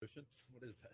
What is that?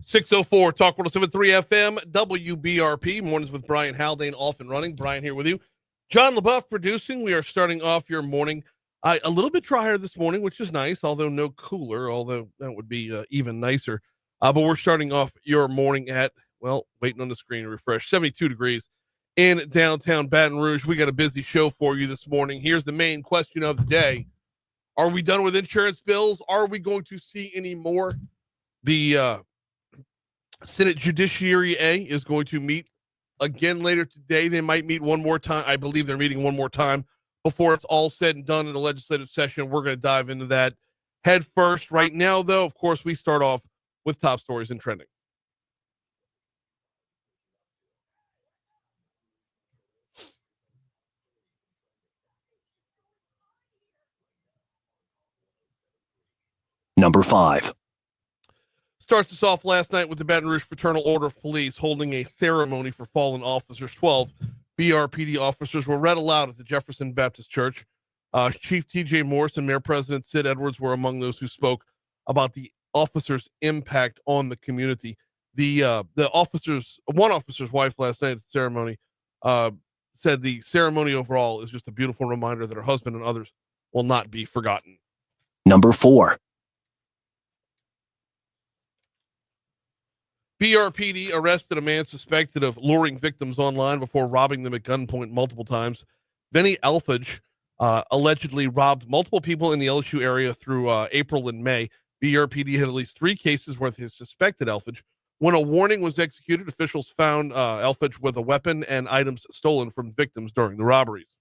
604 Talk 1073 FM WBRP mornings with Brian Haldane off and running. Brian here with you. John LaBeouf producing. We are starting off your morning a little bit drier this morning, which is nice, although no cooler, although that would be even nicer. But we're starting off your morning at, well, waiting on the screen to refresh, 72 degrees in downtown Baton Rouge. We got a busy show for you this morning. Here's the main question of the day. Are we done with insurance bills? Are we going to see any more? The Senate Judiciary A is going to meet again later today. They might meet one more time. I believe they're meeting one more time before it's all said and done in the legislative session. We're going to dive into that head first. Right now, though, of course, we start off with top stories and trending. Number 5. Starts us off last night with the Baton Rouge Fraternal Order of Police holding a ceremony for fallen officers. 12 BRPD officers were read aloud at the Jefferson Baptist Church. Chief T.J. Morris and Mayor President Sid Edwards were among those who spoke about the officers' impact on the community. One officer's wife last night at the ceremony said the ceremony overall is just a beautiful reminder that her husband and others will not be forgotten. Number 4. BRPD arrested a man suspected of luring victims online before robbing them at gunpoint multiple times. Vinny Alfage allegedly robbed multiple people in the LSU area through April and May. BRPD had at least 3 cases with his suspected Alfage. When a warning was executed, officials found Alfage with a weapon and items stolen from victims during the robberies.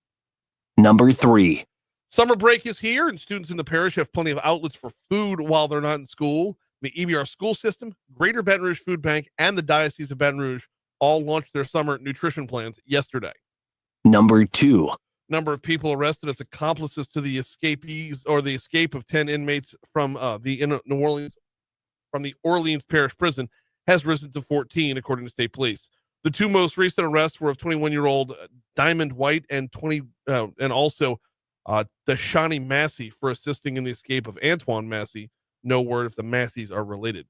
Number 3. Summer break is here, and students in the parish have plenty of outlets for food while they're not in school. The EBR school system, Greater Baton Rouge Food Bank, and the Diocese of Baton Rouge all launched their summer nutrition plans yesterday. Number 2. Number of people arrested as accomplices to the escapees or the escape of 10 inmates from the Orleans Parish Prison has risen to 14, according to state police. The 2 most recent arrests were of 21-year-old Diamond White and also Dashani Massey for assisting in the escape of Antoine Massey. No word if the Masseys are related.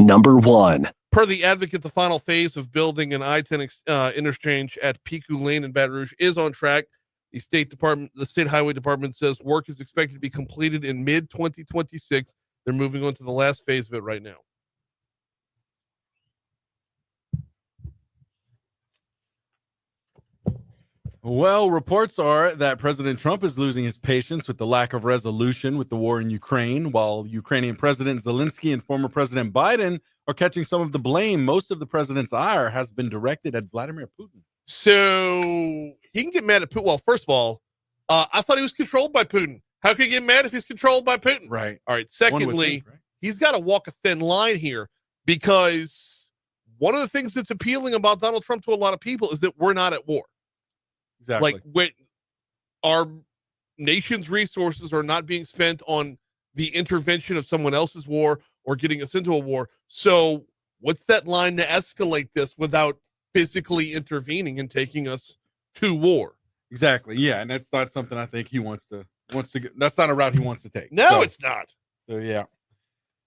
Number 1. Per the advocate, the final phase of building an I-10 interchange at Pico Lane in Baton Rouge is on track. The state highway department says work is expected to be completed in mid-2026. They're moving on to the last phase of it right now. Well, reports are that President Trump is losing his patience with the lack of resolution with the war in Ukraine, while Ukrainian President Zelensky and former President Biden are catching some of the blame. Most of the president's ire has been directed at Vladimir Putin. So he can get mad at Putin. Well, first of all, I thought he was controlled by Putin. How can he get mad if he's controlled by Putin? Right. All right. Secondly, he's got to walk a thin line here, because one of the things that's appealing about Donald Trump to a lot of people is that we're not at war. Exactly. Like, when our nation's resources are not being spent on the intervention of someone else's war or getting us into a war. So what's that line to escalate this without physically intervening and taking us to war? Exactly. Yeah. And that's not something I think he wants to get. That's not a route he wants to take. No, it's not. So, yeah.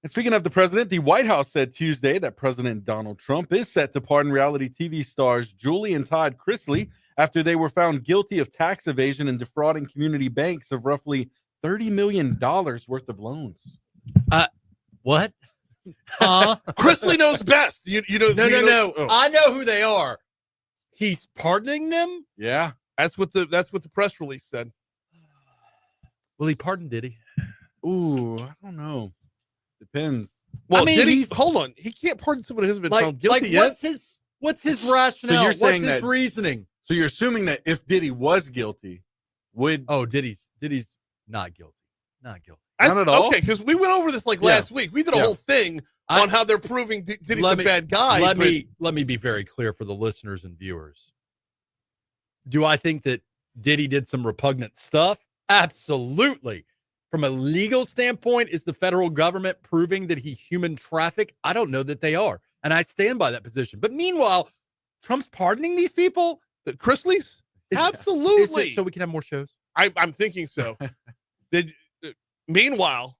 And speaking of the president, the White House said Tuesday that President Donald Trump is set to pardon reality TV stars Julie and Todd Chrisley after they were found guilty of tax evasion and defrauding community banks of roughly $30 million worth of loans. What? Huh? Chrisley knows best. You know. No. Oh. I know who they are. He's pardoning them? Yeah. That's what the press release said. Will he pardon Diddy? Ooh, I don't know. Depends. Well, I mean, Diddy, he's- hold on. He can't pardon someone who hasn't been found guilty yet. What's his rationale? you're What's saying his that- reasoning? So you're assuming that if Diddy was guilty, would Diddy's not guilty. Not guilty. Not at all? Okay, because we went over this last week. We did a whole thing on how they're proving Diddy's a bad guy. Let me be very clear for the listeners and viewers. Do I think that Diddy did some repugnant stuff? Absolutely. From a legal standpoint, is the federal government proving that he human trafficked? I don't know that they are. And I stand by that position. But meanwhile, Trump's pardoning these people? Chrisley's? Is Absolutely. it so we can have more shows? I'm thinking so. Meanwhile,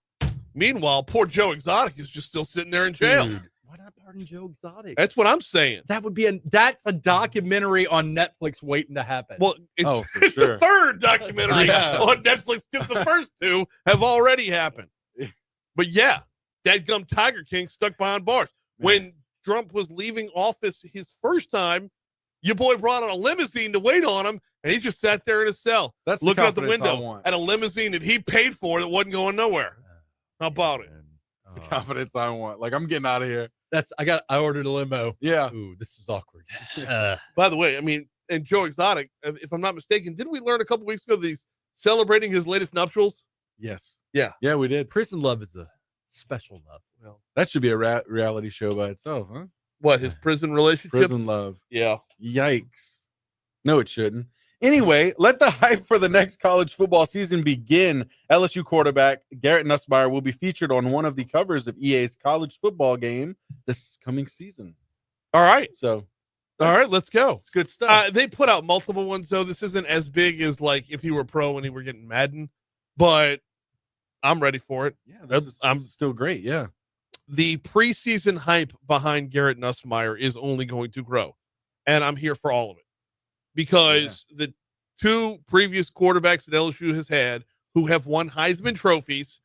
poor Joe Exotic is just still sitting there in jail. Dude, why not pardon Joe Exotic? That's what I'm saying. That's a documentary on Netflix waiting to happen. Well, it's, for it's sure. the third documentary on Netflix because the first two have already happened. But yeah, Dadgum Tiger King stuck behind bars. Man. When Trump was leaving office his first time, your boy brought on a limousine to wait on him, and he just sat there in his cell, That's looking out the confidence I window want. at a limousine that he paid for that wasn't going nowhere. How about it? That's the confidence I want. Like, I'm getting out of here. I ordered a limo. Yeah. Ooh, this is awkward. By the way, I mean, and Joe Exotic, if I'm not mistaken, didn't we learn a couple weeks ago that he's celebrating his latest nuptials? Yes. Yeah. Yeah, we did. Prison love is a special love. Well, That should be a reality show by itself, huh? what, his prison relationship? Prison love. Yeah. Yikes. No, it shouldn't. Anyway, let the hype for the next college football season begin. LSU quarterback Garrett Nussmeier will be featured on one of the covers of EA's college football game this coming season. All right. So, All right, let's go. It's good stuff. They put out multiple ones, though. This isn't as big as like if he were pro and he were getting Madden, but I'm ready for it. Yeah, this is still great. Yeah. The preseason hype behind Garrett Nussmeier is only going to grow, and I'm here for all of it because the two previous quarterbacks that LSU has had who have won Heisman trophies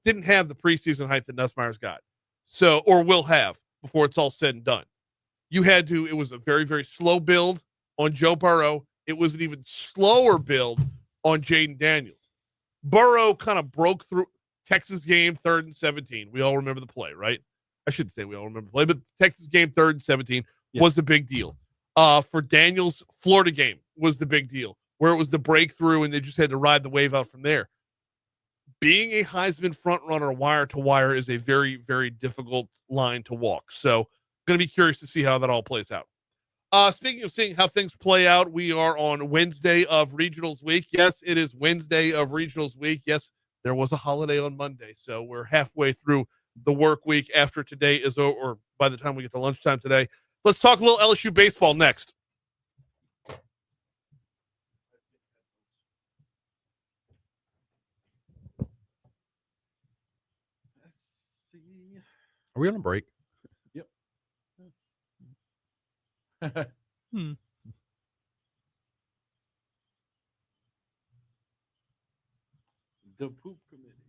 didn't have the preseason hype that Nussmeier's got, so or will have before it's all said and done. It was a very, very slow build on Joe Burrow. It was an even slower build on Jaden Daniels. Burrow kind of broke through Texas game 3rd and 17. We all remember the play, right? I shouldn't say we all remember the play, but Texas game 3rd and 17 was the big deal. For Daniels, Florida game was the big deal, where it was the breakthrough and they just had to ride the wave out from there. Being a Heisman front runner wire to wire is a very, very difficult line to walk. So going to be curious to see how that all plays out. Speaking of seeing how things play out, we are on Wednesday of Regionals Week. Yes, it is Wednesday of Regionals Week. Yes, there was a holiday on Monday, so we're halfway through the work week after today is over, or by the time we get to lunchtime today. Let's talk a little LSU baseball next. Let's see. Are we on a break? Yep. The poop committee.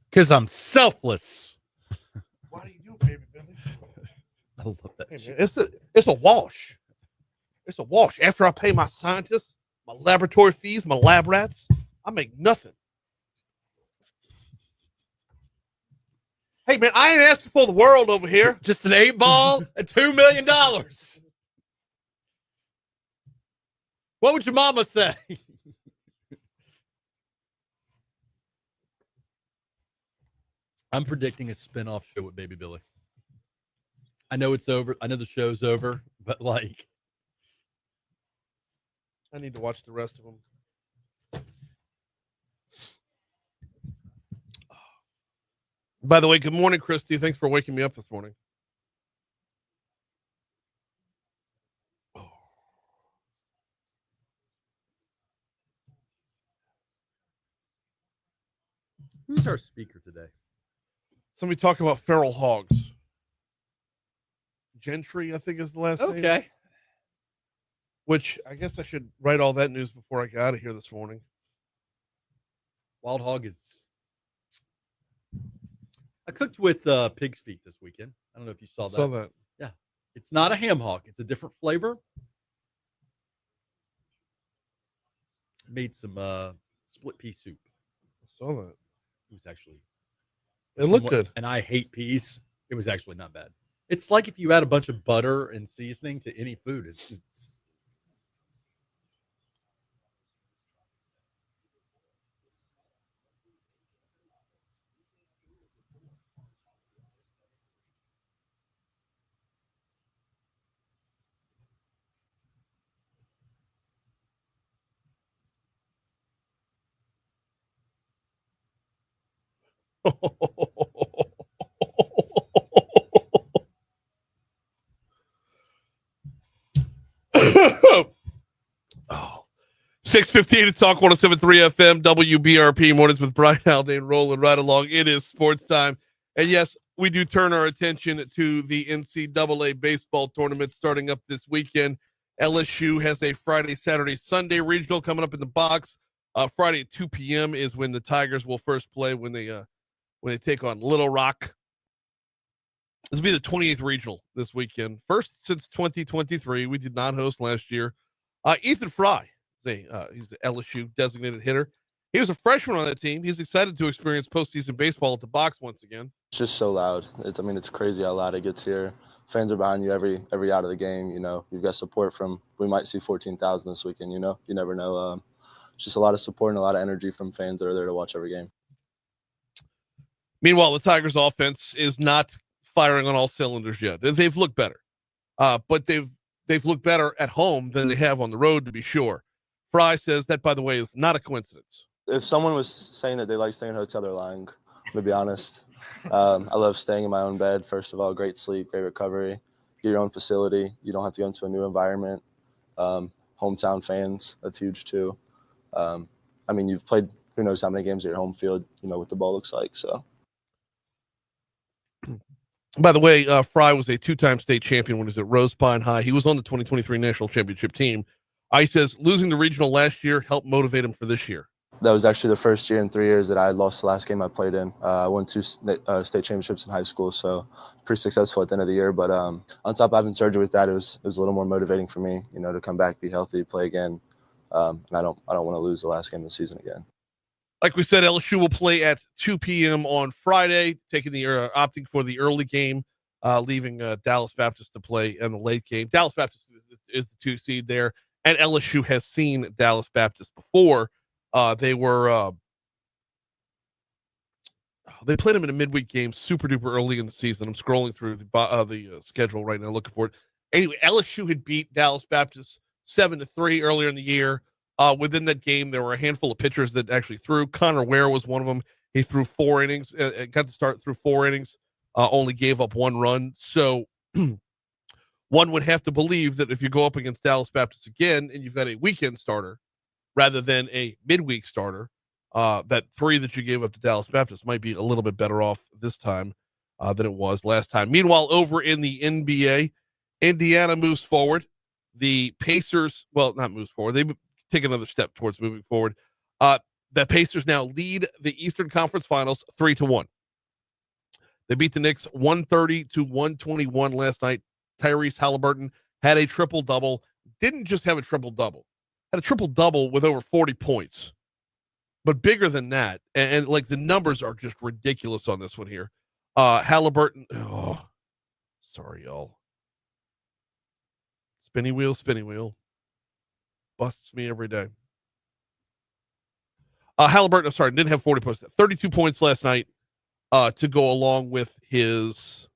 Because I'm selfless. Why do you do, baby Billy? I love that Hey, shit. man, it's a wash. It's a wash. After I pay my scientists, my laboratory fees, my lab rats, I make nothing. Hey, man, I ain't asking for the world over here. Just an 8-ball at $2 million. What would your mama say? I'm predicting a spinoff show with Baby Billy. I know it's over. I know the show's over, but like, I need to watch the rest of them. By the way, good morning, Christy. Thanks for waking me up this morning. who's our speaker today? Somebody talk about feral hogs. Gentry, I think is the last name. Okay. Which I guess I should write all that news before I get out of here this morning. Wild hog is. I cooked with pig's feet this weekend. I don't know if you saw that. Saw that. Yeah. It's not a ham hock. It's a different flavor. Made some split pea soup. I saw that. It was actually. It looked good. And I hate peas. It was actually not bad. It's like if you add a bunch of butter and seasoning to any food. It's Oh. 6:15 to talk 107.3 FM WBRP mornings with Brian Haldane rolling right along. It is sports time. And yes, we do turn our attention to the NCAA baseball tournament starting up this weekend. LSU has a Friday, Saturday, Sunday regional coming up in the box. Friday at 2 p.m. is when the Tigers will first play when they take on Little Rock. This will be the 28th regional this weekend. First since 2023. We did not host last year. Ethan Fry, he's an LSU designated hitter. He was a freshman on that team. He's excited to experience postseason baseball at the box once again. It's just so loud. It's crazy how loud it gets here. Fans are behind you every out of the game. You know, you've got support from. We might see 14,000 this weekend. You know, you never know. It's just a lot of support and a lot of energy from fans that are there to watch every game. Meanwhile, the Tigers' offense is not firing on all cylinders yet. They've looked better, but they've looked better at home than they have on the road, to be sure. Fry says that, by the way, is not a coincidence. If someone was saying that they like staying in a hotel, they're lying, to be honest. I love staying in my own bed, first of all. Great sleep, great recovery. Get your own facility. You don't have to go into a new environment. Hometown fans, that's huge too. You've played who knows how many games at your home field, you know what the ball looks like. So. By the way, Fry was a two-time state champion when he was at Rose Pine High. He was on the 2023 national championship team. He says losing the regional last year helped motivate him for this year. That was actually the first year in 3 years that I lost the last game I played in. I won 2 state championships in high school, so pretty successful at the end of the year. But on top of having surgery with that, it was a little more motivating for me, you know, to come back, be healthy, play again. And I don't want to lose the last game of the season again. Like we said, LSU will play at 2 p.m. on Friday, opting for the early game, leaving Dallas Baptist to play in the late game. Dallas Baptist is the 2 seed there, and LSU has seen Dallas Baptist before. They played them in a midweek game, super duper early in the season. I'm scrolling through the schedule right now, looking for it. Anyway, LSU had beat Dallas Baptist 7-3 earlier in the year. Within that game, there were a handful of pitchers that actually threw. Connor Ware was one of them. He threw 4 innings, got to start through 4 innings, only gave up 1 run. So one would have to believe that if you go up against Dallas Baptist again and you've got a weekend starter rather than a midweek starter, that 3 that you gave up to Dallas Baptist might be a little bit better off this time than it was last time. Meanwhile, over in the NBA, Indiana moves forward. The Pacers, well, not moves forward. They take another step towards moving forward. The Pacers now lead the Eastern Conference Finals 3-1. They beat the Knicks 130-121 last night. Tyrese Halliburton had a triple-double. Didn't just have a triple-double. Had a triple-double with over 40 points. but bigger than that. And like the numbers are just ridiculous on this one here. Halliburton. Oh, sorry, y'all. Spinny wheel. Busts me every day. Halliburton, I'm sorry, didn't have 40 points. 32 points last night to go along with his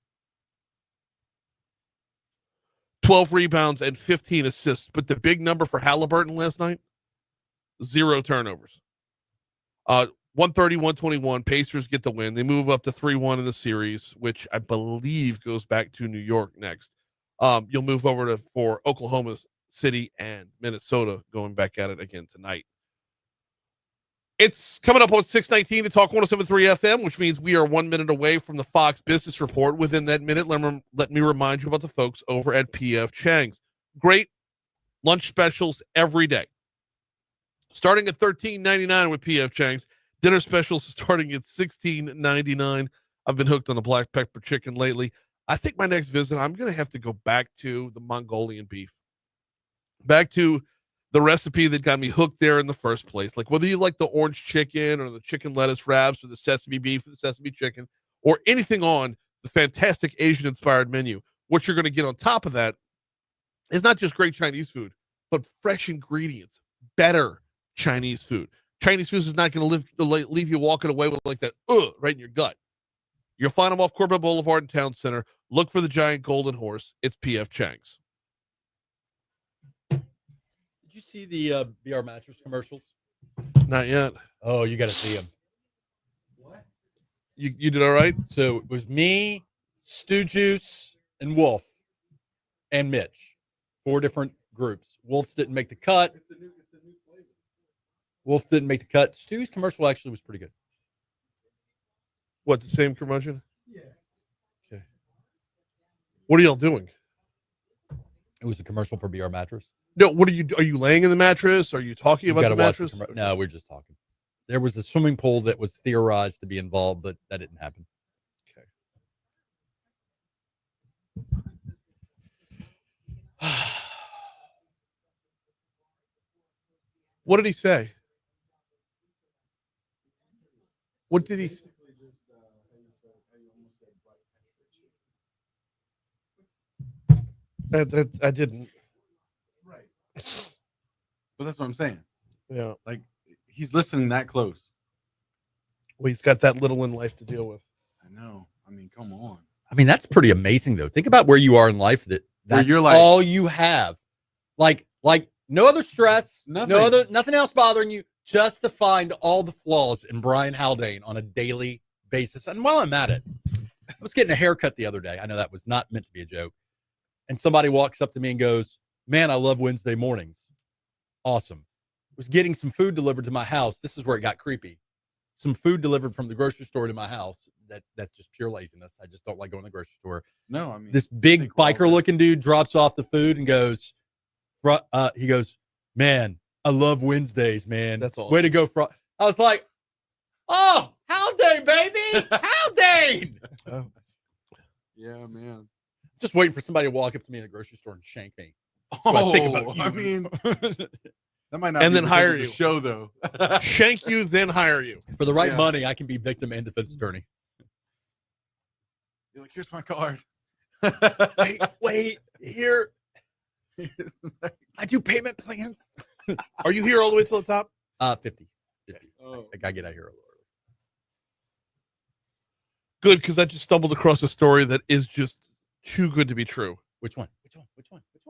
12 rebounds and 15 assists. But the big number for Halliburton last night, 0 turnovers. 130-121. Pacers get the win. They move up to 3-1 in the series, which I believe goes back to New York next. You'll move over for Oklahoma City and Minnesota going back at it again tonight. It's coming up on 6:19 to Talk 107.3 FM, which means we are 1 minute away from the Fox Business Report. Within that minute, let me remind you about the folks over at P.F. Chang's. Great lunch specials every day. Starting at $13.99 with P.F. Chang's. Dinner specials starting at $16.99. I've been hooked on the black pepper chicken lately. I think my next visit, I'm going to have to go back to the Mongolian beef. Back to the recipe that got me hooked there in the first place. Like whether you like the orange chicken or the chicken lettuce wraps or the sesame beef or the sesame chicken or anything on the fantastic Asian-inspired menu, what you're going to get on top of that is not just great Chinese food, but fresh ingredients, better Chinese food. Chinese food is not going to leave you walking away with like that right in your gut. You'll find them off Corbett Boulevard in Town Center. Look for the giant golden horse. It's P.F. Chang's. Did you see the BR mattress commercials? Not yet. Oh, you got to see them. What? You did all right? So it was me, Stu Juice, and Wolf, and Mitch. 4 different groups. Wolf's didn't make the cut. It's a new flavor. Wolf didn't make the cut. Stu's commercial actually was pretty good. What, the same curmudgeon? Yeah. Okay. What are y'all doing? It was a commercial for BR mattress. No, what are you laying in the mattress? Are you talking about the mattress? No, we're just talking. There was a swimming pool that was theorized to be involved, but that didn't happen. Okay. What did he say? What did he say? I didn't. Right. But that's what I'm saying. Yeah. Like he's listening that close. Well, he's got that little in life to deal with. I know. I mean, come on. I mean, that's pretty amazing, though. Think about where you are in life. That's you're like, all you have. Like no other stress, nothing else bothering you, just to find all the flaws in Brian Haldane on a daily basis. And while I'm at it, I was getting a haircut the other day. I know that was not meant to be a joke. And somebody walks up to me and goes, "Man, I love Wednesday mornings." Awesome. I was getting some food delivered to my house. This is where it got creepy. Some food delivered from the grocery store to my house. That's just pure laziness. I just don't like going to the grocery store. No, I mean, this big biker looking dude drops off the food and goes, he goes, "Man, I love Wednesdays, man. That's awesome. Way to go." I was like, "Oh, Haldane, baby. Haldane." Oh. Yeah, man. Just waiting for somebody to walk up to me in the grocery store and shank me. That's what I think about you. I mean, that might not. And be then because hire of the you. Show though. Shank you, then hire you. For the right Yeah. money, I can be victim and defense attorney. You're like, here's my card. Wait, here. I do payment plans. Are you here all the way to the top? 50. Oh. I gotta get out here a little early. Good, because I just stumbled across a story that is just too good to be true. Which one?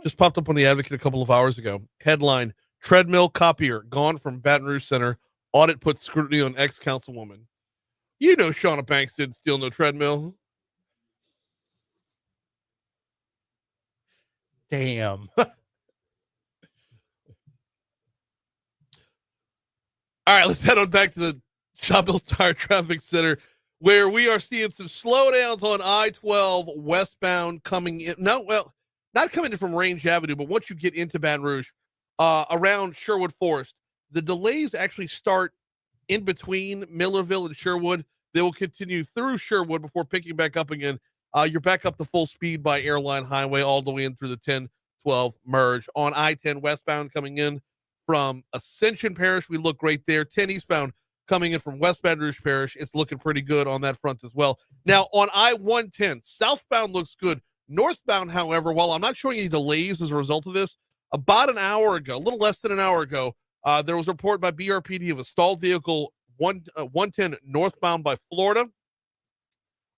Just popped up on the Advocate a couple of hours ago. Headline: Treadmill copier gone from Baton Rouge Center. Audit puts scrutiny on ex-councilwoman. You know Shauna Banks didn't steal no treadmill. Damn. All right, let's head on back to the Shop Hills Tire Traffic Center, where we are seeing some slowdowns on I-12 westbound coming in. No, well, not coming in from Range Avenue, but once you get into Baton Rouge, around Sherwood Forest, the delays actually start in between Millerville and Sherwood. They will continue through Sherwood before picking back up again. You're back up to full speed by Airline Highway all the way in through the 10-12 merge. On I-10 westbound coming in from Ascension Parish, we look right there. 10 eastbound coming in from West Baton Rouge Parish. It's looking pretty good on that front as well. Now, on I-110, southbound looks good. Northbound, however, while I'm not showing any delays as a result of this, about an hour ago, a little less than an hour ago, there was a report by BRPD of a stalled vehicle 110 northbound by Florida,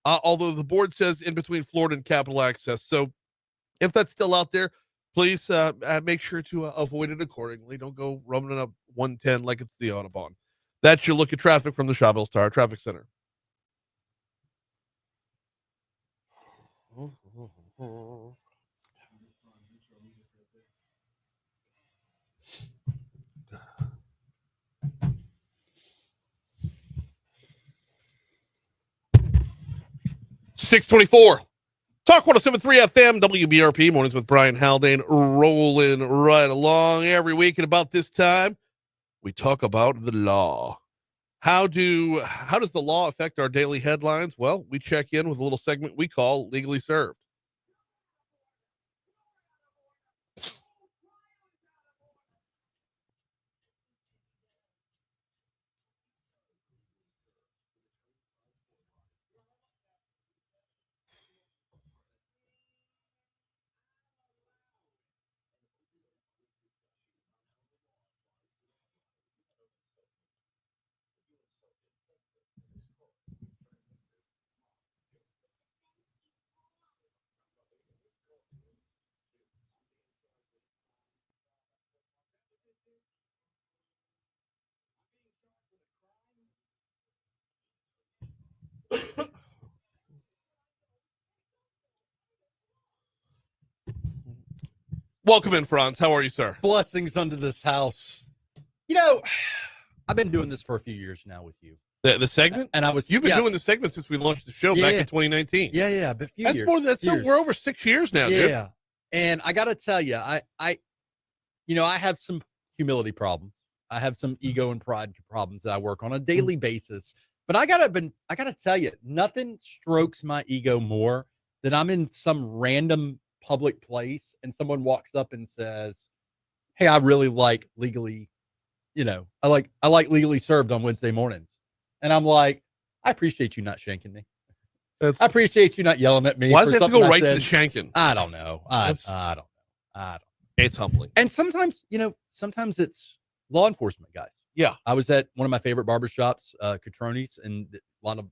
although the board says in between Florida and Capitol Access. So if that's still out there, please make sure to avoid it accordingly. Don't go rumbling up 110 like it's the Autobahn. That's your look at traffic from the Shawbills Tower Traffic Center. 624. Talk 107.3 FM, WBRP, mornings with Brian Haldane, rolling right along every week. And about this time, we talk about the law. How does the law affect our daily headlines? Well, we check in with a little segment we call Legally Served. Welcome in, Franz. How are you, sir? Blessings unto this house. You know, I've been doing this for a few years now with you. The segment? And you've been doing the segment since we launched the show back in 2019. Yeah, but we're over 6 years now, dude. Yeah. And I gotta tell you, I have some humility problems. I have some ego and pride problems that I work on a daily basis. But I gotta tell you, nothing strokes my ego more than I'm in some random public place and someone walks up and says, "Hey, I really like legally, I like Legally Served on Wednesday mornings." And I'm like, "I appreciate you not shanking me. I appreciate you not yelling at me." Why does it have to go right to the shanking? I don't know. I don't know. It's humbling. And sometimes it's law enforcement guys. Yeah. I was at one of my favorite barbershops, Catroni's, and a lot of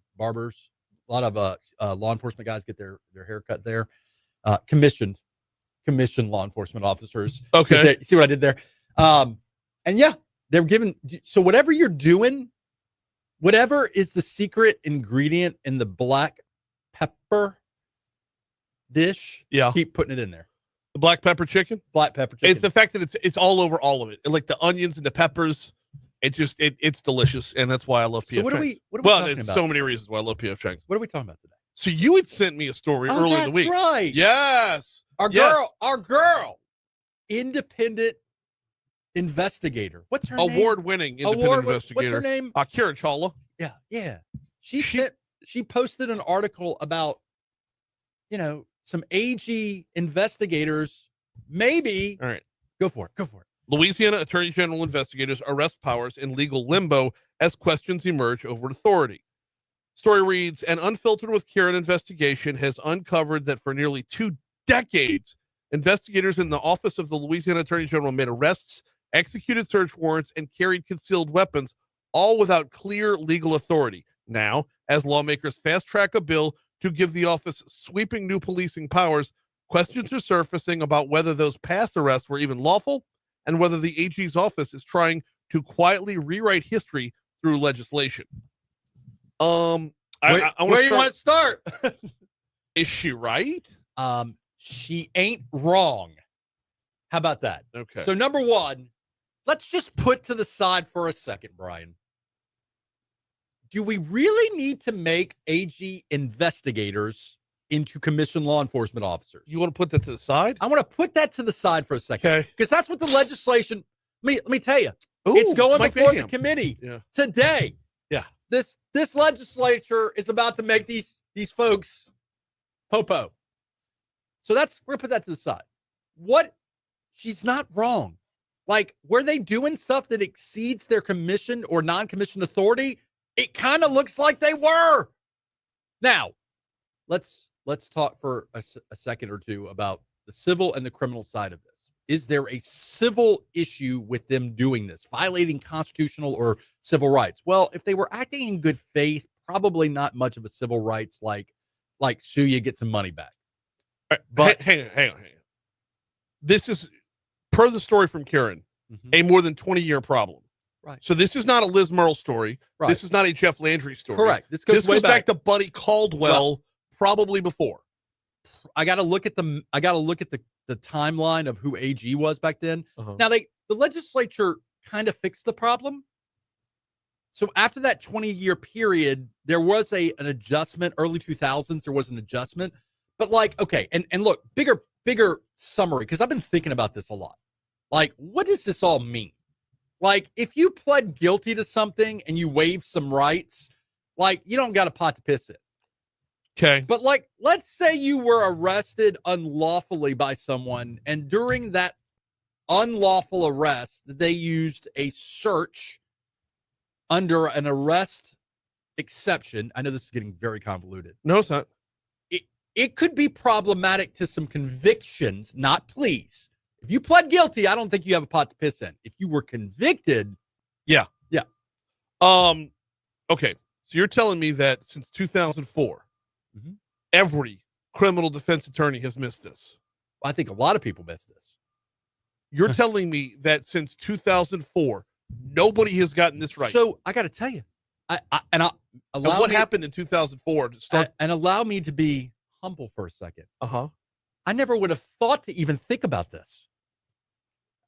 law enforcement guys get their hair cut there. Commissioned law enforcement officers. Okay. See what I did there? And yeah, they're given. So whatever you're doing, whatever is the secret ingredient in the black pepper dish, keep putting it in there. The black pepper chicken? Black pepper chicken. It's the fact that it's all over all of it. Like the onions and the peppers. It's delicious, and that's why I love PF Chang's. What are we there's talking about? so many reasons why I love PF Chang's. What are we talking about today? So you had sent me a story earlier in the week. That's right. Yes. Our girl, independent investigator. What's her name? Award-winning independent investigator. What's her name? Karen Chawla. Yeah. She posted an article about, some AG investigators. Maybe. All right. Go for it. Louisiana Attorney General investigators arrest powers in legal limbo as questions emerge over authority. Story reads, an Unfiltered with Karen investigation has uncovered that for nearly 2 decades, investigators in the office of the Louisiana Attorney General made arrests, executed search warrants, and carried concealed weapons, all without clear legal authority. Now, as lawmakers fast-track a bill to give the office sweeping new policing powers, questions are surfacing about whether those past arrests were even lawful and whether the AG's office is trying to quietly rewrite history through legislation. Where do you want to start? Is she right? She ain't wrong. How about that? Okay. So number one, let's just put to the side for a second, Brian. Do we really need to make AG investigators into commissioned law enforcement officers? You want to put that to the side? I want to put that to the side for a second. Okay. Because that's what the legislation, let me tell you, it's going before the committee today. Yeah. This legislature is about to make these folks popo. So we're going to put that to the side. She's not wrong. Like, were they doing stuff that exceeds their commissioned or non-commissioned authority? It kind of looks like they were. Now, let's talk for a second or two about the civil and the criminal side of this. Is there a civil issue with them doing this, violating constitutional or civil rights? Well, if they were acting in good faith, probably not much of a civil rights like sue you, get some money back. But hang on. This is, per the story from Karen, a more than 20-year problem. Right. So this is not a Liz Merle story. Right. This is not a Jeff Landry story. Correct. This goes back to Buddy Caldwell, probably before. I got to look at the timeline of who AG was back then. Now the legislature kind of fixed the problem. So after that 20-year period, there was an adjustment. Early 2000s, there was an adjustment. But like, okay, and look, bigger summary, because I've been thinking about this a lot. Like, what does this all mean? Like, if you pled guilty to something and you waive some rights, like, you don't got a pot to piss in. Okay. But like, let's say you were arrested unlawfully by someone, and during that unlawful arrest, they used a search under an arrest exception. I know this is getting very convoluted. No, it's not. It could be problematic to some convictions, not pleas. If you pled guilty, I don't think you have a pot to piss in. If you were convicted, yeah. Okay, so you're telling me that since 2004, every criminal defense attorney has missed this. I think a lot of people missed this. You're telling me that since 2004, nobody has gotten this right. So I got to tell you, what happened in 2004 to start? And allow me to be humble for a second. I never would have thought to even think about this.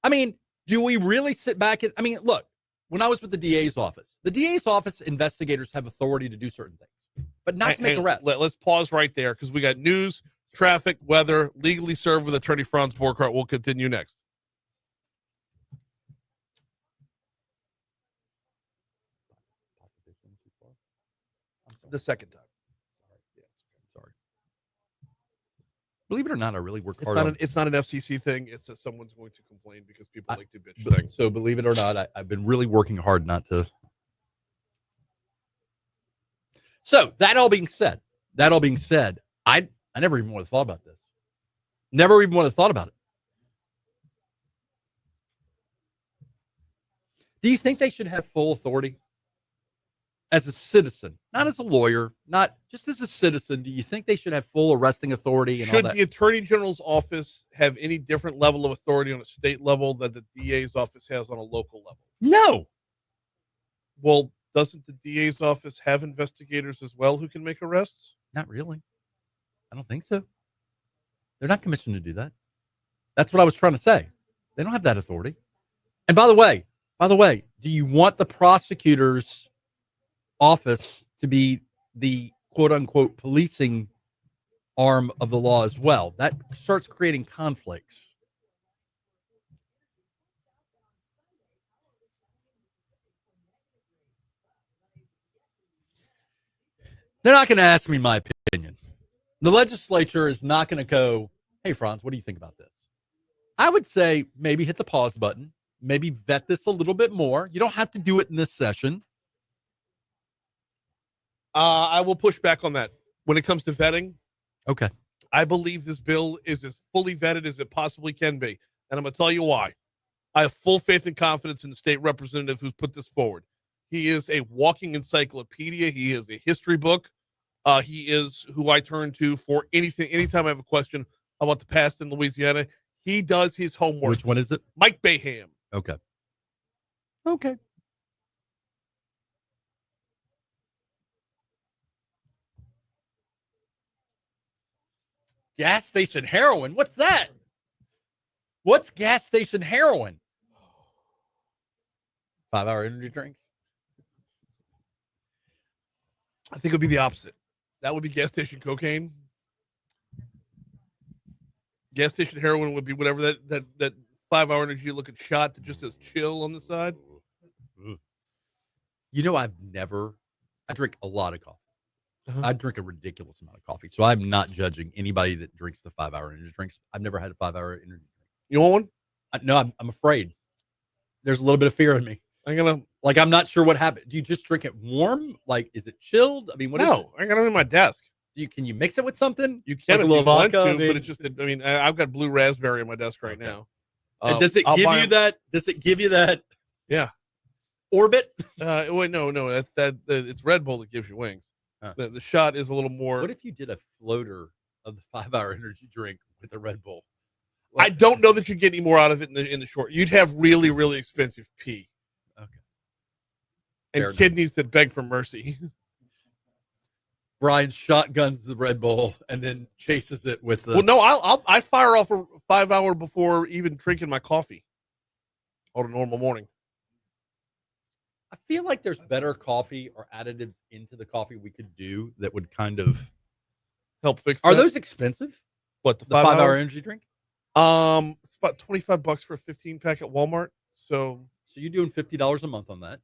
I mean, do we really sit back and, I mean, look, when I was with the DA's office, investigators have authority to do certain things, but not to make arrests. Let's pause right there, because we got news, traffic, weather, legally served with attorney Franz Borghardt. We'll continue next. The second time. Sorry. Believe it or not, I really work hard. It's not an FCC thing. It's someone's going to complain because people like to bitch things. So believe it or not, I've been really working hard not to. So that all being said, I never even would have thought about this. Never even would have thought about it. Do you think they should have full authority? As a citizen, not as a lawyer, not just as a citizen, do you think they should have full arresting authority? And should all that? The Attorney General's office have any different level of authority on a state level that the DA's office has on a local level? No. Well, doesn't the DA's office have investigators as well who can make arrests? Not really. I don't think so. They're not commissioned to do that. That's what I was trying to say. They don't have that authority. And by the way, do you want the prosecutor's office to be the quote unquote policing arm of the law as well? That starts creating conflicts. They're not going to ask me my opinion. The legislature is not going to go, hey, Franz, what do you think about this? I would say maybe hit the pause button, maybe vet this a little bit more. You don't have to do it in this session. I will push back on that. When it comes to vetting, okay, I believe this bill is as fully vetted as it possibly can be. And I'm going to tell you why. I have full faith and confidence in the state representative who's put this forward. He is a walking encyclopedia. He is a history book. He is who I turn to for anything. Anytime I have a question about the past in Louisiana, he does his homework. Which one is it? Mike Bayham. Okay. Gas station heroin? What's that? What's gas station heroin? 5-hour energy drinks? I think it would be the opposite. That would be gas station cocaine. Gas station heroin would be whatever that 5-hour energy looking shot that just says chill on the side. You know, I drink a lot of coffee. I drink a ridiculous amount of coffee. So I'm not judging anybody that drinks the 5-hour energy drinks. I've never had a 5-hour energy drink. You want one? No, I'm afraid. there's a little bit of fear in me. I'm not sure what happened. Do you just drink it warm? Like, is it chilled? I mean, what is it? No, I got it in my desk. Can you mix it with something? You can Like a if little you want vodka, to, but it's just, I mean, I've got blue raspberry on my desk right Okay. now. And does it I'll give buy you 'em. that? Does it give you that? Yeah. Orbit. Wait, no, it's Red Bull that gives you wings. Huh. The shot is a little more. What if you did a floater of the 5-hour energy drink with a Red Bull? I don't know that you get any more out of it in the short. You'd have really, really expensive pee. Okay. And Fair enough. kidneys that beg for mercy. Brian shotguns the Red Bull and then chases it with the. Well, no, I fire off a 5-hour before even drinking my coffee on a normal morning. I feel like there's better coffee or additives into the coffee we could do that would kind of Help fix. Are that. those expensive? What the The 5-hour 5-hour energy drink? It's about $25 for a 15-pack at Walmart. So you're doing $50 a month on that.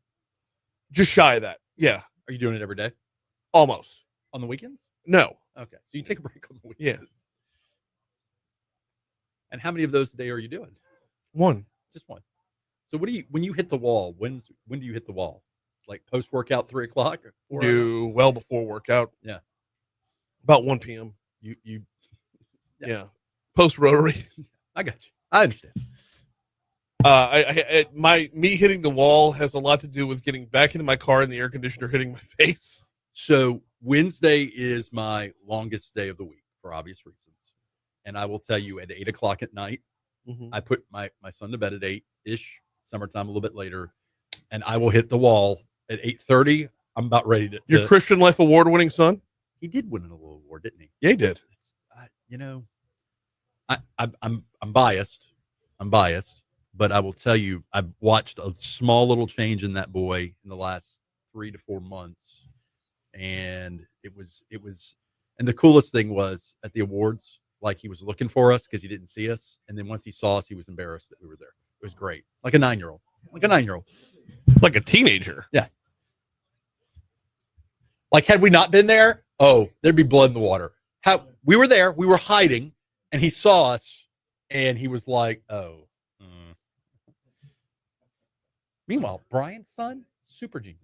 just shy of that. Yeah, Are you doing it every day? almost. On the weekends? No. Okay. So you take a break on the Yeah. weekends. And how many of those a day are you doing? One. Just one. So when you hit the wall, when do you hit the wall? Like post workout 3 o'clock? Or 4 hours? Do well before workout. Yeah. About 1 p.m. You Yeah. Post rotary. I got you. I understand. Me hitting the wall has a lot to do with getting back into my car and the air conditioner hitting my face. So Wednesday is my longest day of the week for obvious reasons. And I will tell you at 8 o'clock at night, I put my son to bed at 8-ish, summertime a little bit later, and I will hit the wall at 8:30. I'm about ready to. Your Christian Life Award winning son? He did win a little award, didn't he? Yeah, he did. I'm biased. I'm biased, but I will tell you, I've watched a small little change in that boy in the last 3 to 4 months, and it was. And the coolest thing was at the awards, like he was looking for us because he didn't see us, and then once he saw us, he was embarrassed that we were there. It was great, like a 9-year-old, Like a teenager. Yeah. Like had we not been there, there'd be blood in the water. How we were there, we were hiding, and he saw us, and he was like, "Oh." Meanwhile, Brian's son, super genius.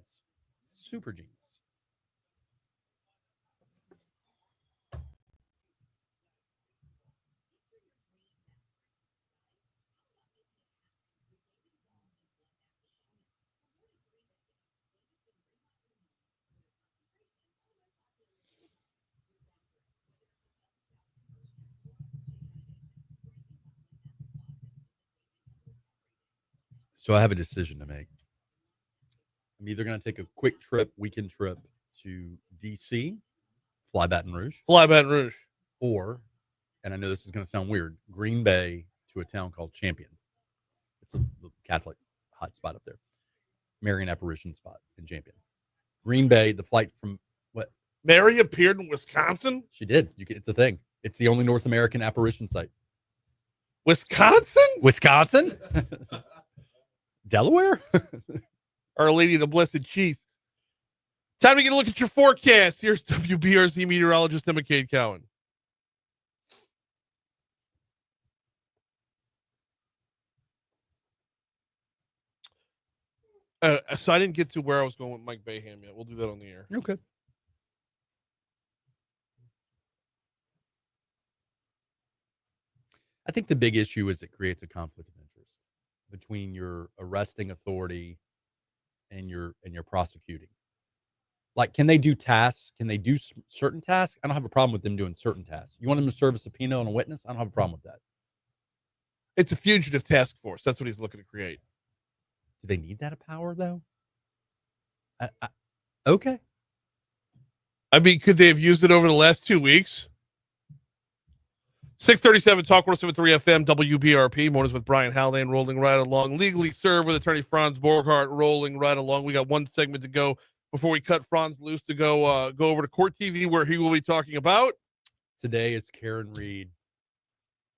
So I have a decision to make. I'm either going to take a quick weekend trip to DC, fly Baton Rouge, or, and I know this is going to sound weird, Green Bay to a town called Champion. It's a Catholic hot spot up there. Marian apparition spot in Champion. Green Bay, the flight from what? Mary appeared in Wisconsin? She did. It's a thing. It's the only North American apparition site. Wisconsin? Delaware? Our Lady of the Blessed Cheese. Time to get a look at your forecast. Here's WBRZ meteorologist Emma Cade Cowan. So I didn't get to where I was going with Mike Bayham yet. We'll do that on the air. Okay. I think the big issue is it creates a conflict of interest between your arresting authority and your prosecuting. Like, can they do tasks? Can they do certain tasks? I don't have a problem with them doing certain tasks. You want them to serve a subpoena on a witness? I don't have a problem with that. It's a fugitive task force. That's what he's looking to create. Do they need that power, though? Okay. I mean, could they have used it over the last 2 weeks? 637 Talk 107.3 FM, WBRP. Mornings with Brian Haldane rolling right along. Legally served with attorney Franz Borghardt rolling right along. We got one segment to go before we cut Franz loose to go over to Court TV, where he will be talking about. Today is Karen Reed.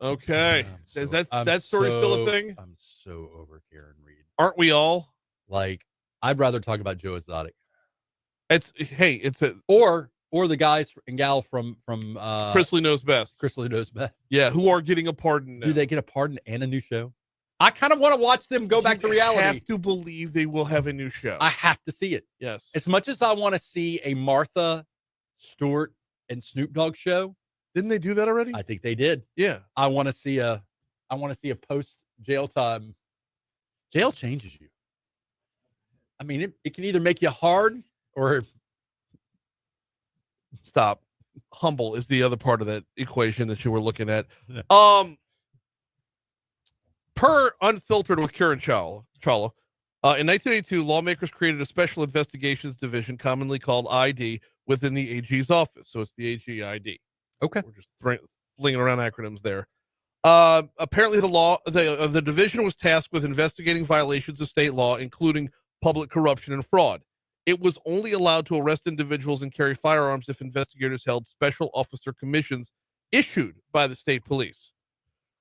Okay. Is that story still a thing? I'm so over Karen Reed. Aren't we all? Like, I'd rather talk about Joe Exotic. Or the guys and gal from Chrisley Knows Best. Chrisley Knows Best. Yeah, who are getting a pardon now. Do they get a pardon and a new show? I kind of want to watch them go back to reality. I have to believe they will have a new show. I have to see it. Yes. As much as I want to see a Martha Stewart and Snoop Dogg show. Didn't they do that already? I think they did. Yeah. I want to see a post jail time. Jail changes you. I mean, it can either make you hard or stop. Humble is the other part of that equation that you were looking at. Per Unfiltered with Kieran Chawla, in 1982, lawmakers created a special investigations division, commonly called ID, within the AG's office. So it's the AG ID. Okay. We're just flinging around acronyms there. Apparently, the division was tasked with investigating violations of state law, including public corruption and fraud. It was only allowed to arrest individuals and carry firearms if investigators held special officer commissions issued by the state police.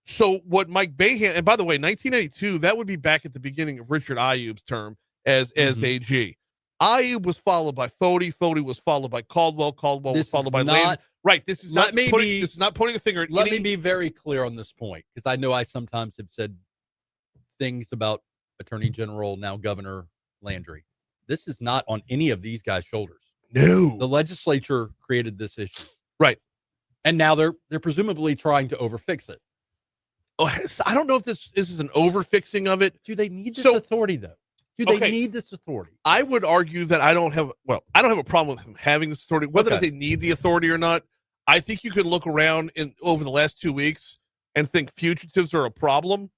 So what Mike Baham, and by the way, 1982, that would be back at the beginning of Richard Ayoub's term as AG. Ayoub was followed by Fody. Fody was followed by Caldwell. Caldwell was followed by Landon. Right. This is not pointing a finger at Let me be very clear on this point, because I know I sometimes have said things about Attorney General, now Governor Landry. This is not on any of these guys' shoulders. No. The legislature created this issue. Right. And now they're presumably trying to overfix it. Oh, I don't know if this is an overfixing of it. Do they need this authority, though? Do they need this authority? I would argue that I don't have a problem with them having this authority. Whether they need the authority or not, I think you can look around over the last 2 weeks and think fugitives are a problem.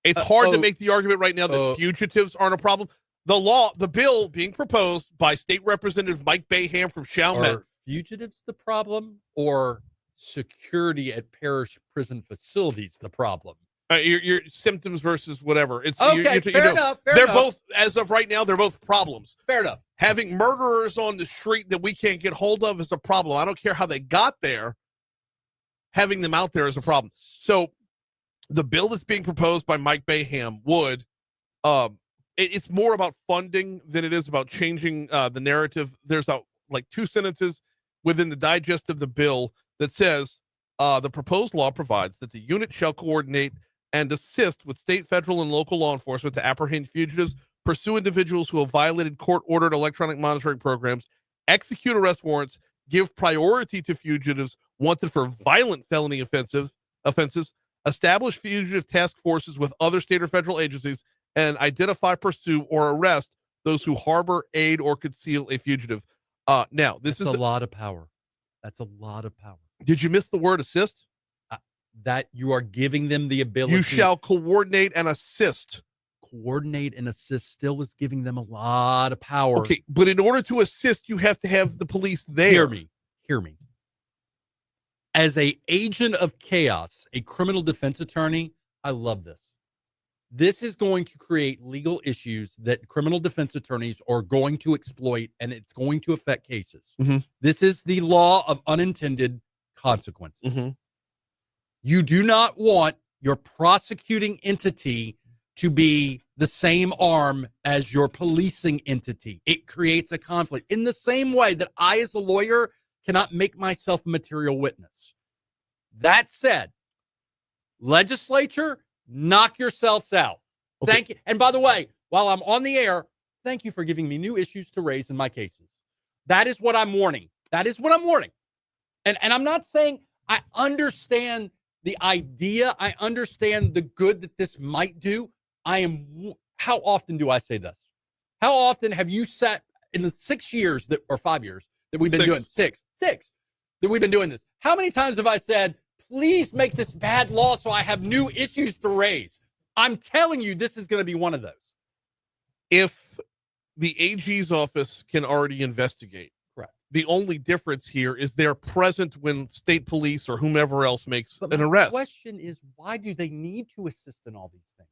It's hard to make the argument right now that fugitives aren't a problem. The bill being proposed by State Representative Mike Baham from Chalmette. Are fugitives the problem, or security at parish prison facilities the problem? Your symptoms versus whatever. It's okay. Fair enough. They're both, as of right now, they're both problems. Fair enough. Having murderers on the street that we can't get hold of is a problem. I don't care how they got there. Having them out there is a problem. So the bill that's being proposed by Mike Baham would, it's more about funding than it is about changing the narrative. There's like 2 sentences within the digest of the bill that says the proposed law provides that the unit shall coordinate and assist with state, federal, and local law enforcement to apprehend fugitives, pursue individuals who have violated court-ordered electronic monitoring programs, execute arrest warrants, give priority to fugitives wanted for violent felony offenses, establish fugitive task forces with other state or federal agencies, and identify, pursue, or arrest those who harbor, aid, or conceal a fugitive. Now, this is a lot of power. That's a lot of power. Did you miss the word assist? That you are giving them the ability. You shall coordinate and assist. Coordinate and assist still is giving them a lot of power. Okay, but in order to assist, you have to have the police there. Hear me. As an agent of chaos, a criminal defense attorney, I love this. This is going to create legal issues that criminal defense attorneys are going to exploit, and it's going to affect cases. Mm-hmm. This is the law of unintended consequences. Mm-hmm. You do not want your prosecuting entity to be the same arm as your policing entity. It creates a conflict. In the same way that I, as a lawyer, cannot make myself a material witness. That said, legislature, knock yourselves out. Okay. Thank you. And by the way, while I'm on the air, thank you for giving me new issues to raise in my cases. That is what I'm warning. And I'm not saying I understand the idea. I understand the good that this might do. How often do I say this? How often have you sat in the 6 years or 5 years that we've been doing six that we've been doing this? How many times have I said, please make this bad law so I have new issues to raise? I'm telling you, this is going to be one of those. If the AG's office can already investigate, correct. The only difference here is they're present when state police or whomever else makes an arrest. The question is, why do they need to assist in all these things?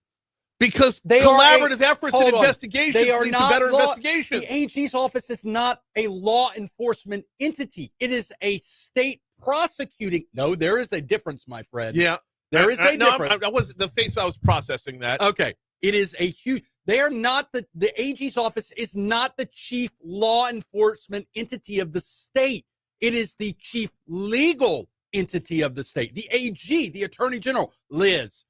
Because collaborative efforts and investigations lead to better investigations. The AG's office is not a law enforcement entity. It is a state prosecuting. No, there is a difference, my friend. Yeah. There is a difference. I was processing that. Okay. It is a huge, they are not the AG's office is not the chief law enforcement entity of the state. It is the chief legal entity of the state. The AG, the Attorney General, Liz,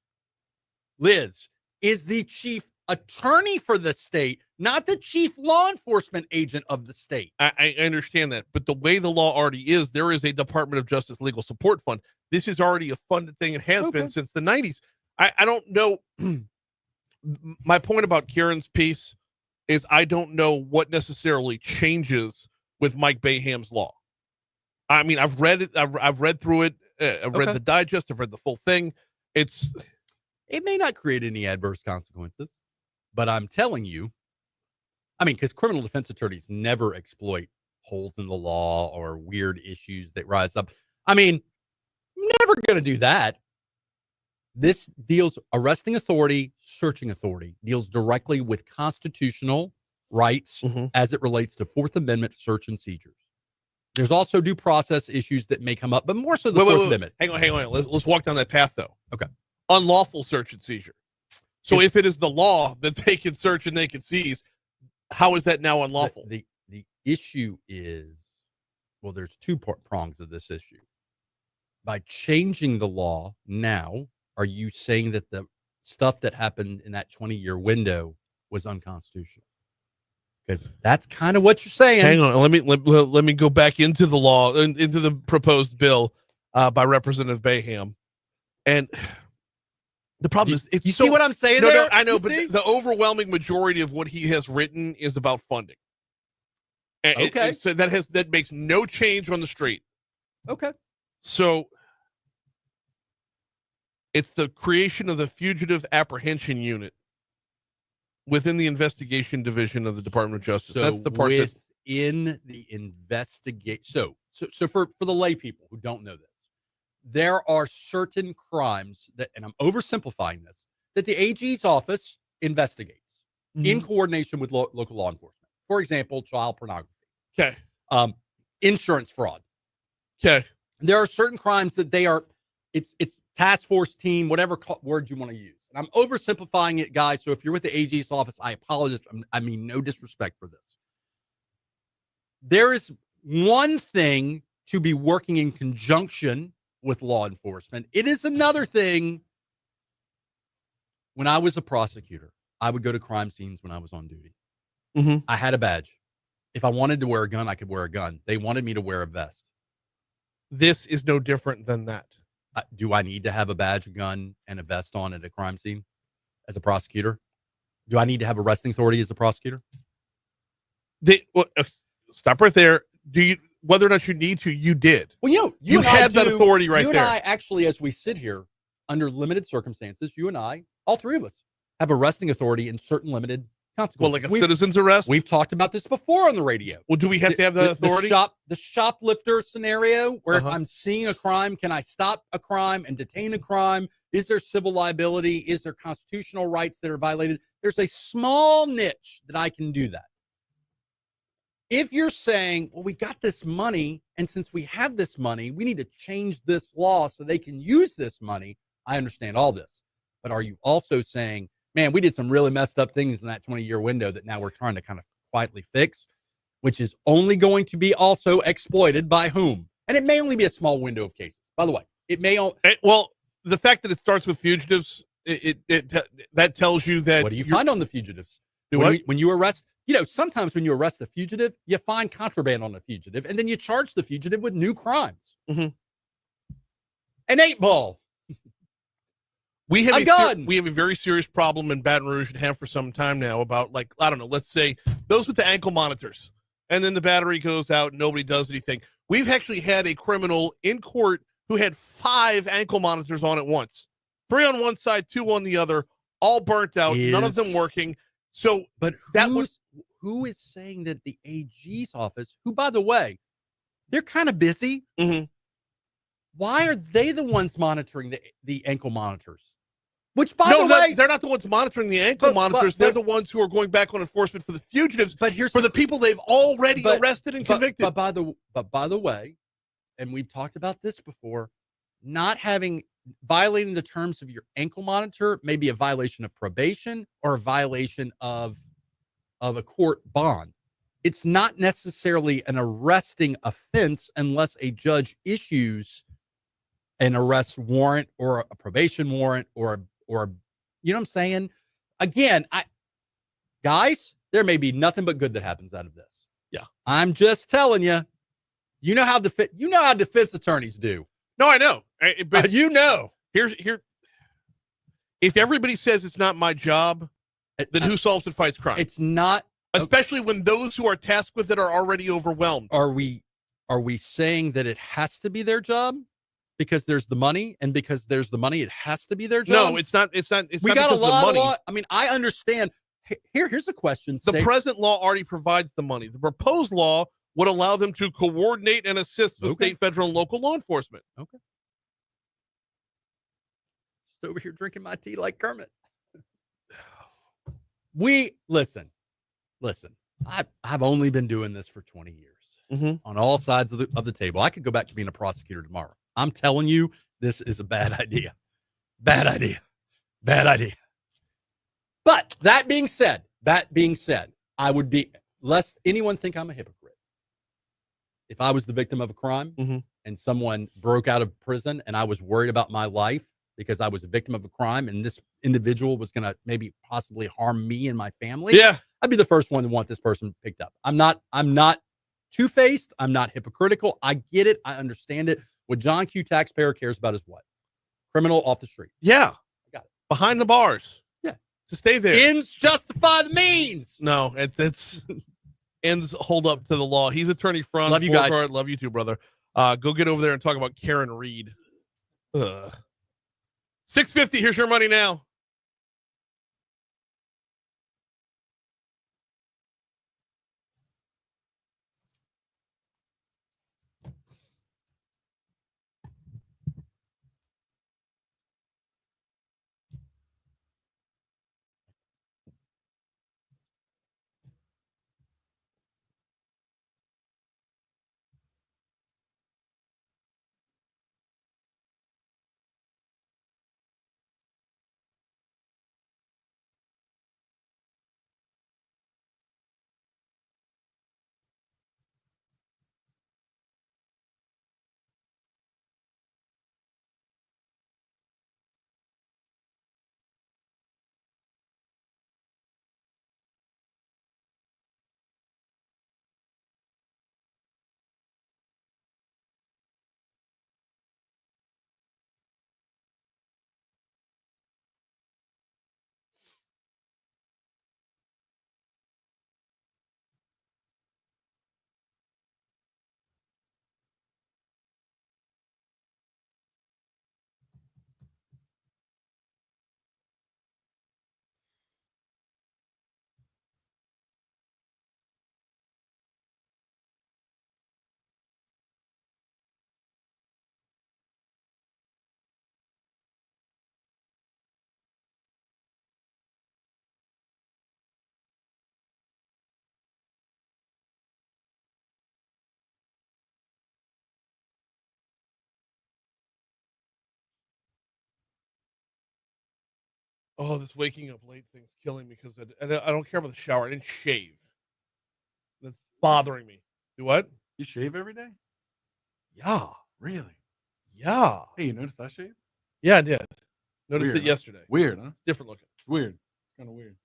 Liz, is the chief attorney for the state, not the chief law enforcement agent of the state. I understand that, but the way the law already is, there is a Department of Justice Legal Support Fund. This is already a funded thing. It has been since the 90s. I don't know. My point about Kieran's piece is I don't know what necessarily changes with Mike Baham's law. I mean, I've read it. I've read through it. I've read the digest. I've read the full thing. It may not create any adverse consequences, but I'm telling you, I mean, because criminal defense attorneys never exploit holes in the law or weird issues that rise up. I mean, never going to do that. This deals arresting authority, searching authority, deals directly with constitutional rights as it relates to Fourth Amendment search and seizures. There's also due process issues that may come up, but more so the Fourth Amendment. Hang on. Let's walk down that path, though. Okay. Unlawful search and seizure. So if it is the law that they can search and they can seize, how is that now unlawful? The issue is, well, there's two prongs of this issue. By changing the law now, are you saying that the stuff that happened in that 20-year window was unconstitutional? Because that's kind of what you're saying. Hang on, let me go back into the law, into the proposed bill by Representative Baham, and the problem is, you see what I'm saying? No, I know, but the overwhelming majority of what he has written is about funding. And so that makes no change on the street. Okay, so it's the creation of the Fugitive Apprehension Unit within the investigation division of the Department of Justice. So that's the part within the investigation. So for the lay people who don't know this, there are certain crimes that, and I'm oversimplifying this, that the AG's office investigates in coordination with local law enforcement. For example, child pornography. Okay. Insurance fraud. Okay. There are certain crimes that they are, it's task force team, whatever word you want to use. And I'm oversimplifying it, guys. So if you're with the AG's office, I apologize. I mean, no disrespect for this. There is one thing to be working in conjunction with law enforcement. It is another thing. When I was a prosecutor, I would go to crime scenes when I was on duty. I had a badge. If I wanted to wear a gun, I could wear a gun. They wanted me to wear a vest. This is no different than that. Do I need to have a badge, a gun, and a vest on at a crime scene as a prosecutor? Do I need to have arresting authority as a prosecutor? Stop right there. Do you? Whether or not you need to, you did. Well, you had that authority right there. You and I actually, as we sit here, under limited circumstances, you and I, all three of us, have arresting authority in certain limited consequences. Well, like a citizen's arrest? We've talked about this before on the radio. Well, do we have to have that authority? The shoplifter scenario, where if I'm seeing a crime, can I stop a crime and detain a crime? Is there civil liability? Is there constitutional rights that are violated? There's a small niche that I can do that. If you're saying, well, we got this money, and since we have this money, we need to change this law so they can use this money, I understand all this. But are you also saying, man, we did some really messed up things in that 20-year window that now we're trying to kind of quietly fix, which is only going to be also exploited by whom? And it may only be a small window of cases. By the way, it may well, the fact that it starts with fugitives, that tells you that. What do you find on the fugitives? When you arrest, sometimes when you arrest a fugitive, you find contraband on the fugitive, and then you charge the fugitive with new crimes. An 8-ball. We have a very serious problem in Baton Rouge and have for some time now about, like, I don't know, let's say those with the ankle monitors, and then the battery goes out and nobody does anything. We've actually had a criminal in court who had 5 ankle monitors on at once, 3 on one side, 2 on the other, all burnt out, none of them working. So, but who is saying that the AG's office, who, by the way, they're kind of busy. Why are they the ones monitoring the ankle monitors? Which, by the way, they're not the ones monitoring the ankle monitors. They're the ones who are going back on enforcement for the fugitives. But here's for the people they've already arrested and convicted. But by the way, and we've talked about this before, not violating the terms of your ankle monitor may be a violation of probation or a violation of a court bond. It's not necessarily an arresting offense unless a judge issues an arrest warrant or a probation warrant or You know what I'm saying? Again, guys, there may be nothing but good that happens out of this. Yeah. I'm just telling you. You know how defense attorneys do. No, I know. But you know. Here. If everybody says it's not my job, then who solves and fights crime? It's not. Especially when those who are tasked with it are already overwhelmed. Are we saying that it has to be their job because there's the money, and because there's the money, it has to be their job? No, it's not. It's not. We not got a because of the lot of money. law. I mean, I understand. Here's a question. The present law already provides the money. The proposed law would allow them to coordinate and assist with state, federal, and local law enforcement. Okay. Just over here drinking my tea like Kermit. Listen. I've only been doing this for 20 years on all sides of the table. I could go back to being a prosecutor tomorrow. I'm telling you, this is a bad idea. Bad idea. But that being said, I would be, lest anyone think I'm a hypocrite. If I was the victim of a crime and someone broke out of prison and I was worried about my life because I was a victim of a crime and this individual was going to maybe possibly harm me and my family, I'd be the first one to want this person picked up. I'm not two-faced. I'm not hypocritical. I get it. I understand it. What John Q. taxpayer cares about is what? Criminal off the street. Yeah. I got it. Behind the bars. Yeah. To stay there. Ends justify the means. No, it's ends hold up to the law. He's attorney Franz Love you guys. Borghardt. Love you too, brother. Go get over there and talk about Karen Reed. 650. Here's your money now. Oh, this waking up late thing's killing me because I don't care about the shower. I didn't shave. That's bothering me. Do what? You shave every day? Yeah. Really? Yeah. Hey, you noticed I shave? Yeah, I did. Noticed Weird, it yesterday. Weird, huh? Different looking. It's weird. It's kind of weird.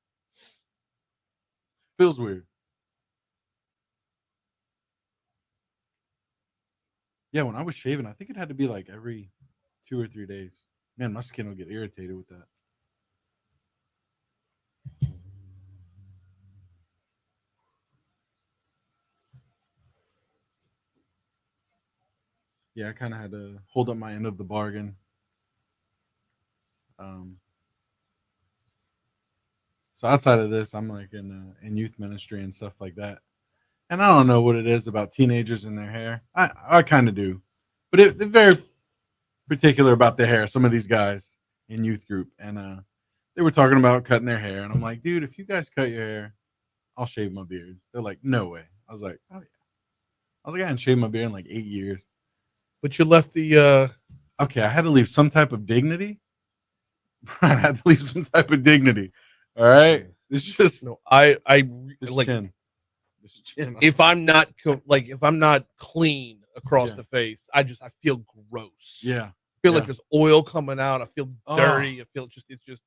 Feels weird. Yeah, when I was shaving, I think it had to be like every 2 or 3 days. Man, my skin will get irritated with that. Yeah, I kind of had to hold up my end of the bargain. So outside of this, I'm like in youth ministry and stuff like that. And I don't know what it is about teenagers and their hair. I kind of do. But they're very particular about their hair, some of these guys in youth group. And they were talking about cutting their hair. And I'm like, dude, if you guys cut your hair, I'll shave my beard. They're like, no way. I was like, oh, yeah. I was like, I hadn't shaved my beard in like 8 years. But you left the... Okay, I had to leave some type of dignity. I had to leave some type of dignity. All right? It's just... No, I like... Chin. If I'm not clean across the face, I feel gross. Yeah. I feel like there's oil coming out. I feel dirty. I feel it's just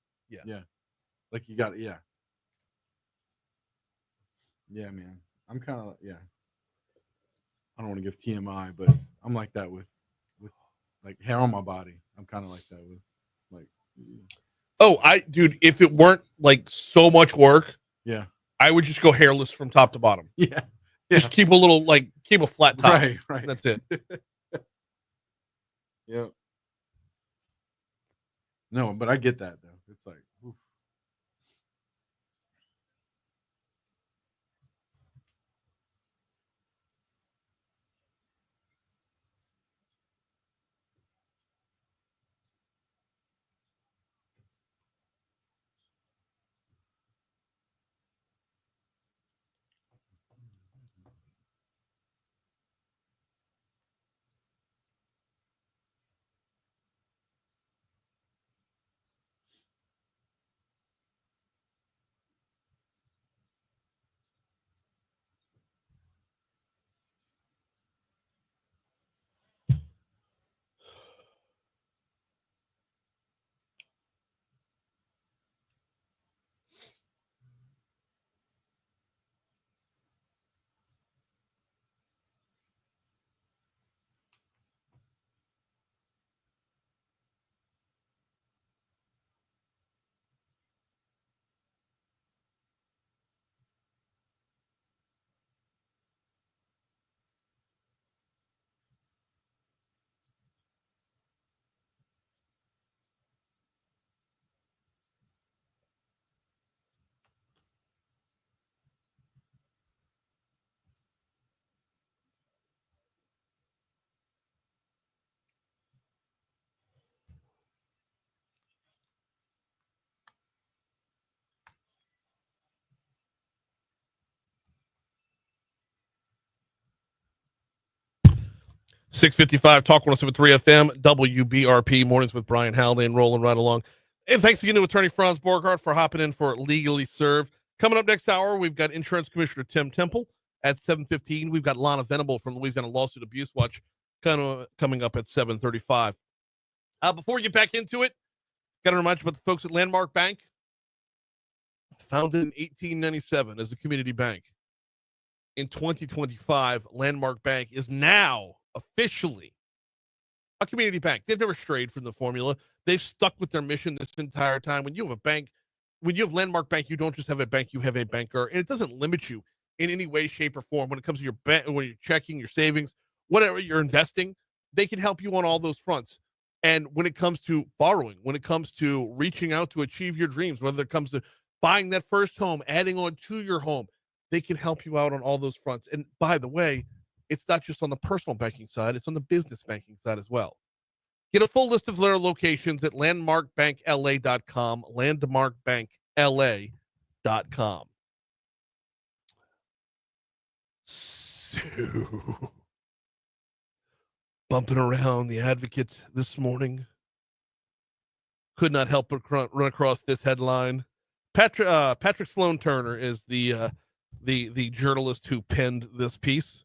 Yeah. Like you got, yeah. Yeah, man. I'm kind of, yeah. I don't want to give TMI, but I'm like that with like hair on my body. I'm kind of like that with like, Oh, dude, if it weren't like so much work, yeah. I would just go hairless from top to bottom. Yeah. Just keep a flat top. Right. That's it. Yeah. No, but I get that though. It's like, oof. .655 Talk 107.3 FM WBRP mornings with Brian Haldane rolling right along. And thanks again to attorney Franz Borghardt for hopping in for Legally Served. Coming up next hour, we've got Insurance Commissioner Tim Temple at 7:15. We've got Lana Venable from Louisiana Lawsuit Abuse Watch coming up at 7:35. Before we get back into it, got to remind you about the folks at Landmark Bank. Founded in 1897 as a community bank. In 2025, Landmark Bank is now officially a community bank. They've never strayed from the formula. They've stuck with their mission this entire time. When you have a bank, when you have Landmark Bank, you don't just have a bank, you have a banker, and it doesn't limit you in any way, shape, or form when it comes to your bank, when you're checking, your savings, whatever you're investing. They can help you on all those fronts. And when it comes to borrowing, when it comes to reaching out to achieve your dreams, whether it comes to buying that first home, adding on to your home, they can help you out on all those fronts. And by the way, it's not just on the personal banking side, it's on the business banking side as well. Get a full list of their locations at landmarkbankla.com, landmarkbankla.com. So, bumping around the Advocate this morning, could not help but run across this headline. Patrick Sloan Turner is the journalist who penned this piece.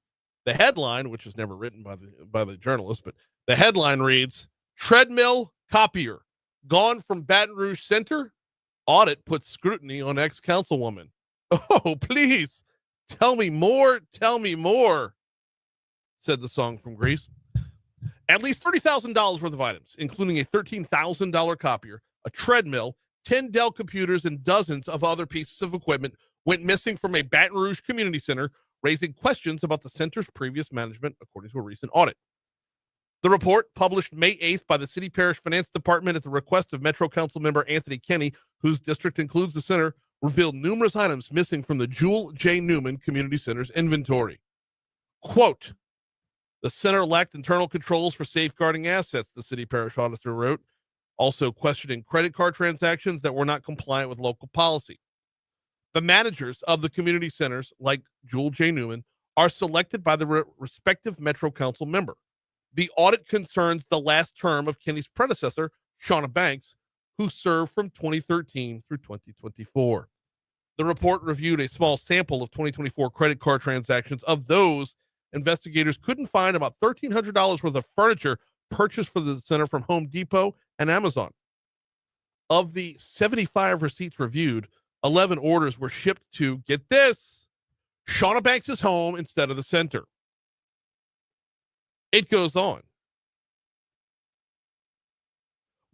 The headline, which is never written by the journalist, but the headline reads, "Treadmill copier gone from Baton Rouge Center. Audit puts scrutiny on ex-councilwoman." Oh, please tell me more. Tell me more, said the song from Greece. At least $30,000 worth of items, including a $13,000 copier, a treadmill, 10 Dell computers, and dozens of other pieces of equipment went missing from a Baton Rouge community center, raising questions about the center's previous management, according to a recent audit. The report, published May 8th by the City Parish Finance Department at the request of Metro Council member Anthony Kenny, whose district includes the center, revealed numerous items missing from the Jewel J. Newman Community Center's inventory. Quote, "The center lacked internal controls for safeguarding assets," the city parish auditor wrote, also questioning credit card transactions that were not compliant with local policy. The managers of the community centers, like Jewel J. Newman, are selected by the respective Metro Council member. The audit concerns the last term of Kenny's predecessor, Shauna Banks, who served from 2013 through 2024. The report reviewed a small sample of 2024 credit card transactions. Of those, investigators couldn't find about $1,300 worth of furniture purchased for the center from Home Depot and Amazon. Of the 75 receipts reviewed, 11 orders were shipped to, get this, Shauna Banks' home instead of the center. It goes on.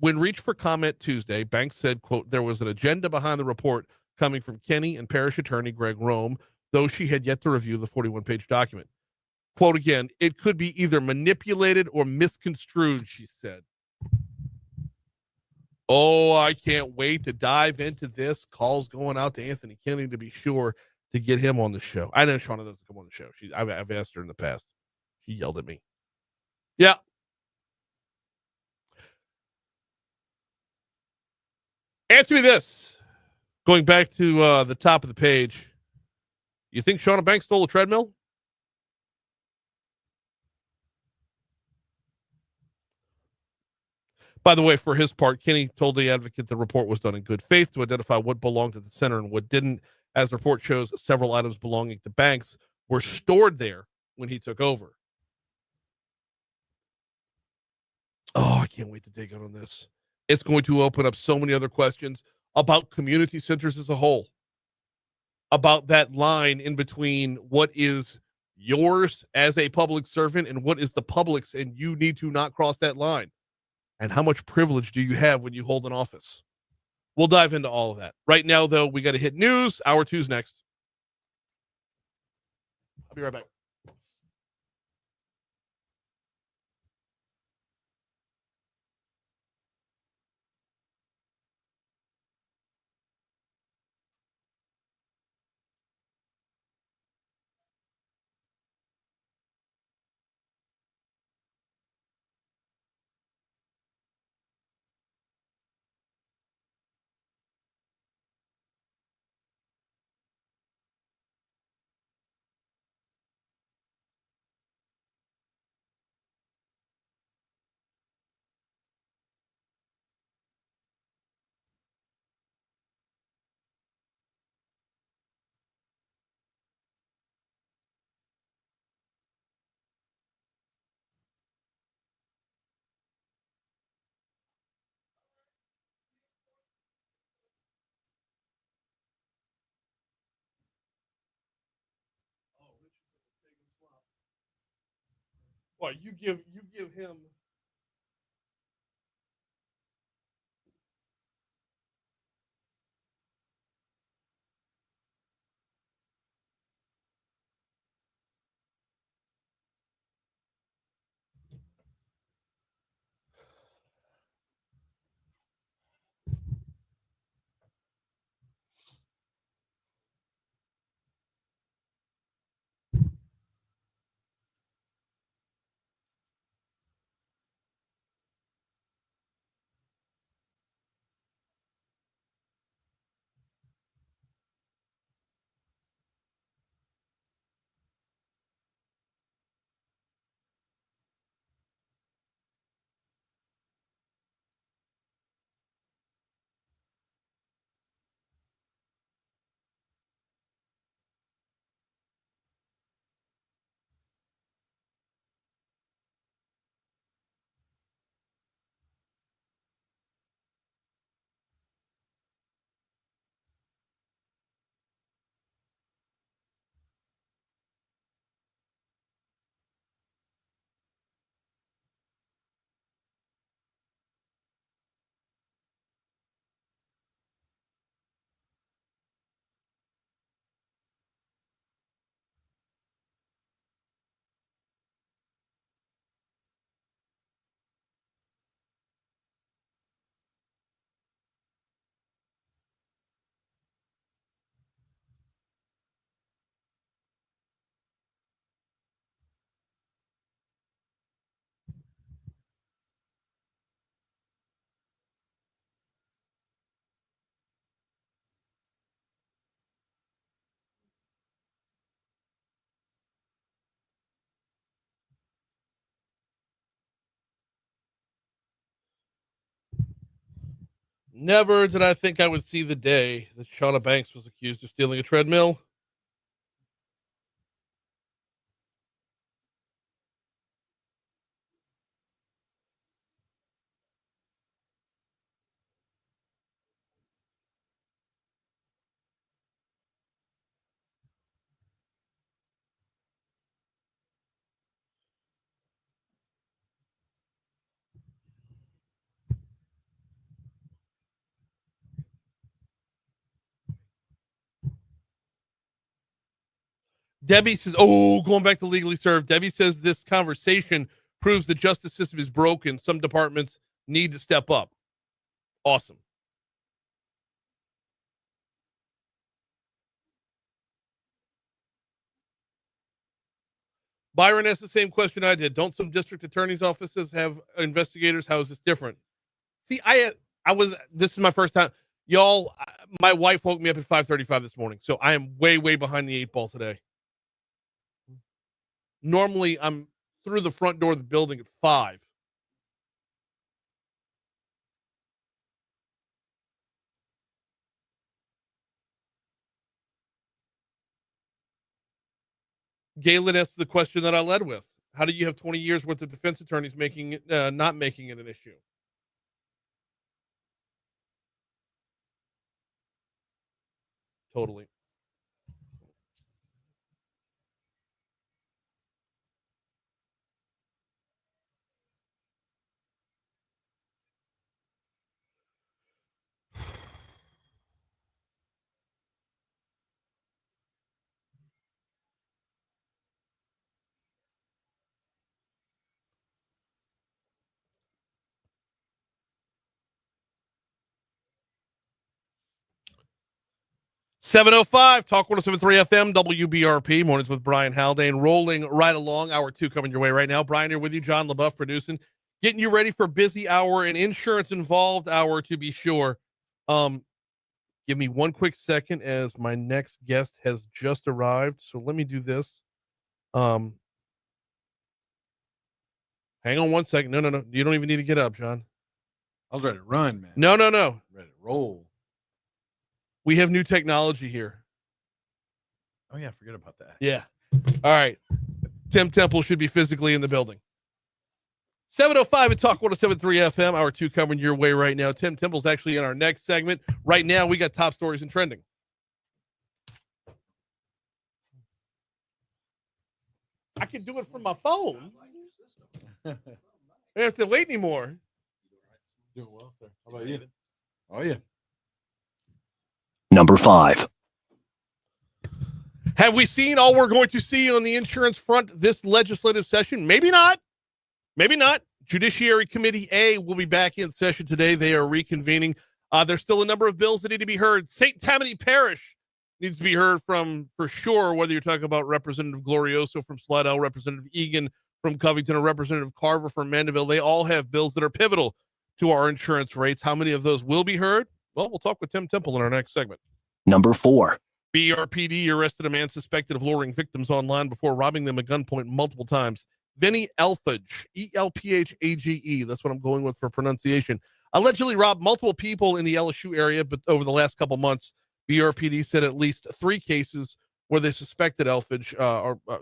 When reached for comment Tuesday, Banks said, quote, there was an agenda behind the report coming from Kenny and parish attorney Greg Rome, though she had yet to review the 41-page document. Quote again, it could be either manipulated or misconstrued, she said. Oh, I can't wait to dive into this. Calls going out to Anthony Kenny to be sure to get him on the show. I know Shauna doesn't come on the show. I've asked her in the past. She yelled at me. Yeah. Answer me this. Going back to the top of the page, you think Shauna Banks stole a treadmill? By the way, for his part, Kenny told the Advocate the report was done in good faith to identify what belonged at the center and what didn't. As the report shows, several items belonging to Banks were stored there when he took over. Oh, I can't wait to dig in on this. It's going to open up so many other questions about community centers as a whole, about that line in between what is yours as a public servant and what is the public's, and you need to not cross that line. And how much privilege do you have when you hold an office? We'll dive into all of that. Right now, though, we got to hit news. Hour 2's next. I'll be right back. Well, you give him. Never did I think I would see the day that Shauna Banks was accused of stealing a treadmill. Debbie says, oh, going back to legally served. Debbie says this conversation proves the justice system is broken. Some departments need to step up. Awesome. Byron asked the same question I did. Don't some district attorney's offices have investigators? How is this different? See, this is my first time. Y'all, my wife woke me up at 5:35 this morning, so I am way, way behind the 8 ball today. Normally, I'm through the front door of the building at 5. Galen asked the question that I led with. How do you have 20 years worth of defense attorneys not making it an issue? Totally. $7:05 Talk 107.3 FM WBRP mornings with Brian Haldane, rolling right along. Hour 2 coming your way right now. Brian here with you. John LaBeouf producing, getting you ready for busy hour and insurance involved hour to be sure. Give me one quick second as my next guest has just arrived. So let me do this. Hang on one second. No. You don't even need to get up, John. I was ready to run, man. No. Ready to roll. We have new technology here. Oh, yeah. Forget about that. Yeah. All right. Tim Temple should be physically in the building. 7:05 at Talk 107.3 FM. Hour 2 coming your way right now. Tim Temple's actually in our next segment. Right now, we got top stories and trending. I can do it from my phone. I don't have to wait anymore. Doing well, sir. How about you? Oh, yeah. Number 5. Have we seen all we're going to see on the insurance front this legislative session? Maybe not. Maybe not. Judiciary Committee A will be back in session today. They are reconvening. There's still a number of bills that need to be heard. St. Tammany Parish needs to be heard from for sure, whether you're talking about Representative Glorioso from Slidell, Representative Egan from Covington, or Representative Carver from Mandeville. They all have bills that are pivotal to our insurance rates. How many of those will be heard? Well, we'll talk with Tim Temple in our next segment. Number 4. BRPD arrested a man suspected of luring victims online before robbing them at gunpoint multiple times. Vinny Elphage, Elphage. That's what I'm going with for pronunciation. Allegedly robbed multiple people in the LSU area, but over the last couple months, BRPD said at least 3 cases where they suspected Elphage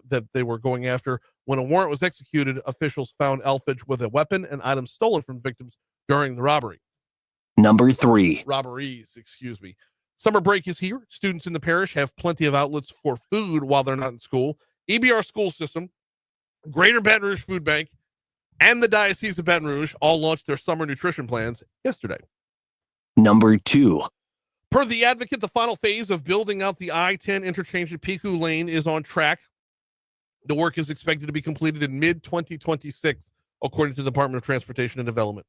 that they were going after. When a warrant was executed, officials found Elphage with a weapon and items stolen from victims during the robberies. Number 3. Excuse me. Summer break is here. Students in the parish have plenty of outlets for food while they're not in school. EBR school system, Greater Baton Rouge Food Bank, and the Diocese of Baton Rouge all launched their summer nutrition plans yesterday. Number 2. Per the Advocate, the final phase of building out the I-10 interchange at Pico Lane is on track. The work is expected to be completed in mid-2026, according to the Department of Transportation and Development.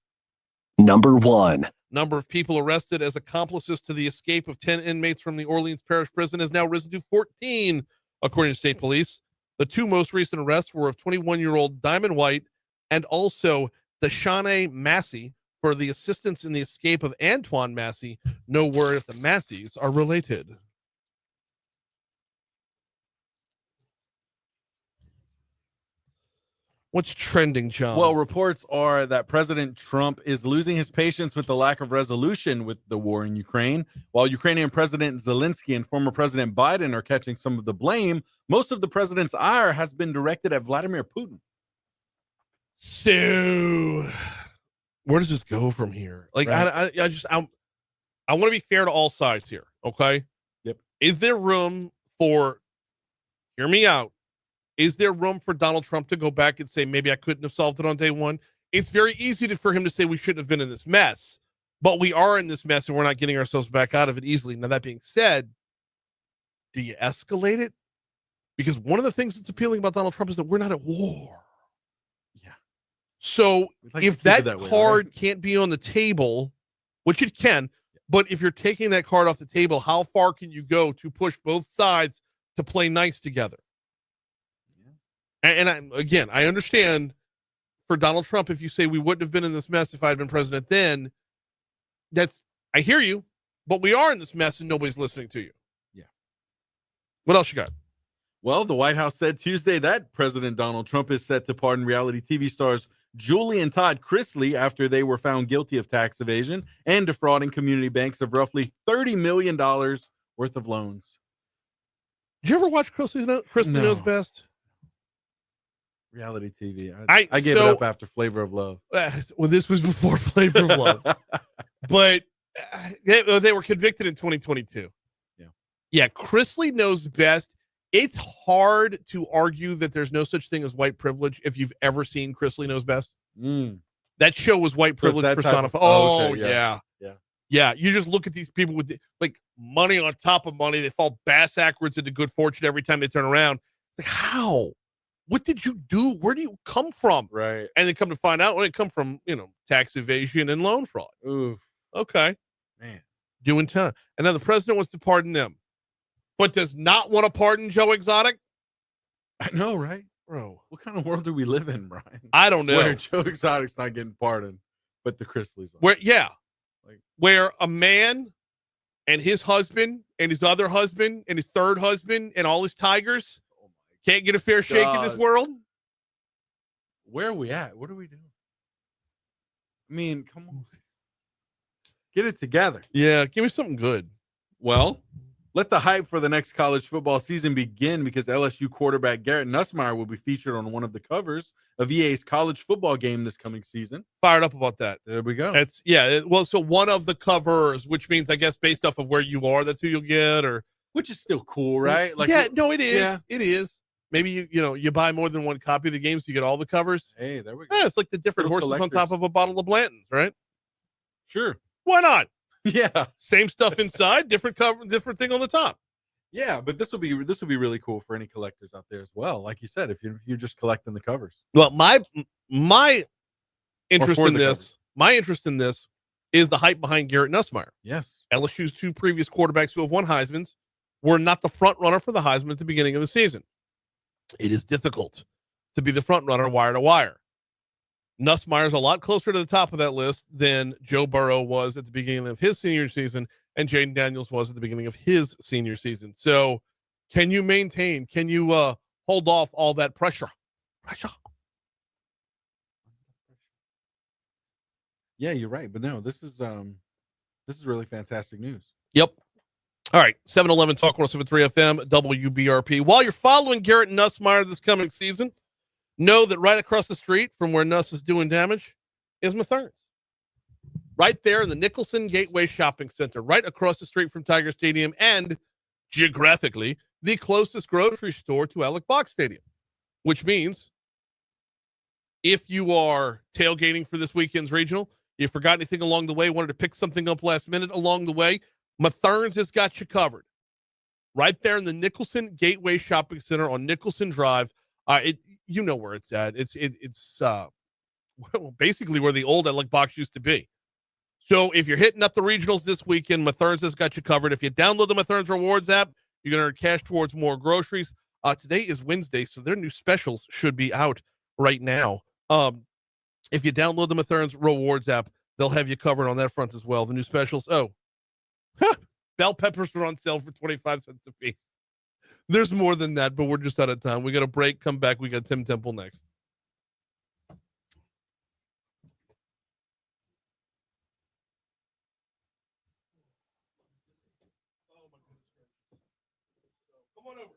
Number 1. Number of people arrested as accomplices to the escape of 10 inmates from the Orleans Parish Prison has now risen to 14, according to state police. The 2 most recent arrests were of 21-year-old Diamond White and also Deshaunay Massey for the assistance in the escape of Antoine Massey. No word if the Masseys are related. What's trending, John? Well, reports are that President Trump is losing his patience with the lack of resolution with the war in Ukraine. While Ukrainian President Zelensky and former President Biden are catching some of the blame, most of the president's ire has been directed at Vladimir Putin. So, where does this go from here? Like, right. I want to be fair to all sides here, okay? Yep. Is there room for, hear me out, is there room for Donald Trump to go back and say, maybe I couldn't have solved it on day one? It's very easy for him to say we shouldn't have been in this mess, but we are in this mess and we're not getting ourselves back out of it easily. Now, that being said, do you escalate it? Because one of the things that's appealing about Donald Trump is that we're not at war. Yeah. So We'd like to if keep that it that way, card right? can't be on the table, which it can, but if you're taking that card off the table, how far can you go to push both sides to play nice together? And I understand for Donald Trump, if you say we wouldn't have been in this mess if I had been president then, I hear you, but we are in this mess and nobody's listening to you. Yeah. What else you got? Well, the White House said Tuesday that President Donald Trump is set to pardon reality TV stars Julie and Todd Chrisley after they were found guilty of tax evasion and defrauding community banks of roughly $30 million worth of loans. Did you ever watch Chrisley Knows Best? Reality TV. I gave it up after Flavor of Love. Well, this was before Flavor of Love. But they were convicted in 2022. Yeah, Chrisley Knows Best. It's hard to argue that there's no such thing as white privilege if you've ever seen Chrisley Knows Best. That show was white privilege personified. Yeah. You just look at these people with like money on top of money. They fall bass backwards into good fortune every time they turn around. Like, how? What did you do? Where do you come from? Right. And they come to find out when it come from, tax evasion and loan fraud. Oof. Okay. Man. Doing time. And now the president wants to pardon them, but does not want to pardon Joe Exotic. I know, right? Bro. What kind of world do we live in, Brian? I don't know. Where Joe Exotic's not getting pardoned, but the Chrisleys are. Where a man and his husband and his other husband and his third husband and all his tigers can't get a fair shake in this world. Where are we at? What are we doing? I mean, come on. Get it together. Yeah, give me something good. Well, let the hype for the next college football season begin because LSU quarterback Garrett Nussmeier will be featured on one of the covers of EA's college football game this coming season. Fired up about that. There we go. So one of the covers, which means I guess based off of where you are, that's who you'll get, or which is still cool, right? It is. Yeah. It is. Maybe you buy more than one copy of the game, so you get all the covers. Hey, there we go. Yeah, it's like the different horses on top of a bottle of Blanton's, right? Sure. Why not? Yeah. Same stuff inside, different cover, different thing on the top. Yeah, but this will be really cool for any collectors out there as well. Like you said, if you're just collecting the covers. Well, my interest in this is the hype behind Garrett Nussmeier. Yes. LSU's two previous quarterbacks who have won Heismans were not the front runner for the Heisman at the beginning of the season. It is difficult to be the front runner wire to wire. Nussmeier's a lot closer to the top of that list than Joe Burrow was at the beginning of his senior season and Jaden Daniels was at the beginning of his senior season. So can you hold off all that pressure? Yeah, you're right. But no, this is really fantastic news. Yep. All right, 7-Eleven Talk 107.3 FM, WBRP. While you're following Garrett Nussmeier this coming season, know that right across the street from where Nuss is doing damage is Mathern's. Right there in the Nicholson Gateway Shopping Center, right across the street from Tiger Stadium, and geographically, the closest grocery store to Alec Box Stadium, which means if you are tailgating for this weekend's regional, you forgot anything along the way, wanted to pick something up last minute along the way, Mathern's has got you covered. Right there in the Nicholson Gateway Shopping Center on Nicholson Drive. You know where it's at. It's basically where the old Alec Box used to be. So if you're hitting up the regionals this weekend, Mathern's has got you covered. If you download the Mathern's Rewards app, you're going to earn cash towards more groceries. Today is Wednesday, so their new specials should be out right now. If you download the Mathern's Rewards app, they'll have you covered on that front as well. The new specials. Bell peppers are on sale for 25 cents a piece. There's more than that, but we're just out of time. We got a break. Come back. We got Tim Temple next. Come on over.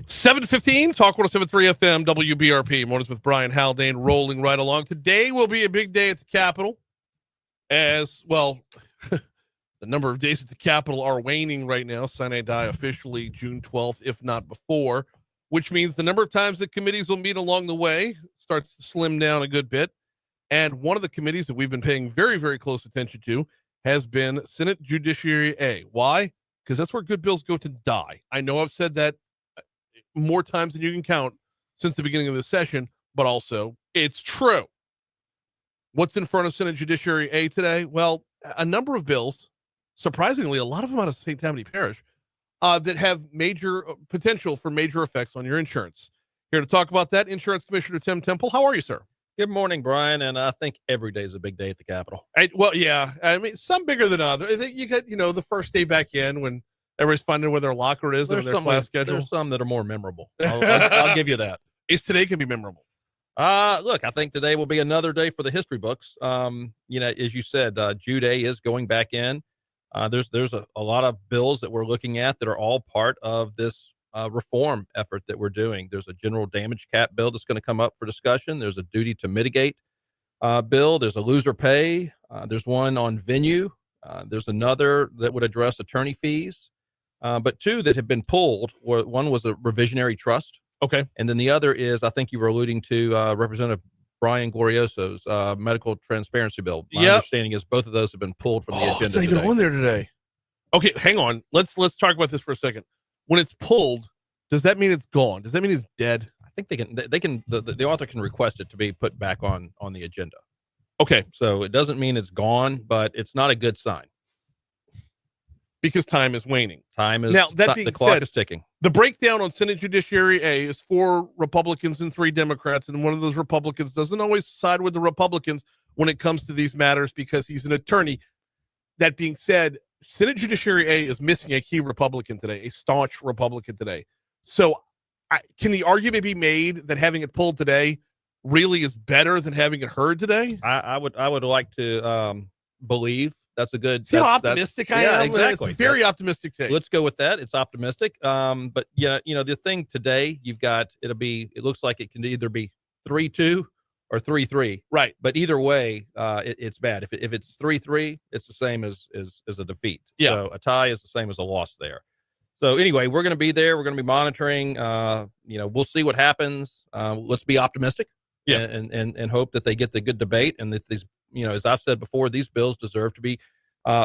7:15, Talk 107.3 FM, WBRP. Mornings with Brian Haldane rolling right along. Today will be a big day at the Capitol. As well, the number of days at the Capitol are waning right now. Sine die officially June 12th, if not before, which means the number of times that committees will meet along the way starts to slim down a good bit. And one of the committees that we've been paying very, very close attention to has been Senate Judiciary A. Why? Because that's where good bills go to die. I know I've said that more times than you can count since the beginning of the session, but also it's true. What's in front of Senate Judiciary A today? Well, a number of bills, surprisingly, a lot of them out of St. Tammany Parish, that have major potential for major effects on your insurance. Here to talk about that, Insurance Commissioner Tim Temple. How are you, sir? Good morning, Brian. And I think every day is a big day at the Capitol. Well, yeah. I mean, some bigger than others. I think you got, the first day back in when everybody's finding where their locker is and their class schedule. There's some that are more memorable. I'll give you that. Is today can be memorable? Look, I think today will be another day for the history books. As you said, Jude A is going back in. There's a lot of bills that we're looking at that are all part of this reform effort that we're doing. There's a general damage cap bill that's going to come up for discussion. There's a duty to mitigate bill. There's a loser pay. There's one on venue. There's another that would address attorney fees. But two that have been pulled. One was a revisionary trust. Okay. And then the other is, I think you were alluding to Representative Brian Glorioso's medical transparency bill. My understanding is both of those have been pulled from the agenda. It's not even on there today. Okay, hang on. Let's talk about this for a second. When it's pulled, does that mean it's gone? Does that mean it's dead? I think the author can request it to be put back on the agenda. Okay. So it doesn't mean it's gone, but it's not a good sign. Because time is waning. Now, that being the clock is ticking. The breakdown on Senate Judiciary A is 4 Republicans and 3 Democrats, and one of those Republicans doesn't always side with the Republicans when it comes to these matters because he's an attorney. That being said, Senate Judiciary A is missing a key Republican today, a staunch Republican today. So can the argument be made that having it pulled today really is better than having it heard today? I would like to believe. That's a good. See how optimistic I am? Yeah, exactly. It's very optimistic take. Let's go with that. It's optimistic. But the thing today, it looks like it can either be 3-2 or 3-3. Right. But either way, it's bad. If it's 3-3, it's the same as a defeat. Yeah. So a tie is the same as a loss there. So anyway, we're going to be there. We're going to be monitoring. We'll see what happens. Let's be optimistic. Yeah. And hope that they get the good debate and that these, as I've said before, these bills deserve to be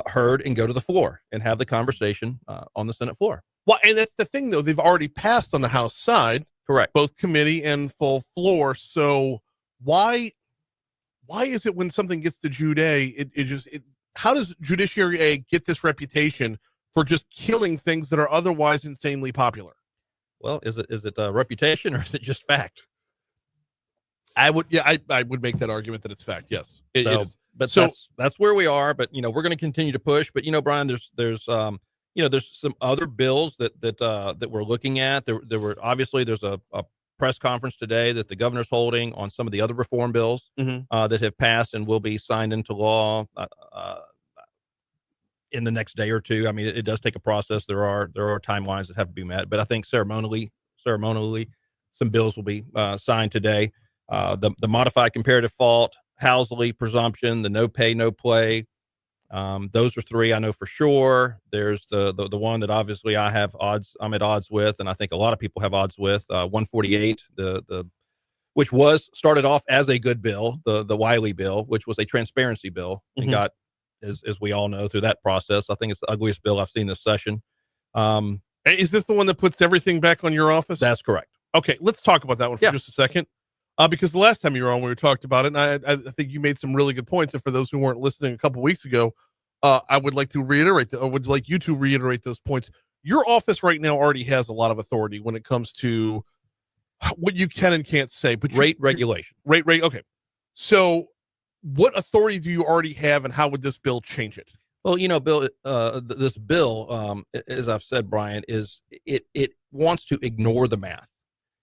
heard and go to the floor and have the conversation on the Senate floor. Well, and that's the thing, though. They've already passed on the House side. Correct. Both committee and full floor. So why is it when something gets to Jude A, how does Judiciary A get this reputation for just killing things that are otherwise insanely popular? Well, is it a reputation or is it just fact? I would make that argument that it's fact. Yes. But that's where we are. But we're going to continue to push. But Brian, there's some other bills that we're looking at. There's a press conference today that the governor's holding on some of the other reform bills that have passed and will be signed into law in the next day or two. I mean, it does take a process. There are timelines that have to be met. But I think ceremonially, some bills will be signed today. The modified comparative fault, Housley presumption, the no pay, no play. Those are 3 I know for sure. There's the one that obviously I'm at odds with, and I think a lot of people have odds with, 148, which was started off as a good bill, the Wiley bill, which was a transparency bill, and got, as we all know, through that process. I think it's the ugliest bill I've seen this session. Is this the one that puts everything back on your office? That's correct. Okay, let's talk about that one for just a second. Because the last time you were on, we talked about it, and I think you made some really good points. And for those who weren't listening a couple weeks ago, I would like to reiterate I would like you to reiterate those points. Your office right now already has a lot of authority when it comes to what you can and can't say. But rate regulation. Rate. Okay. So what authority do you already have, and how would this bill change it? Well, Bill, this bill, as I've said, Brian, is it wants to ignore the math.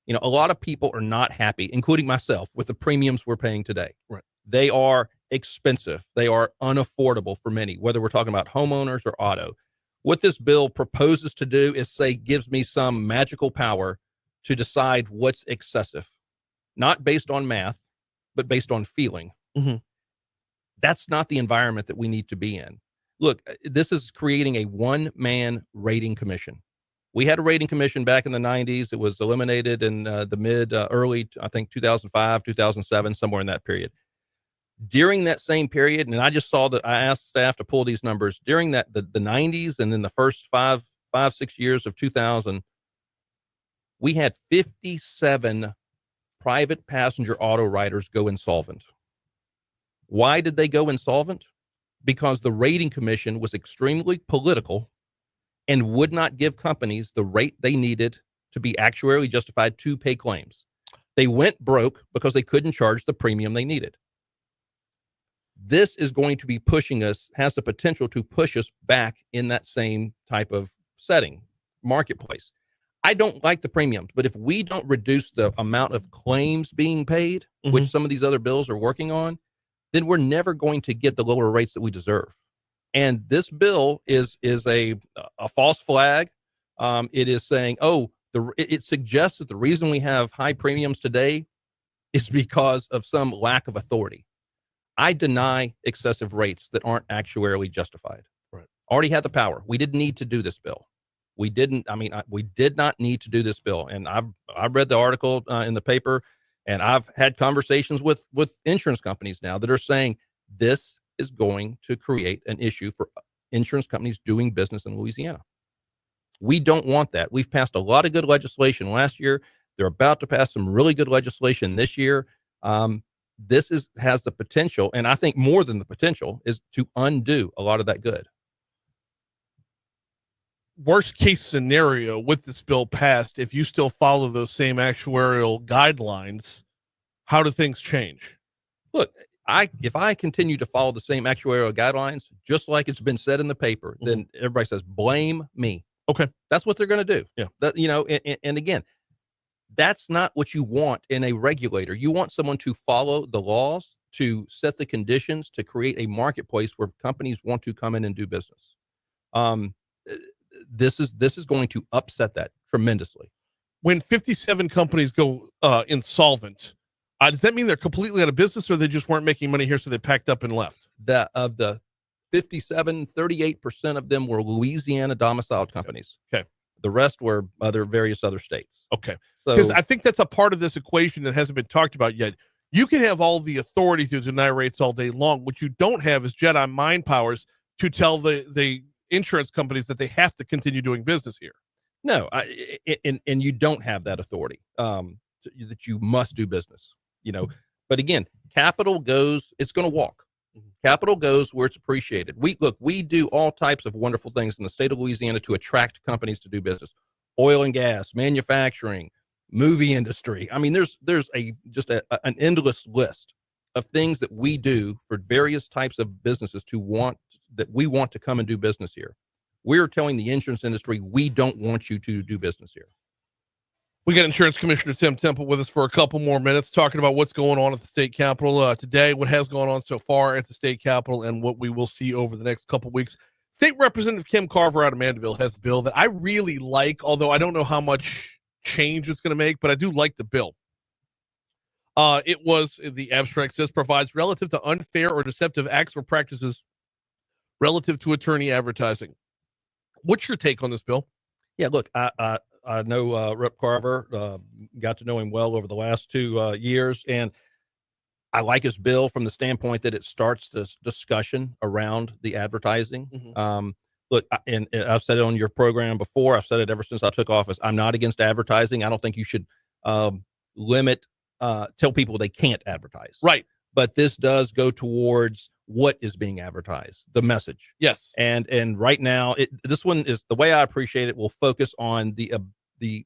A lot of people are not happy, including myself, with the premiums we're paying today. Right. They are expensive. They are unaffordable for many, whether we're talking about homeowners or auto. What this bill proposes to do is gives me some magical power to decide what's excessive, not based on math, but based on feeling. Mhm. That's not the environment that we need to be in. Look, this is creating a one-man rating commission. We had a rating commission back in the 90s. It was eliminated in the early, I think 2005, 2007, somewhere in that period. During that same period, and I just saw that I asked staff to pull these numbers during the 90s and then the first 6 years of 2000, we had 57 private passenger auto writers go insolvent. Why did they go insolvent? Because the rating commission was extremely political and would not give companies the rate they needed to be actuarially justified to pay claims. They went broke because they couldn't charge the premium they needed. This is going to be pushing us, has the potential to push us back in that same type of setting, marketplace. I don't like the premiums, but if we don't reduce the amount of claims being paid, which some of these other bills are working on, then we're never going to get the lower rates that we deserve. And this bill is a false flag. It is saying, it suggests that the reason we have high premiums today is because of some lack of authority. I deny excessive rates that aren't actuarially justified. Right. Already had the power. We didn't need to do this bill. We did not need to do this bill. And I've read the article in the paper, and I've had conversations with insurance companies now that are saying this is going to create an issue for insurance companies doing business in Louisiana. We don't want that. We've passed a lot of good legislation last year. They're about to pass some really good legislation this year. This has the potential, and I think more than the potential, is to undo a lot of that good. Worst case scenario with this bill passed, if you still follow those same actuarial guidelines, how do things change? Look, if I continue to follow the same actuarial guidelines, just like it's been said in the paper, then everybody says, blame me. Okay. That's what they're going to do. Yeah. And again, that's not what you want in a regulator. You want someone to follow the laws, to set the conditions, to create a marketplace where companies want to come in and do business. This is going to upset that tremendously. When 57 companies go insolvent, does that mean they're completely out of business, or they just weren't making money here, so they packed up and left? Of the 57, 38% of them were Louisiana domiciled companies. Okay. The rest were various other states. Okay. So Because I think that's a part of this equation that hasn't been talked about yet. You can have all the authority to deny rates all day long. What you don't have is Jedi mind powers to tell the insurance companies that they have to continue doing business here. No, and you don't have that authority, that you must do business, but again, capital goes, it's going to walk. Capital goes where it's appreciated. We do all types of wonderful things in the state of Louisiana to attract companies to do business. Oil and gas, manufacturing, movie industry. I mean, there's an endless list of things that we do for various types of businesses that we want to come and do business here. We're telling the insurance industry, we don't want you to do business here. We got Insurance Commissioner Tim Temple with us for a couple more minutes, talking about what's going on at the state capitol today, what has gone on so far at the state capitol, and what we will see over the next couple weeks. State Representative Kim Carver out of Mandeville has a bill that I really like, although I don't know how much change it's going to make, but I do like the bill. The abstract says, provides relative to unfair or deceptive acts or practices relative to attorney advertising. What's your take on this bill? Yeah, look, I know Rep. Carver, got to know him well over the last 2 years, and I like his bill from the standpoint that it starts this discussion around the advertising. Look, and I've said it on your program before. I've said it ever since I took office. I'm not against advertising. I don't think you should tell people they can't advertise. Right. But this does go towards what is being advertised, the message. Yes. And right now, this one is, the way I appreciate it, will focus on the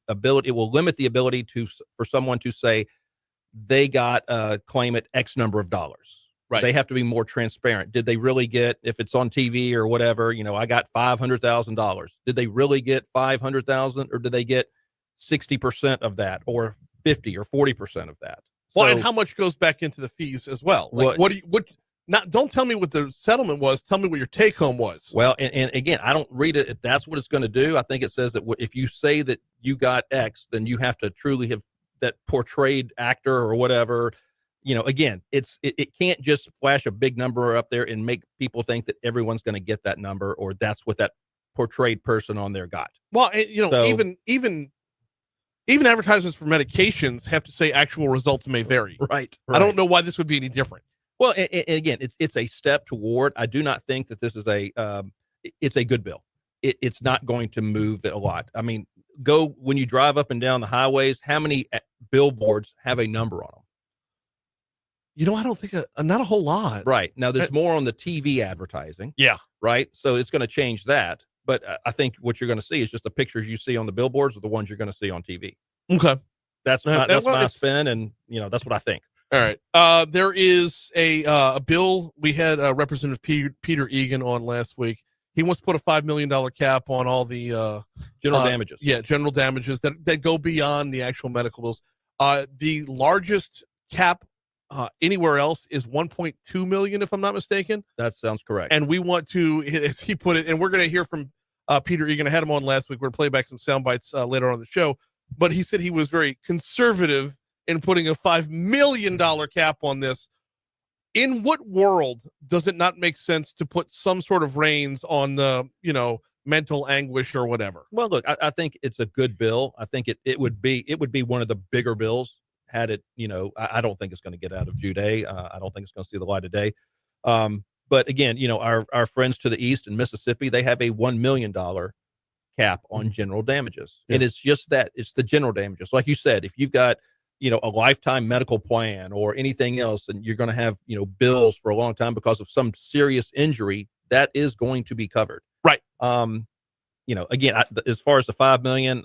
ability. It will limit the ability for someone to say they got a claim at X number of dollars. Right. They have to be more transparent. Did they really get, if it's on TV or whatever, I got $500,000. Did they really get 500,000, or did they get 60% of that, or 50 or 40% of that? Well, and how much goes back into the fees as well? Like, don't tell me what the settlement was. Tell me what your take home was. Well, and again, I don't read it. If that's what it's going to do, I think it says that if you say that you got X, then you have to truly have that portrayed actor or whatever. Again, it can't just flash a big number up there and make people think that everyone's going to get that number or that's what that portrayed person on there got. Well, even advertisements for medications have to say actual results may vary. Right. I don't know why this would be any different. Well, and again, it's a step toward. I do not think that this is it's a good bill. It's not going to move it a lot. I mean, when you drive up and down the highways, how many billboards have a number on them? I don't think not a whole lot. Right. Now, there's more on the TV advertising. Yeah. Right. So it's going to change that. But I think what you're going to see is just the pictures you see on the billboards are the ones you're going to see on TV. Okay. That's my spin. And, that's what I think. All right. There is a bill. We had Representative Peter Egan on last week. He wants to put a $5 million cap on all the general damages. Yeah, general damages that go beyond the actual medical bills. The largest cap anywhere else is 1.2 million, if I'm not mistaken. That sounds correct. And we want to, as he put it, and we're going to hear from Peter Egan. I had him on last week. We're going to play back some sound bites later on the show. But he said he was very conservative in putting a $5 million cap on this. In what world does it not make sense to put some sort of reins on the, mental anguish or whatever? Well, look, I think it's a good bill. I think it would be one of the bigger bills had it, I don't think it's going to get out of Jude. I don't think it's going to see the light of day. But again, our friends to the east in Mississippi, they have a $1 million cap on general damages. Yeah. And it's just that it's the general damages. Like you said, if you've got, a lifetime medical plan or anything else, and you're going to have, bills for a long time because of some serious injury, that is going to be covered. Right. Again, as far as the 5 million,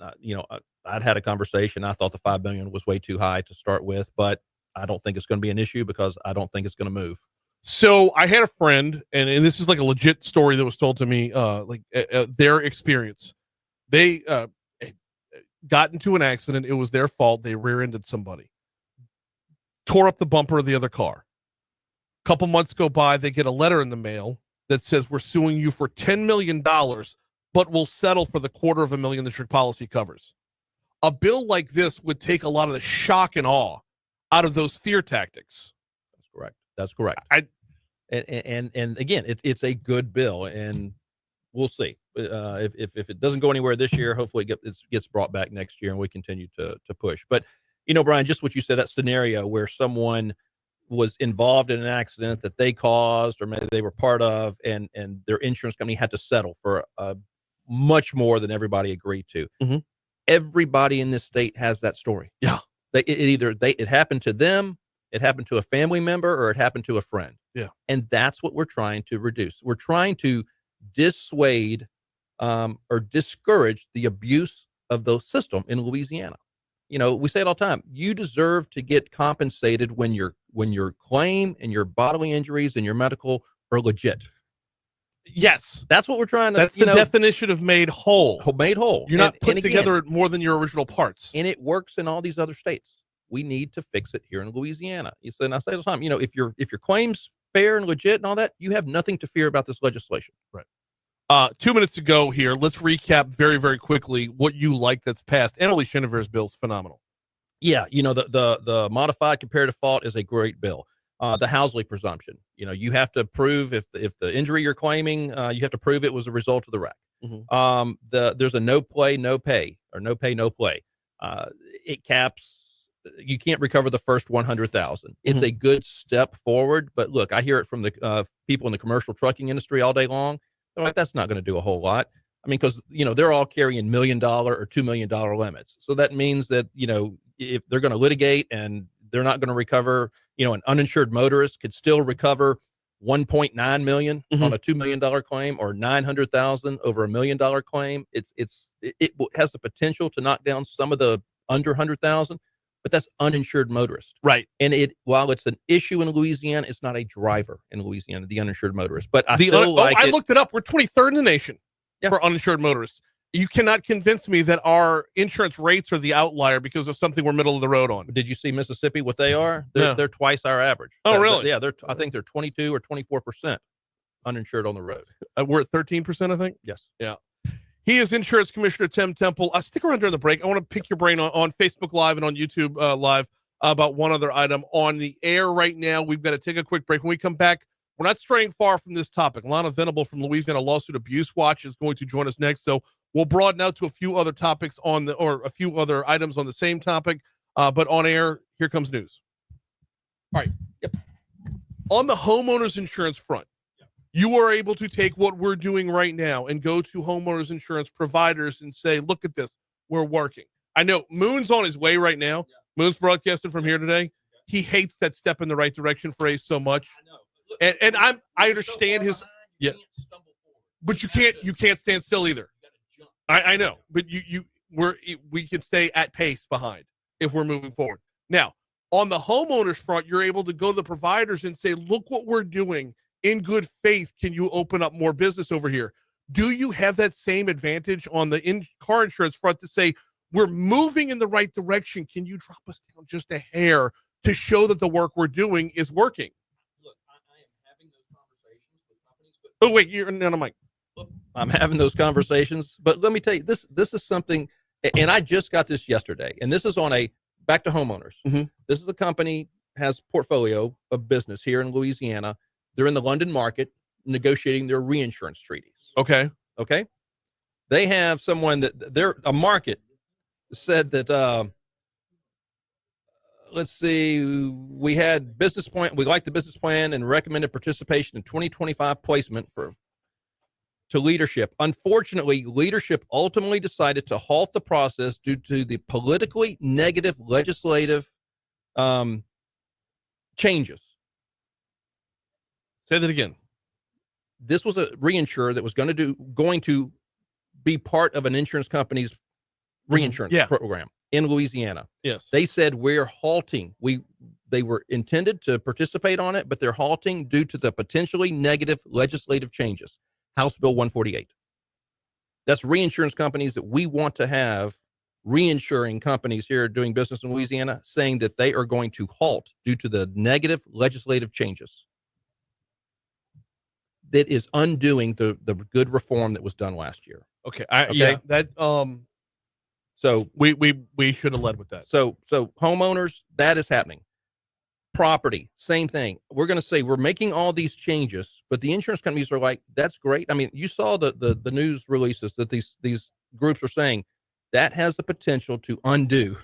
I'd had a conversation. I thought the 5 million was way too high to start with, but I don't think it's going to be an issue because I don't think it's going to move. So I had a friend, and this is like a legit story that was told to me, their experience. They got into an accident. It was their fault. They rear-ended somebody, tore up the bumper of the other car. A couple months go by, they get a letter in the mail that says, we're suing you for $10 million, but we'll settle for the $250,000 that your policy covers. A bill like this would take a lot of the shock and awe out of those fear tactics. That's correct. And again, it's a good bill, and we'll see if it doesn't go anywhere this year. Hopefully, it gets brought back next year, and we continue to push. But Brian, just what you said, that scenario where someone was involved in an accident that they caused or maybe they were part of, and their insurance company had to settle for much more than everybody agreed to. Mm-hmm. Everybody in this state has that story. Yeah, it happened to them. It happened to a family member or it happened to a friend. Yeah. And that's what we're trying to reduce. We're trying to dissuade or discourage the abuse of the system in Louisiana. We say it all the time. You deserve to get compensated when your claim and your bodily injuries and your medical are legit. Yes. That's what we're trying to, that's the definition of made whole. Made whole. You're not putting together more than your original parts. And it works in all these other states. We need to fix it here in Louisiana. And I say all the time, if your claim's fair and legit and all that, you have nothing to fear about this legislation. Right. 2 minutes to go here. Let's recap very, very quickly what you like that's passed. Emily Shinover's bill is phenomenal. Yeah, the modified comparative fault is a great bill. The Housley presumption. You have to prove if the injury you're claiming, you have to prove it was a result of the wreck. Mm-hmm. There's a no play, no pay, or no pay, no play. It caps. You can't recover the first 100,000. It's a good step forward, but look, I hear it from the people in the commercial trucking industry all day long. They're like, that's not going to do a whole lot. I mean, because they're all carrying $1 million or $2 million limits. So that means that if they're going to litigate and they're not going to recover, an uninsured motorist could still recover $1.9 million on a $2 million claim, or $900,000 over a $1 million claim. It has the potential to knock down some of the under 100,000. But that's uninsured motorist. Right. And while it's an issue in Louisiana, it's not a driver in Louisiana, the uninsured motorist. But I looked it up. We're 23rd in the nation for uninsured motorists. You cannot convince me that our insurance rates are the outlier because of something we're middle of the road on. Did you see Mississippi? What they are? No. They're twice our average. Oh, really? Yeah, I think they're 22 or 24% uninsured on the road. We're at 13%, I think. Yes. Yeah. He is Insurance Commissioner Tim Temple. Stick around during the break. I want to pick your brain on Facebook Live and on YouTube Live about one other item on the air right now. We've got to take a quick break. When we come back, we're not straying far from this topic. Lana Venable from Louisiana Lawsuit Abuse Watch is going to join us next. So we'll broaden out to a few other topics or a few other items on the same topic. But on air, here comes news. All right. Yep. On the homeowners insurance front, you are able to take what we're doing right now and go to homeowners insurance providers and say, look at this, we're working. I know Moon's on his way right now. Yeah. Moon's broadcasting from here today. He hates that step in the right direction phrase so much. I know. Look, and I understand his, yeah, but you can't stand still either. I know, but we can stay at pace behind if we're moving forward. Now, on the homeowners front, you're able to go to the providers and say, look what we're doing. In good faith, can you open up more business over here? Do you have that same advantage on the car insurance front to say, we're moving in the right direction? Can you drop us down just a hair to show that the work we're doing is working? Look, I am having those conversations with companies. Oh, wait, you're not on mic. I'm having those conversations, but let me tell you, this is something, and I just got this yesterday, and this is on back to homeowners. Mm-hmm. This is a company, has portfolio of business here in Louisiana. They're in the London market negotiating their reinsurance treaties. Okay. They have someone that they're a market said that, let's see, we had business plan. We liked the business plan and recommended participation in 2025 placement to leadership. Unfortunately, leadership ultimately decided to halt the process due to the politically negative legislative changes. Say that again. This was a reinsurer that was going to be part of an insurance company's reinsurance program in Louisiana. Yes. They said we're halting. They were intended to participate on it, but they're halting due to the potentially negative legislative changes. House Bill 148. That's reinsurance companies that we want to have, reinsuring companies here doing business in Louisiana, saying that they are going to halt due to the negative legislative changes. That is undoing the good reform that was done last year. Okay. So we should have led with that. So homeowners, that is happening. Property, same thing. We're going to say we're making all these changes, but the insurance companies are like, that's great. I mean, you saw the news releases that these groups are saying that has the potential to undo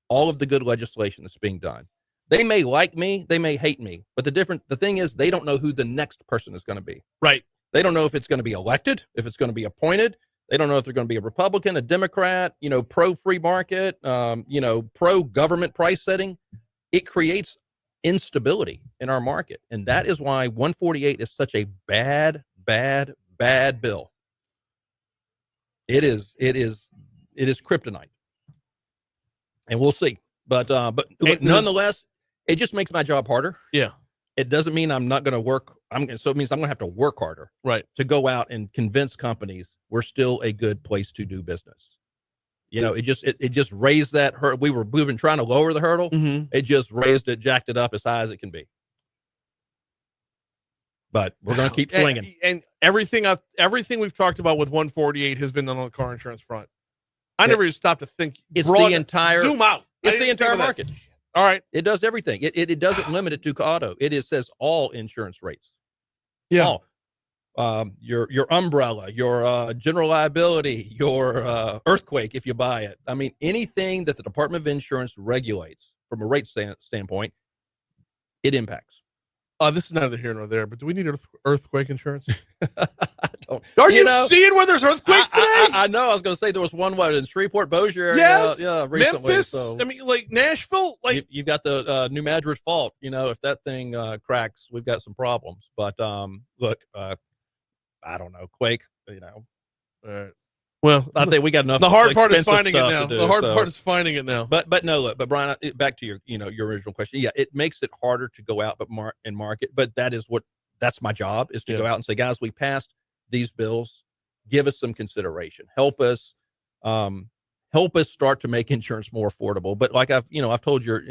all of the good legislation that's being done. They may like me, they may hate me, but the thing is, they don't know who the next person is going to be. Right. They don't know if it's going to be elected, if it's going to be appointed. They don't know if they're going to be a Republican, a Democrat, pro free market, pro government price setting. It creates instability in our market. And that is why 148 is such a bad bill. It is kryptonite. And we'll see. But nonetheless, it just makes my job harder. Yeah. It doesn't mean I'm not going to work. So it means I'm going to have to work harder. Right. To go out and convince companies we're still a good place to do business. It just raised that hurdle. We've been trying to lower the hurdle. Mm-hmm. It just raised it, jacked it up as high as it can be. But we're going to keep swinging. And everything we've talked about with 148 has been done on the car insurance front. I never even stopped to think. It's the entire zoom out. It's the entire market. All right. It does everything. It doesn't limit it to auto. It says all insurance rates. Yeah. All. Your umbrella, your general liability, your earthquake, if you buy it. I mean, anything that the Department of Insurance regulates from a rate standpoint, it impacts. This is neither here nor there, but do we need earthquake insurance? I don't. Are you seeing where there's earthquakes today? I know. I was going to say there was one in Shreveport, Bossier area. Yes. Yeah, recently. Memphis. So, I mean, like Nashville. Like you've got the New Madrid fault. If that thing cracks, we've got some problems. But look, I don't know, quake. All right. Well, I think we got enough. The hard part is finding it now. The hard part is finding it now. But no, look. But Brian, back to your your original question. Yeah, it makes it harder to go out and market. But that's my job, is to go out and say, guys, we passed these bills. give us some consideration. Help us start to make insurance more affordable. But like I've told your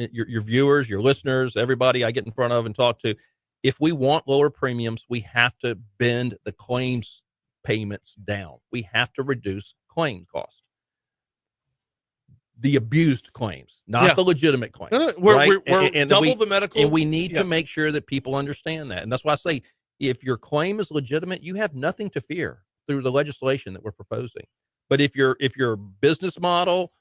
viewers, your listeners, everybody I get in front of and talk to, if we want lower premiums, we have to bend the claims payments down. We have to reduce claim cost. The abused claims, not the legitimate claims. We're double the medical. And we need to make sure that people understand that. And that's why I say, if your claim is legitimate, you have nothing to fear through the legislation that we're proposing. But if your business model,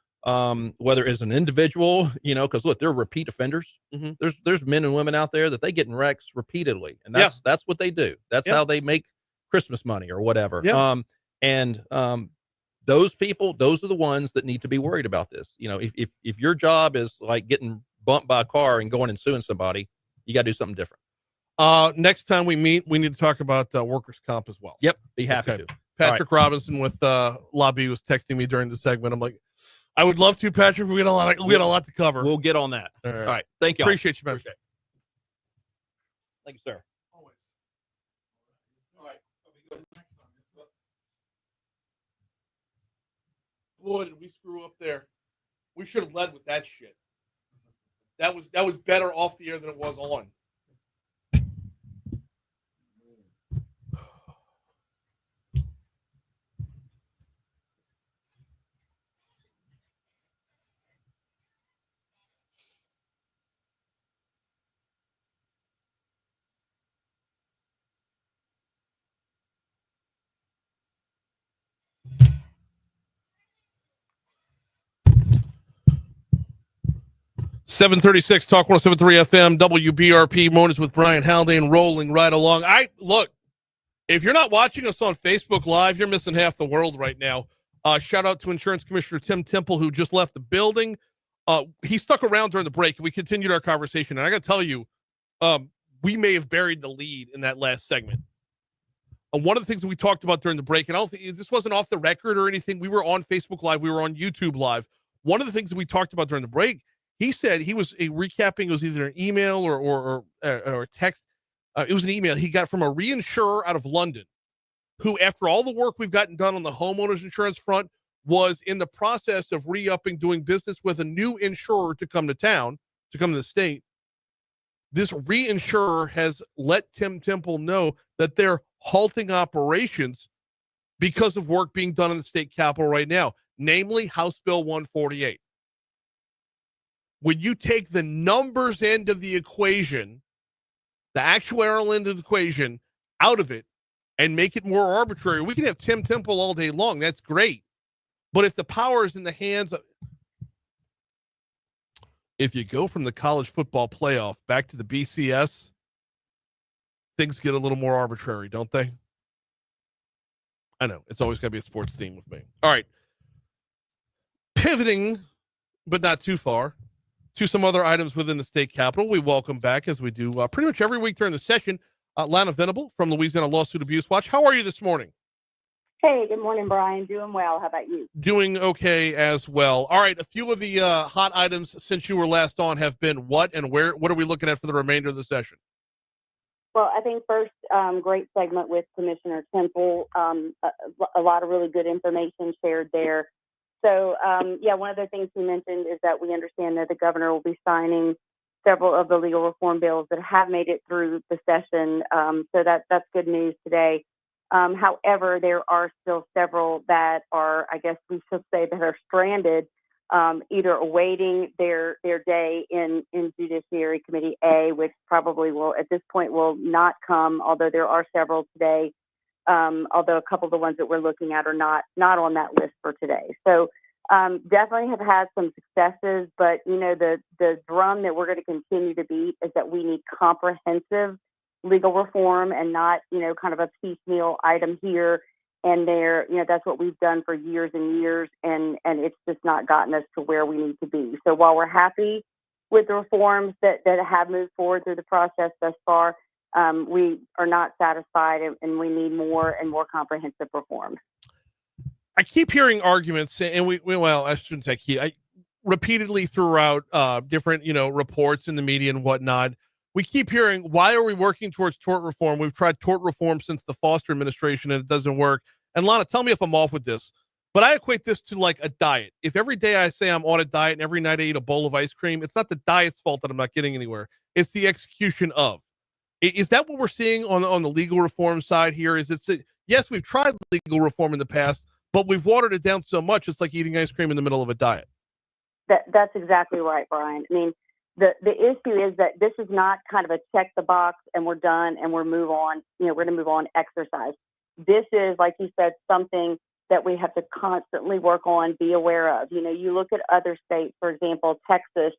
whether as an individual, because look, they're repeat offenders. Mm-hmm. There's men and women out there that they get in wrecks repeatedly, and that's what they do. That's how they make Christmas money or whatever. Those people, those are the ones that need to be worried about this. If your job is like getting bumped by a car and going and suing somebody, you got to do something different. Next time we meet, we need to talk about workers' comp as well. Yep, be happy to. Patrick Robinson with Lobby was texting me during the segment. I'm like, I would love to, Patrick. We got a lot to cover. We'll get on that. All right. Thank you. Appreciate you, man. Thank you, sir. Always. All right. Go to the next one. Boy, did we screw up there. We should have led with that shit. That was better off the air than it was on. .736 Talk 107.3 FM WBRP Mornings with Brian Haldane rolling right along. If you're not watching us on Facebook Live, you're missing half the world right now. Shout out to Insurance Commissioner Tim Temple, who just left the building. He stuck around during the break, and we continued our conversation. And I got to tell you, we may have buried the lead in that last segment. One of the things that we talked about during the break, and I don't think this wasn't off the record or anything. We were on Facebook Live. We were on YouTube Live. One of the things that we talked about during the break, he said he was recapping. It was either an email or a text. It was an email he got from a reinsurer out of London, who, after all the work we've gotten done on the homeowners insurance front, was in the process of re-upping doing business with a new insurer to come to town, to come to the state. This reinsurer has let Tim Temple know that they're halting operations because of work being done in the state capitol right now, namely House Bill 148. When you take the numbers end of the equation, the actuarial end of the equation, out of it and make it more arbitrary, we can have Tim Temple all day long. That's great. But if the power is in the hands of, if you go from the college football playoff back to the BCS, things get a little more arbitrary, don't they? I know. It's always got to be a sports theme with me. All right. Pivoting, but not too far, to some other items within the state capitol. We welcome back, as we do pretty much every week during the session, Lana Venable from Louisiana Lawsuit Abuse Watch. How are you this morning? Hey, good morning, Brian. Doing well. How about you? Doing okay as well. All right. A few of the hot items since you were last on have been what and where? What are we looking at for the remainder of the session? Well, I think first, great segment with Commissioner Temple. A lot of really good information shared there. So, one of the things he mentioned is that we understand that the governor will be signing several of the legal reform bills that have made it through the session. So that's good news today. However, there are still several that are, I guess we should say, that are stranded, either awaiting their day in Judiciary Committee A, which probably will, at this point, will not come, although there are several today. Although a couple of the ones that we're looking at are not on that list for today. So definitely have had some successes, but the drum that we're going to continue to beat is that we need comprehensive legal reform and not kind of a piecemeal item here and there. That's what we've done for years and years, and it's just not gotten us to where we need to be. So while we're happy with the reforms that have moved forward through the process thus far, we are not satisfied, and we need more and more comprehensive reforms. I keep hearing arguments, and I shouldn't say I repeatedly throughout different, reports in the media and whatnot. We keep hearing, why are we working towards tort reform? We've tried tort reform since the Foster administration and it doesn't work. And Lana, tell me if I'm off with this, but I equate this to like a diet. If every day I say I'm on a diet and every night I eat a bowl of ice cream, it's not the diet's fault that I'm not getting anywhere. It's the execution of. Is that what we're seeing on the legal reform side here? Yes, we've tried legal reform in the past, but we've watered it down so much. It's like eating ice cream in the middle of a diet. That's exactly right, Brian. I mean, the issue is that this is not kind of a check the box and we're done and we're move on. We're going to move on exercise. This is, like you said, something that we have to constantly work on, be aware of. You look at other states, for example, Texas,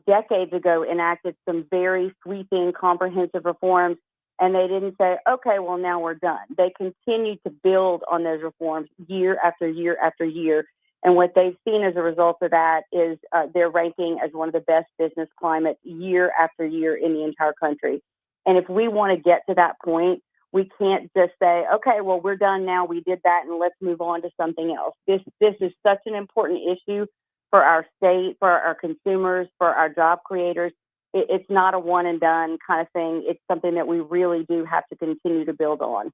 decades ago enacted some very sweeping, comprehensive reforms, and they didn't say, okay, well, now we're done. They continued to build on those reforms year after year after year. And what they've seen as a result of that is their ranking as one of the best business climates year after year in the entire country. And if we want to get to that point, we can't just say, okay, well, we're done now. We did that, and let's move on to something else. This is such an important issue for our state, for our consumers, for our job creators. It's not a one and done kind of thing. It's something that we really do have to continue to build on.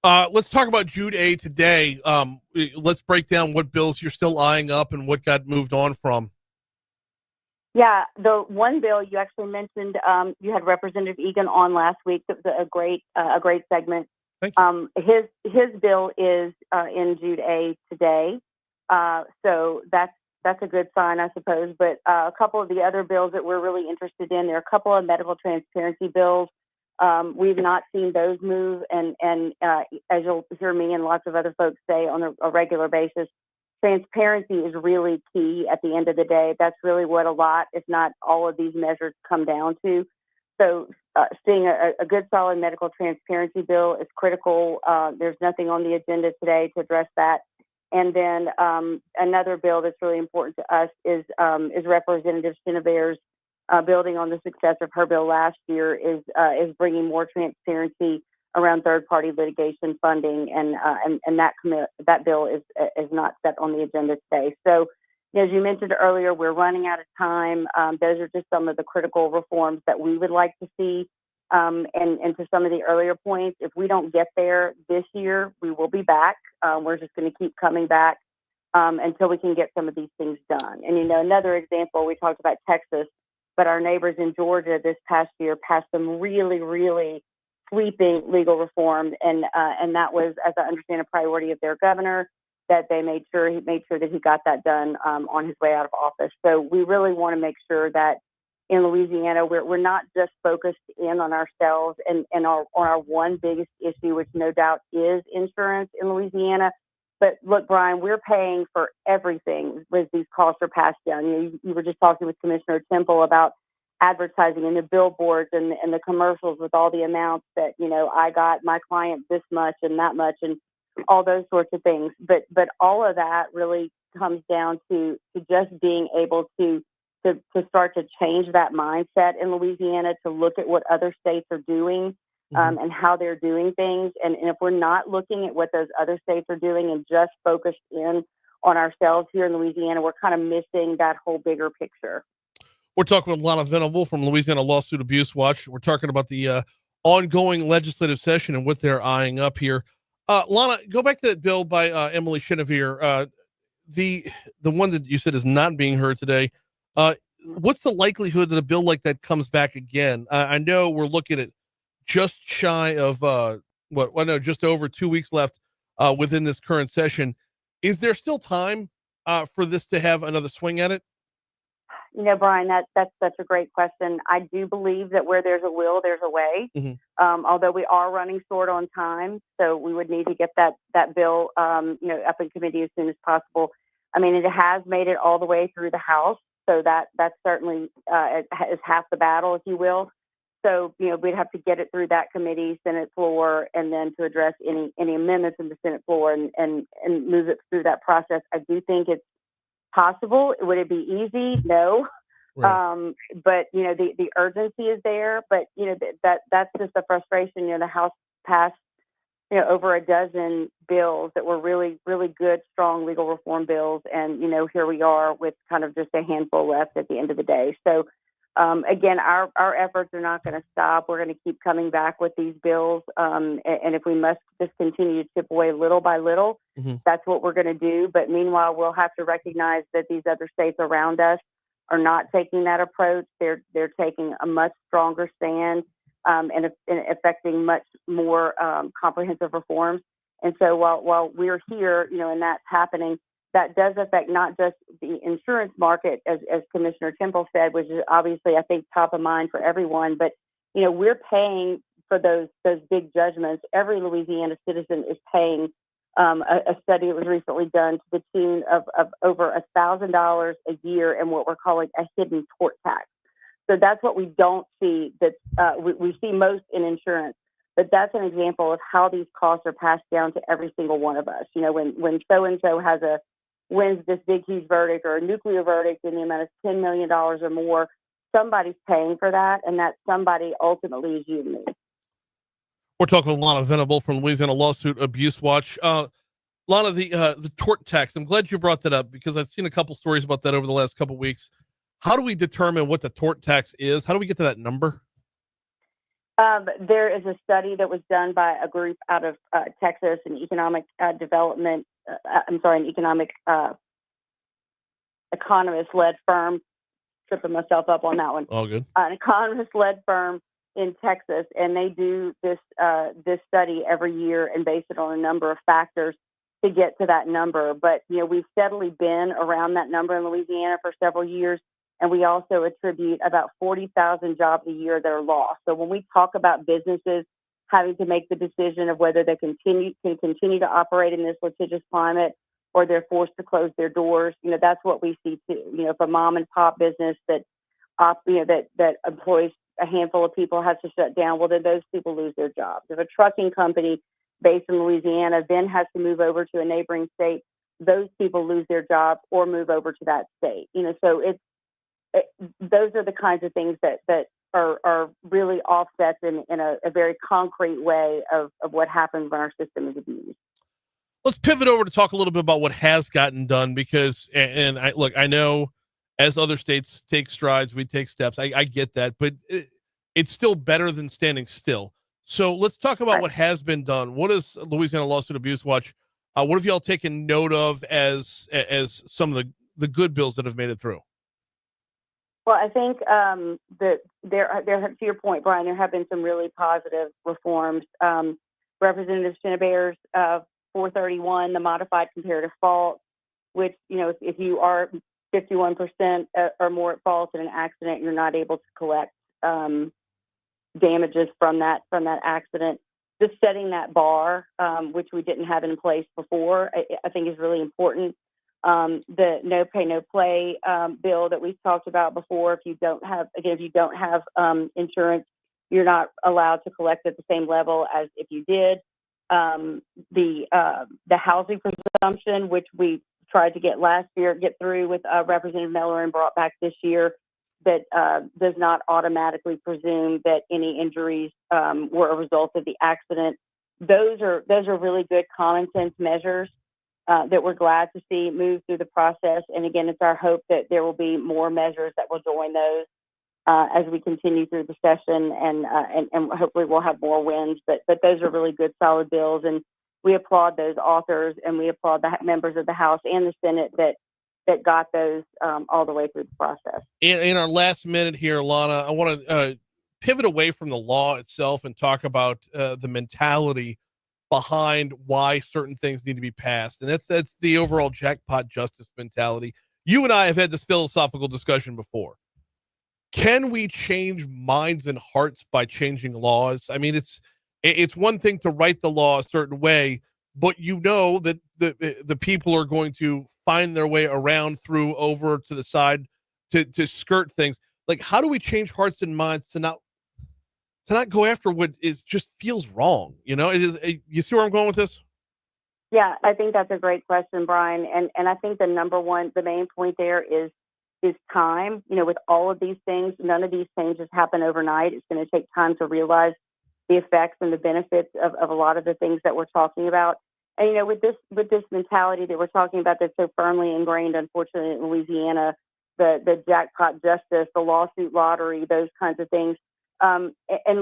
Let's talk about Jude A today. Let's break down what bills you're still eyeing up and what got moved on from. Yeah, the one bill you actually mentioned, you had Representative Egan on last week. It was a great segment. Thank you. His bill is in Jude A today, so that's a good sign, I suppose. But a couple of the other bills that we're really interested in, there are a couple of medical transparency bills. We've not seen those move, and as you'll hear me and lots of other folks say on a regular basis, transparency is really key at the end of the day. That's really what a lot, if not all of these measures come down to. So seeing a good, solid medical transparency bill is critical. There's nothing on the agenda today to address that. And then another bill that's really important to us is Representative Chenevier's building on the success of her bill last year is bringing more transparency around third-party litigation funding, and that bill is not set on the agenda today. So, as you mentioned earlier, we're running out of time. Those are just some of the critical reforms that we would like to see. And to some of the earlier points, if we don't get there this year, we will be back. We're just going to keep coming back until we can get some of these things done. And, another example, we talked about Texas, but our neighbors in Georgia this past year passed some really, really sweeping legal reform, and that was, as I understand, a priority of their governor, that they made sure that he got that done on his way out of office. So we really want to make sure that in Louisiana, we're not just focused in on ourselves and on our one biggest issue, which no doubt is insurance in Louisiana. But look, Brian, we're paying for everything as these costs are passed down. You were just talking with Commissioner Temple about advertising and the billboards and the commercials with all the amounts that, I got my client this much and that much and all those sorts of things. But all of that really comes down to just being able to start to change that mindset in Louisiana, to look at what other states are doing and how they're doing things. And if we're not looking at what those other states are doing and just focused in on ourselves here in Louisiana, we're kind of missing that whole bigger picture. We're talking with Lana Venable from Louisiana Lawsuit Abuse Watch. We're talking about the ongoing legislative session and what they're eyeing up here. Lana, go back to that bill by Emily Chenevier, the one that you said is not being heard today. What's the likelihood that a bill like that comes back again? I know we're looking at just shy of just over 2 weeks left within this current session. Is there still time for this to have another swing at it? Brian, that's such a great question. I do believe that where there's a will, there's a way. Although we are running short on time, so we would need to get that bill, up in committee as soon as possible. I mean, it has made it all the way through the House, so that's certainly is half the battle, if you will. So, we'd have to get it through that committee, Senate floor, and then to address any amendments in the Senate floor and move it through that process. I do think it's possible. Would it be easy? No. Right. But the urgency is there. But that's just the frustration. The House passed over a dozen bills that were really, really good, strong legal reform bills, and here we are with kind of just a handful left at the end of the day. So again, our efforts are not going to stop. We're going to keep coming back with these bills. And if we must just continue to chip away little by little, that's what we're going to do. But meanwhile, we'll have to recognize that these other states around us are not taking that approach. They're taking a much stronger stand and affecting much more comprehensive reforms. And so while we're here, and that's happening, that does affect not just the insurance market, as Commissioner Temple said, which is obviously, I think, top of mind for everyone. But, we're paying for those big judgments. Every Louisiana citizen is paying. A study that was recently done to the tune of over $1,000 a year in what we're calling a hidden tort tax. So that's what we don't see. That we see most in insurance. But that's an example of how these costs are passed down to every single one of us. When so-and-so wins this big, huge verdict or a nuclear verdict in the amount of $10 million or more, somebody's paying for that, and that somebody ultimately is you and me. We're talking with Lana Venable from Louisiana Lawsuit Abuse Watch. Lana, the tort tax, I'm glad you brought that up because I've seen a couple stories about that over the last couple of weeks. How do we determine what the tort tax is? How do we get to that number? There is a study that was done by a group out of Texas, an economic economist-led firm. Tripping myself up on that one. All good. An economist-led firm in Texas, and they do this study every year and base it on a number of factors to get to that number. But we've steadily been around that number in Louisiana for several years. And we also attribute about 40,000 jobs a year that are lost. So when we talk about businesses having to make the decision of whether they can continue to operate in this litigious climate or they're forced to close their doors, that's what we see too. If a mom and pop business that employs a handful of people has to shut down, well, then those people lose their jobs. If a trucking company based in Louisiana then has to move over to a neighboring state, those people lose their jobs or move over to that state. So those are the kinds of things that are really offsets in a very concrete way of what happens when our system is abused. Let's pivot over to talk a little bit about what has gotten done because, I know as other states take strides, we take steps. I get that, but it's still better than standing still. So let's talk about what has been done. What is Louisiana Lawsuit Abuse Watch? What have y'all taken note of as some of the good bills that have made it through? Well, I think that there, to your point, Brian, there have been some really positive reforms. Representative Chennebert's 431, the modified comparative fault, which, if you are 51% or more at fault in an accident, you're not able to collect damages from that accident. Just setting that bar, which we didn't have in place before, I think is really important. The no pay, no play bill that we've talked about before. If you don't have insurance, you're not allowed to collect at the same level as if you did. The housing presumption, which we tried to get through with Representative Miller and brought back this year, that does not automatically presume that any injuries were a result of the accident. Those are really good common sense measures that we're glad to see move through the process. And again, it's our hope that there will be more measures that will join those as we continue through the session, and hopefully we'll have more wins. But those are really good, solid bills, and we applaud those authors, and we applaud the members of the House and the Senate that got those all the way through the process. In our last minute here, Lana, I want to pivot away from the law itself and talk about the mentality behind why certain things need to be passed. And that's the overall jackpot justice mentality. You and I have had this philosophical discussion before. Can we change minds and hearts by changing laws? I mean, it's one thing to write the law a certain way, but that the people are going to find their way around through over to the side to skirt things. Like, how do we change hearts and minds to not go after what is just feels wrong? You see where I'm going with this? Yeah, I think that's a great question, Brian. And I think the main point there is time. With all of these things, none of these changes happen overnight. It's going to take time to realize the effects and the benefits of a lot of the things that we're talking about. And with this mentality that we're talking about that's so firmly ingrained, unfortunately, in Louisiana, the jackpot justice, the lawsuit lottery, those kinds of things. And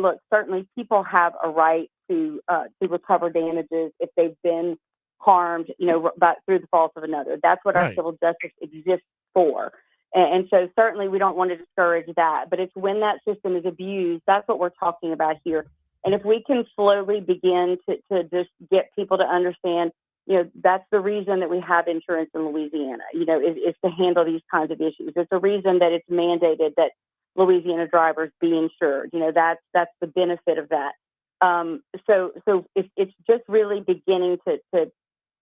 look, certainly people have a right to recover damages if they've been harmed, through the fault of another. That's what our Right. civil justice exists for. And so certainly we don't want to discourage that, but it's when that system is abused, that's what we're talking about here. And if we can slowly begin to just get people to understand, that's the reason that we have insurance in Louisiana, is to handle these kinds of issues. It's a reason that it's mandated that Louisiana drivers be insured. That's the benefit of that. So it's just really beginning to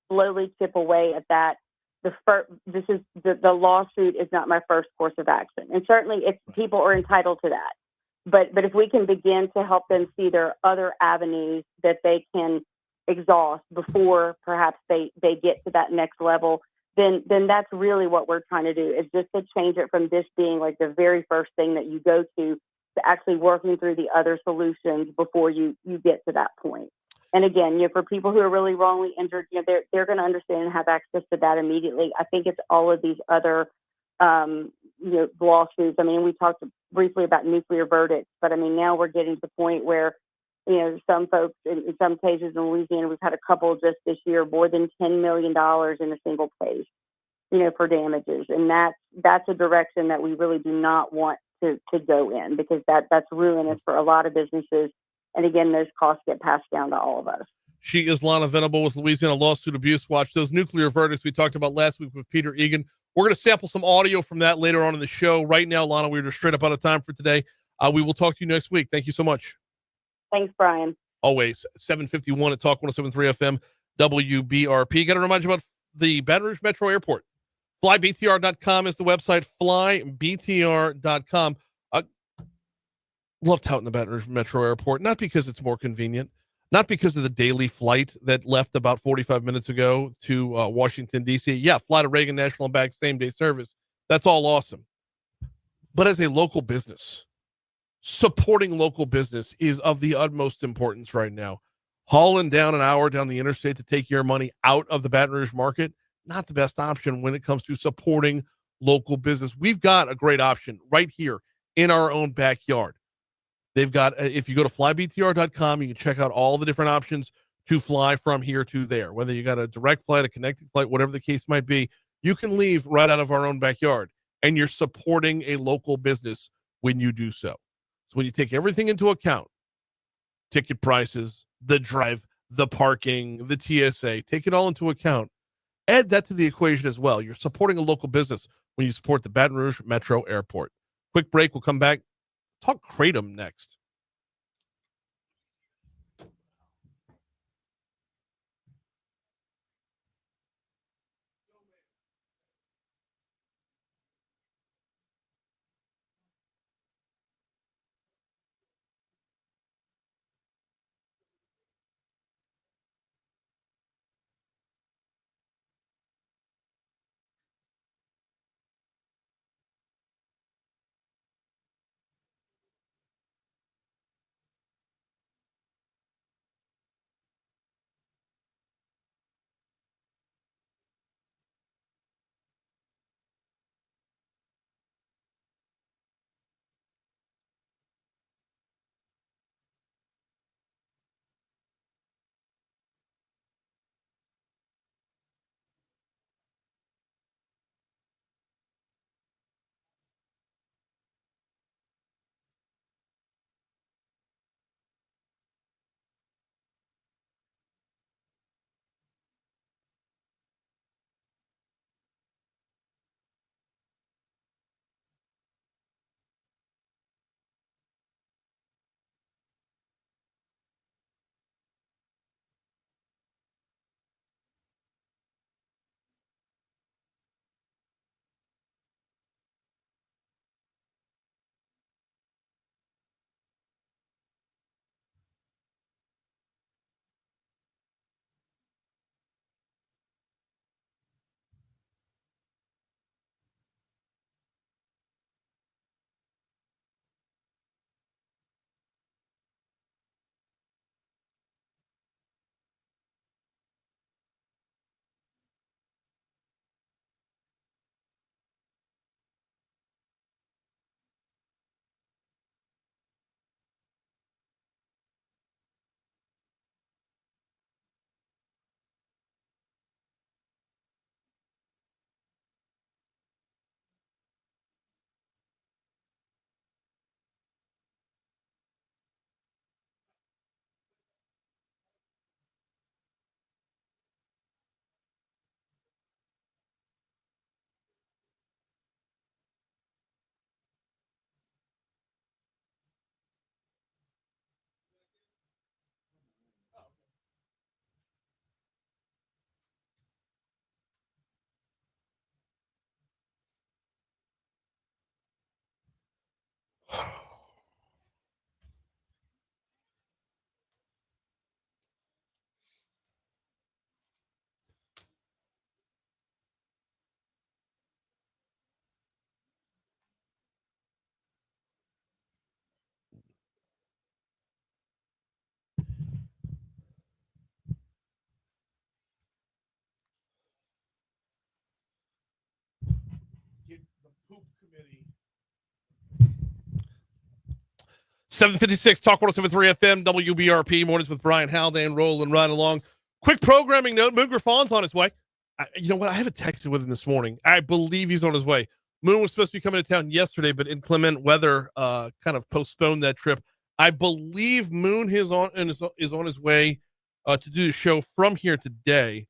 slowly chip away at that. The lawsuit is not my first course of action, and certainly people are entitled to that. But if we can begin to help them see there are other avenues that they can exhaust before perhaps they get to that next level, then that's really what we're trying to do, is just to change it from this being like the very first thing that you go to actually working through the other solutions before you get to that point. And again, for people who are really wrongly injured, they're going to understand and have access to that immediately. I think it's all of these other, lawsuits. I mean, we talked briefly about nuclear verdicts, but I mean, now we're getting to the point where, some folks, in some cases in Louisiana, we've had a couple just this year, more than $10 million in a single case, for damages. And that's a direction that we really do not want to go in, because that's ruinous for a lot of businesses. And again, those costs get passed down to all of us. She is Lana Venable with Louisiana Lawsuit Abuse Watch. Those nuclear verdicts we talked about last week with Peter Egan. We're going to sample some audio from that later on in the show. Right now, Lana, we're just straight up out of time for today. We will talk to you next week. Thank you so much. Thanks, Brian. Always 751 at Talk 107.3 FM WBRP. Got to remind you about the Baton Rouge Metro Airport. FlyBTR.com is the website. FlyBTR.com. Love touting the Baton Rouge Metro Airport, not because it's more convenient, not because of the daily flight that left about 45 minutes ago to Washington, D.C. Yeah, fly to Reagan National and back, same day service. That's all awesome. But as a local business, supporting local business is of the utmost importance right now. Hauling down an hour down the interstate to take your money out of the Baton Rouge market, not the best option when it comes to supporting local business. We've got a great option right here in our own backyard. They've got, if you go to flybtr.com, you can check out all the different options to fly from here to there. Whether you got a direct flight, a connecting flight, whatever the case might be, you can leave right out of our own backyard, and you're supporting a local business when you do so. So when you take everything into account, ticket prices, the drive, the parking, the TSA, take it all into account. Add that to the equation as well. You're supporting a local business when you support the Baton Rouge Metro Airport. Quick break. We'll come back. Talk Kratom next. Poop committee. 756 Talk 1073 FM WBRP mornings with Brian Haldane rolling right along. Quick programming note: Moon Griffon's on his way. You know what? I haven't texted with him this morning. I believe he's on his way. Moon was supposed to be coming to town yesterday, but inclement weather kind of postponed that trip. I believe Moon is on his way to do the show from here today.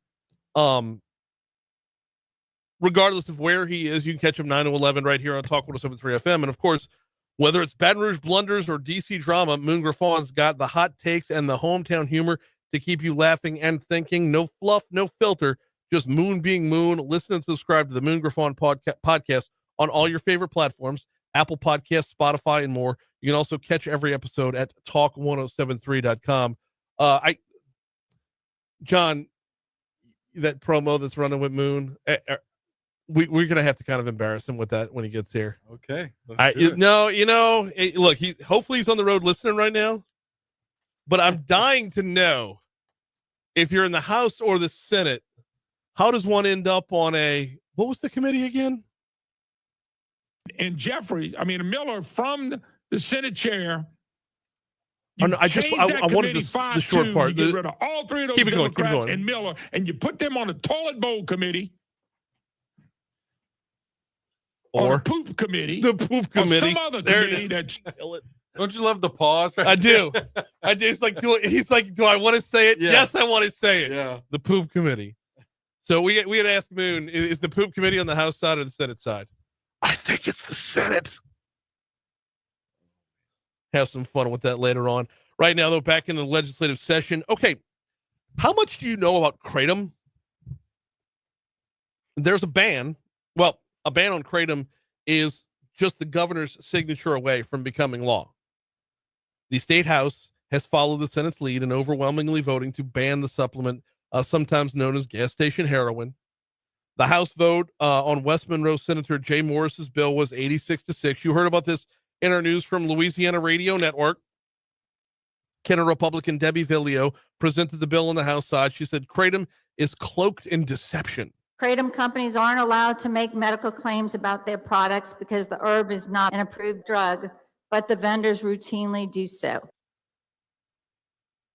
Regardless of where he is, you can catch him 9 to 11 right here on Talk 1073 FM. And of course, whether it's Baton Rouge blunders or DC drama, Moon Griffon's got the hot takes and the hometown humor to keep you laughing and thinking. No fluff, no filter, just Moon being Moon. Listen and subscribe to the Moon Griffon podcast on all your favorite platforms, Apple Podcasts, Spotify, and more. You can also catch every episode at talk1073.com. John, that promo that's running with Moon, we're going to have to kind of embarrass him with that when he gets here. Okay. Look, hopefully he's on the road listening right now, but I'm dying to know if you're in the House or the Senate, how does one end up on what was the committee again? And Miller from the Senate chair. I wanted the short part. You get rid of all three of those keep it Democrats going. and Miller, and you put them on the toilet bowl committee. Or the poop committee. The poop committee. Or some other committee that's Don't you love the pause? Right? I do. It's like, do I want to say it? Yeah. Yes, I want to say it. Yeah. The poop committee. So we had asked Moon, is the poop committee on the House side or the Senate side? I think it's the Senate. Have some fun with that later on. Right now, though, back in the legislative session. Okay, how much do you know about kratom? There's a ban. Well, a ban on kratom is just the governor's signature away from becoming law. The state house has followed the Senate's lead in overwhelmingly voting to ban the supplement, sometimes known as gas station heroin. The House vote on West Monroe Senator Jay Morris's bill was 86-6. You heard about this in our news from Louisiana Radio Network. Kenner Republican Debbie Villio presented the bill on the House side. She said kratom is cloaked in deception. Kratom companies aren't allowed to make medical claims about their products because the herb is not an approved drug, but the vendors routinely do so.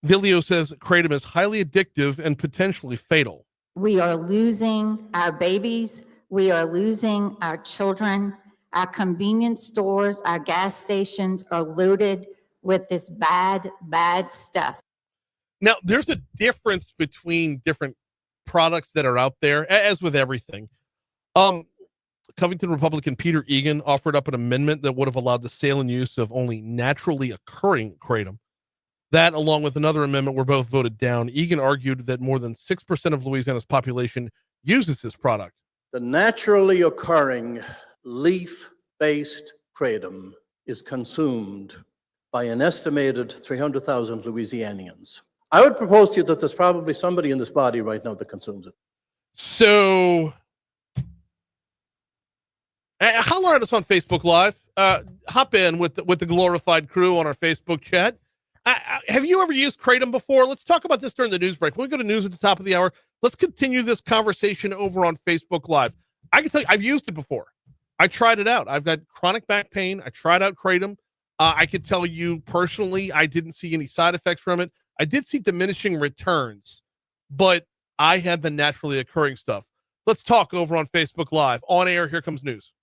Villio says kratom is highly addictive and potentially fatal. We are losing our babies. We are losing our children. Our convenience stores, our gas stations are loaded with this bad, bad stuff. Now, there's a difference between different products that are out there, as with everything. Covington Republican Peter Egan offered up an amendment that would have allowed the sale and use of only naturally occurring kratom. That, along with another amendment, were both voted down. Egan argued that more than 6% of Louisiana's population uses this product. The naturally occurring leaf-based kratom is consumed by an estimated 300,000 Louisianians. I would propose to you that there's probably somebody in this body right now that consumes it. So, holler at us on Facebook Live. Hop in with the glorified crew on our Facebook chat. Have you ever used kratom before? Let's talk about this during the news break. When we go to news at the top of the hour, let's continue this conversation over on Facebook Live. I can tell you, I've used it before. I tried it out. I've got chronic back pain. I tried out kratom. I could tell you personally, I didn't see any side effects from it. I did see diminishing returns, but I had the naturally occurring stuff. Let's talk over on Facebook Live. On air, here comes news.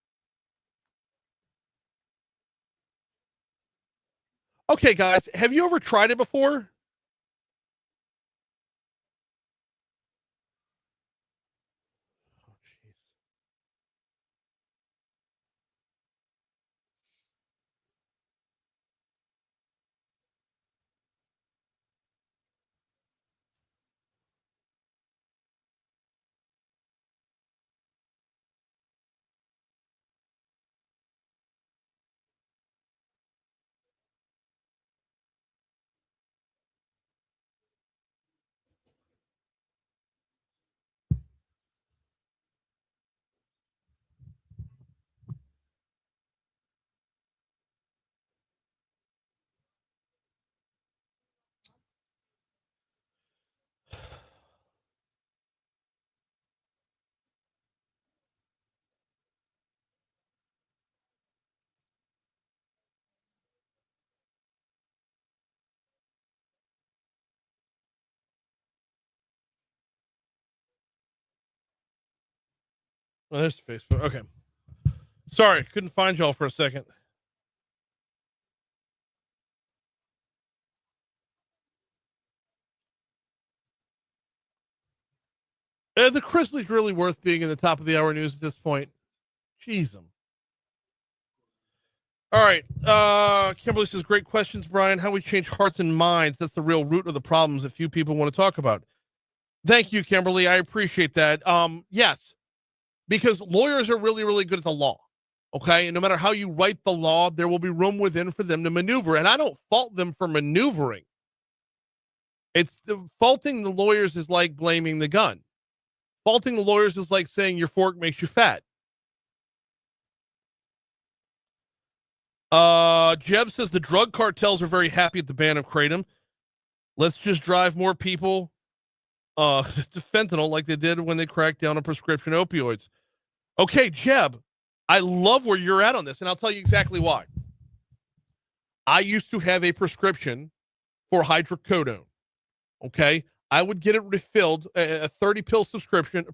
Okay, guys, have you ever tried it before? Oh, there's Facebook. Okay. Sorry, couldn't find y'all for a second. The Grizzlies really worth being in the top of the hour news at this point. Jeez, them. All right. Kimberly says, great questions, Brian. How we change hearts and minds. That's the real root of the problems that few people want to talk about. Thank you, Kimberly. I appreciate that. Yes, because lawyers are really, really good at the law. Okay. And no matter how you write the law, there will be room within for them to maneuver. And I don't fault them for maneuvering. It's faulting the lawyers is like blaming the gun. Faulting the lawyers is like saying your fork makes you fat. Jeb says the drug cartels are very happy at the ban of kratom. Let's just drive more people to fentanyl like they did when they cracked down on prescription opioids. Okay, Jeb, I love where you're at on this, and I'll tell you exactly why. I used to have a prescription for hydrocodone. Okay, I would get it refilled, a 30-pill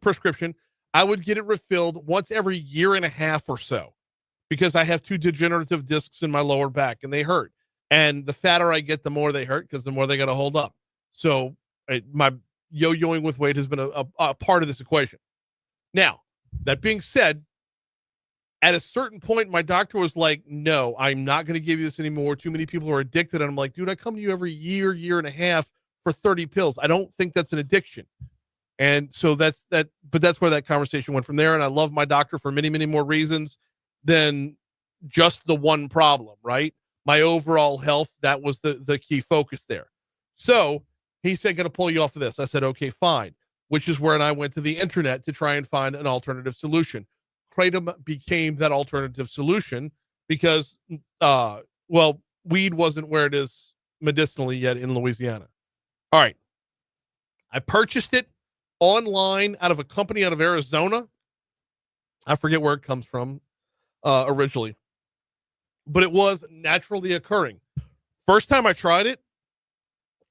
prescription. I would get it refilled once every year and a half or so because I have 2 degenerative discs in my lower back and they hurt. And the fatter I get, the more they hurt because the more they got to hold up. So my yo-yoing with weight has been a part of this equation. Now, that being said, at a certain point, my doctor was like, no, I'm not going to give you this anymore. Too many people are addicted. And I'm like, dude, I come to you every year, year and a half for 30 pills. I don't think that's an addiction. And so that's where that conversation went from there. And I love my doctor for many, many more reasons than just the one problem, right? My overall health, that was the key focus there. So he said, going to pull you off of this. I said, okay, fine. Which is where I went to the internet to try and find an alternative solution. Kratom became that alternative solution because, weed wasn't where it is medicinally yet in Louisiana. All right. I purchased it online out of a company out of Arizona. I forget where it comes from originally, but it was naturally occurring. First time I tried it,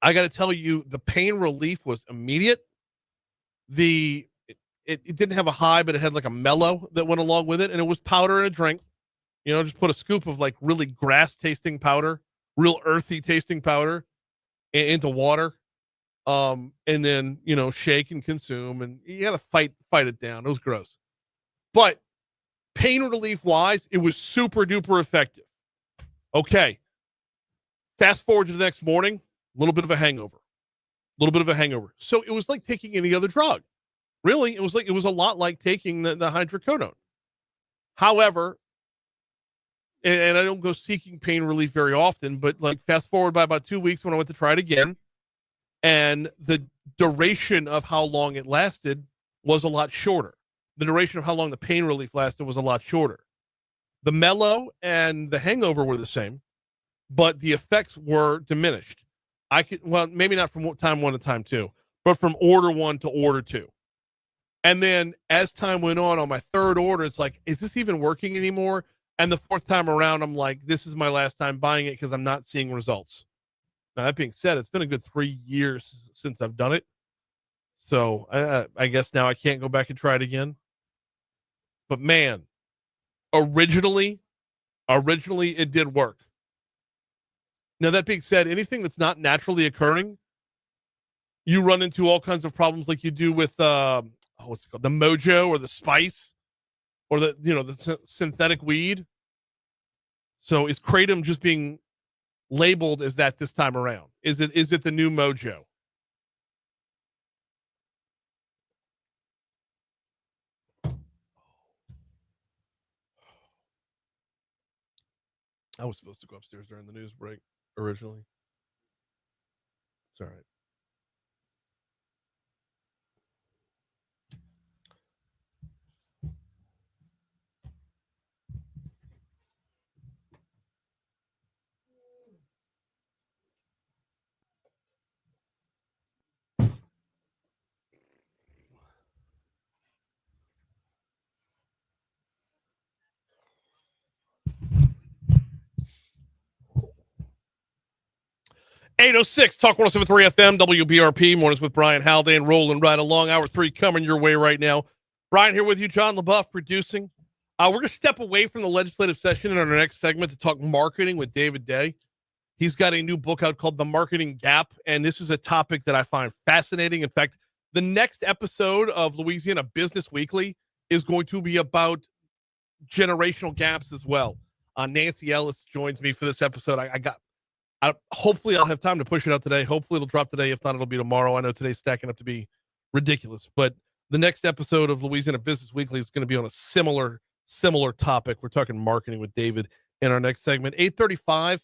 I got to tell you, the pain relief was immediate. It didn't have a high, but it had like a mellow that went along with it. And it was powder in a drink. You know, just put a scoop of like really grass tasting powder, real earthy tasting powder into water. And then, you know, shake and consume, and you got to fight it down. It was gross, but pain relief wise, it was super duper effective. Okay. Fast forward to the next morning, a little bit of a hangover. So it was like taking any other drug. Really, it was a lot like taking the hydrocodone. However, and I don't go seeking pain relief very often, but like fast forward by about 2 weeks when I went to try it again, and the duration of how long it lasted was a lot shorter. The duration of how long the pain relief lasted was a lot shorter. The mellow and the hangover were the same, but the effects were diminished. Maybe not from time 1 to time 2, but from order 1 to order 2. And then as time went on my 3rd order, it's like, is this even working anymore? And the 4th time around, I'm like, this is my last time buying it because I'm not seeing results. Now, that being said, it's been a good 3 years since I've done it. So I guess now I can't go back and try it again. But man, originally it did work. Now, that being said, anything that's not naturally occurring, you run into all kinds of problems like you do with what's it called, the mojo or the spice or the synthetic weed. So is kratom just being labeled as that this time around? Is it the new mojo? I was supposed to go upstairs during the news break originally. It's all right. .806 Talk 107.3 FM WBRP mornings with Brian Haldane, rolling right along. Hour 3 coming your way right now. Brian here with you, John LaBeouf producing. We're going to step away from the legislative session in our next segment to talk marketing with David Day. He's got a new book out called The Marketing Gap, and this is a topic that I find fascinating. In fact, the next episode of Louisiana Business Weekly is going to be about generational gaps as well. Nancy Ellis joins me for this episode. Hopefully I'll have time to push it out today. Hopefully it'll drop today. If not, it'll be tomorrow. I know today's stacking up to be ridiculous, but the next episode of Louisiana Business Weekly is going to be on a similar topic. We're talking marketing with David in our next segment. 8:35.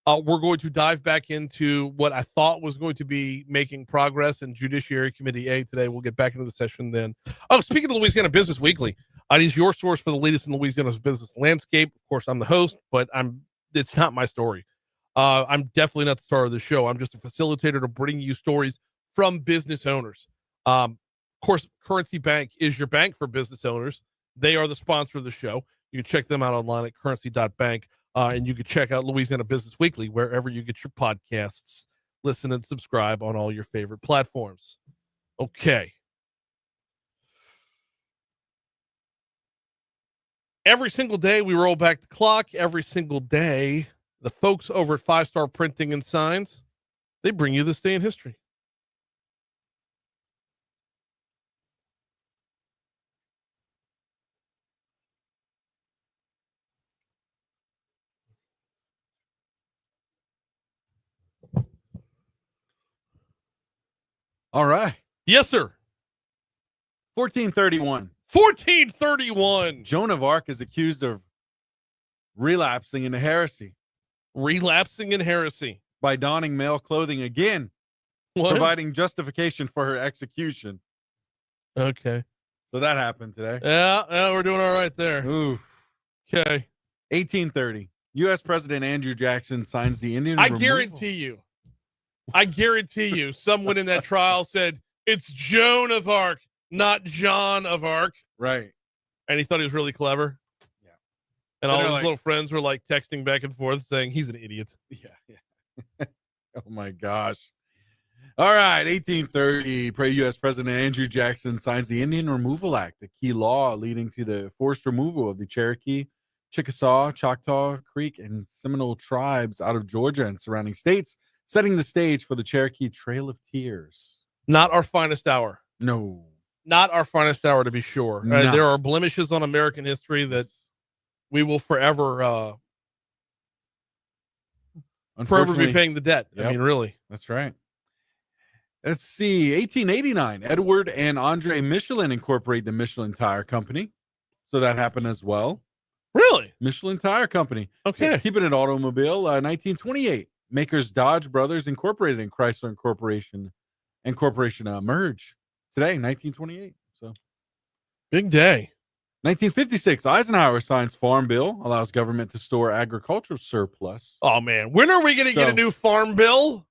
We're going to dive back into what I thought was going to be making progress in Judiciary Committee A today. We'll get back into the session then. Oh, speaking of Louisiana Business Weekly, it is your source for the latest in Louisiana's business landscape. Of course, I'm the host, but it's not my story. I'm definitely not the star of the show. I'm just a facilitator to bring you stories from business owners. Of course, Currency Bank is your bank for business owners. They are the sponsor of the show. You can check them out online at currency.bank. And you can check out Louisiana Business Weekly wherever you get your podcasts. Listen and subscribe on all your favorite platforms. Okay. Every single day we roll back the clock. Every single day, the folks over at 5 Star Printing and Signs, they bring you this day in history. All right. Yes, sir. 1431. 1431. Joan of Arc is accused of relapsing into heresy Relapsing in heresy. by donning male clothing again, What? providing justification for her execution. Okay. So that happened today. Yeah, we're doing all right there. Ooh. Okay. 1830. U.S. President Andrew Jackson signs the Indian I removal- guarantee you, someone in that trial said, it's Joan of Arc, not John of Arc. Right. And he thought he was really clever. Yeah. And But all they're his like- little friends were like texting back and forth saying he's an idiot. Yeah. Oh my gosh. All right. 1830. U.S. President Andrew Jackson signs the Indian Removal Act, a key law leading to the forced removal of the Cherokee, Chickasaw, Choctaw, Creek, and Seminole tribes out of Georgia and surrounding states, setting the stage for the Cherokee Trail of Tears. Not our finest hour. No. Not our finest hour, to be sure. No. There are blemishes on American history that we will forever be Unfortunately, paying the debt. I Yep. mean, really. that's right. Let's see. 1889. Edward and Andre Michelin incorporate the Michelin Tire Company. So that happened as well. Really? Michelin Tire Company. Okay. Keeping it automobile. 1928. Makers Dodge Brothers Incorporated and Chrysler Incorporation merge today, 1928. So Big day. 1956. Eisenhower signs Farm Bill, allows government to store agricultural surplus. Oh, man. When are we going to get a So- new farm bill?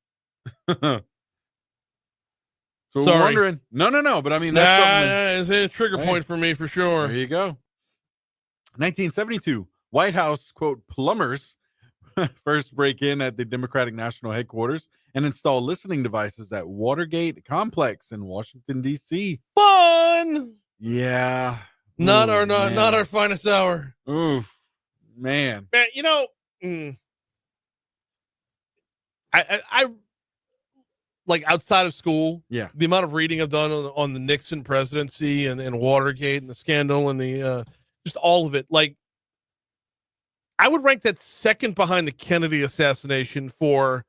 So Sorry. we're wondering. No. But I mean, that's something. It's a trigger Hey. point for me for sure. There you go. 1972, White House, quote, plumbers first break in at the Democratic National Headquarters and install listening devices at Watergate Complex in Washington, D.C. Fun. Yeah. Not Ooh, not our finest hour. Oof, man. Man, you know, I like outside of school, Yeah. the amount of reading I've done on the Nixon presidency and Watergate and the scandal and the just all of it. Like, I would rank that second behind the Kennedy assassination for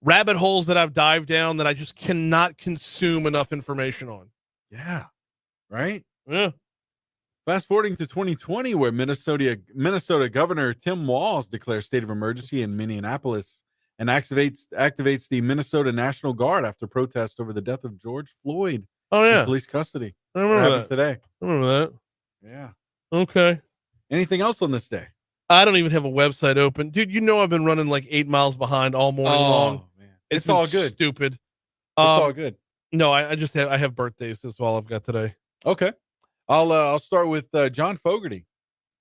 rabbit holes that I've dived down that I just cannot consume enough information on. Yeah. Right. Yeah. Fast forwarding to 2020, where Minnesota Governor Tim Walz declares state of emergency in Minneapolis and activates the Minnesota National Guard after protests over the death of George Floyd Oh in yeah. police custody. I What remember happened that. today? I remember that. Yeah. Okay. Anything else on this day? I don't even have a website open. Dude, you know I've been running like 8 miles behind all morning long. man. It's It's been all good. Stupid. It's all good. No, I just have birthdays. That's all I've got today. Okay. I'll start with John Fogerty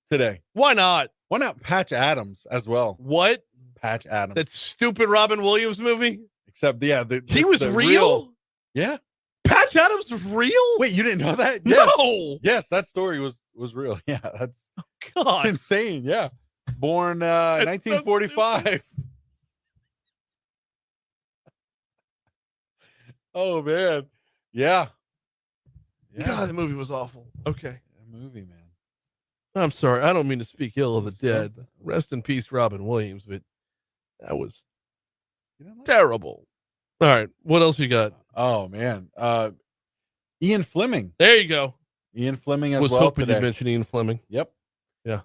today. Why not? Why not Patch Adams as well? What? Patch Adams. That stupid Robin Williams movie? Except, yeah, He was the real? Yeah. Patch Patch Adams was real? Wait, you didn't know that? Yes. No. Yes, that story was real. Yeah, that's God. insane. Yeah. Born That's 1945. Oh man. Yeah. God, the movie was awful. Okay. That movie, man. I'm sorry. I don't mean to speak ill of the dead. Something. Rest in peace, Robin Williams, but that was You know what? terrible. All right. What else you got? Oh man. Ian Fleming. There you go. Ian Fleming as Was well hoping today. you'd mention Ian Fleming. Yep. Yeah.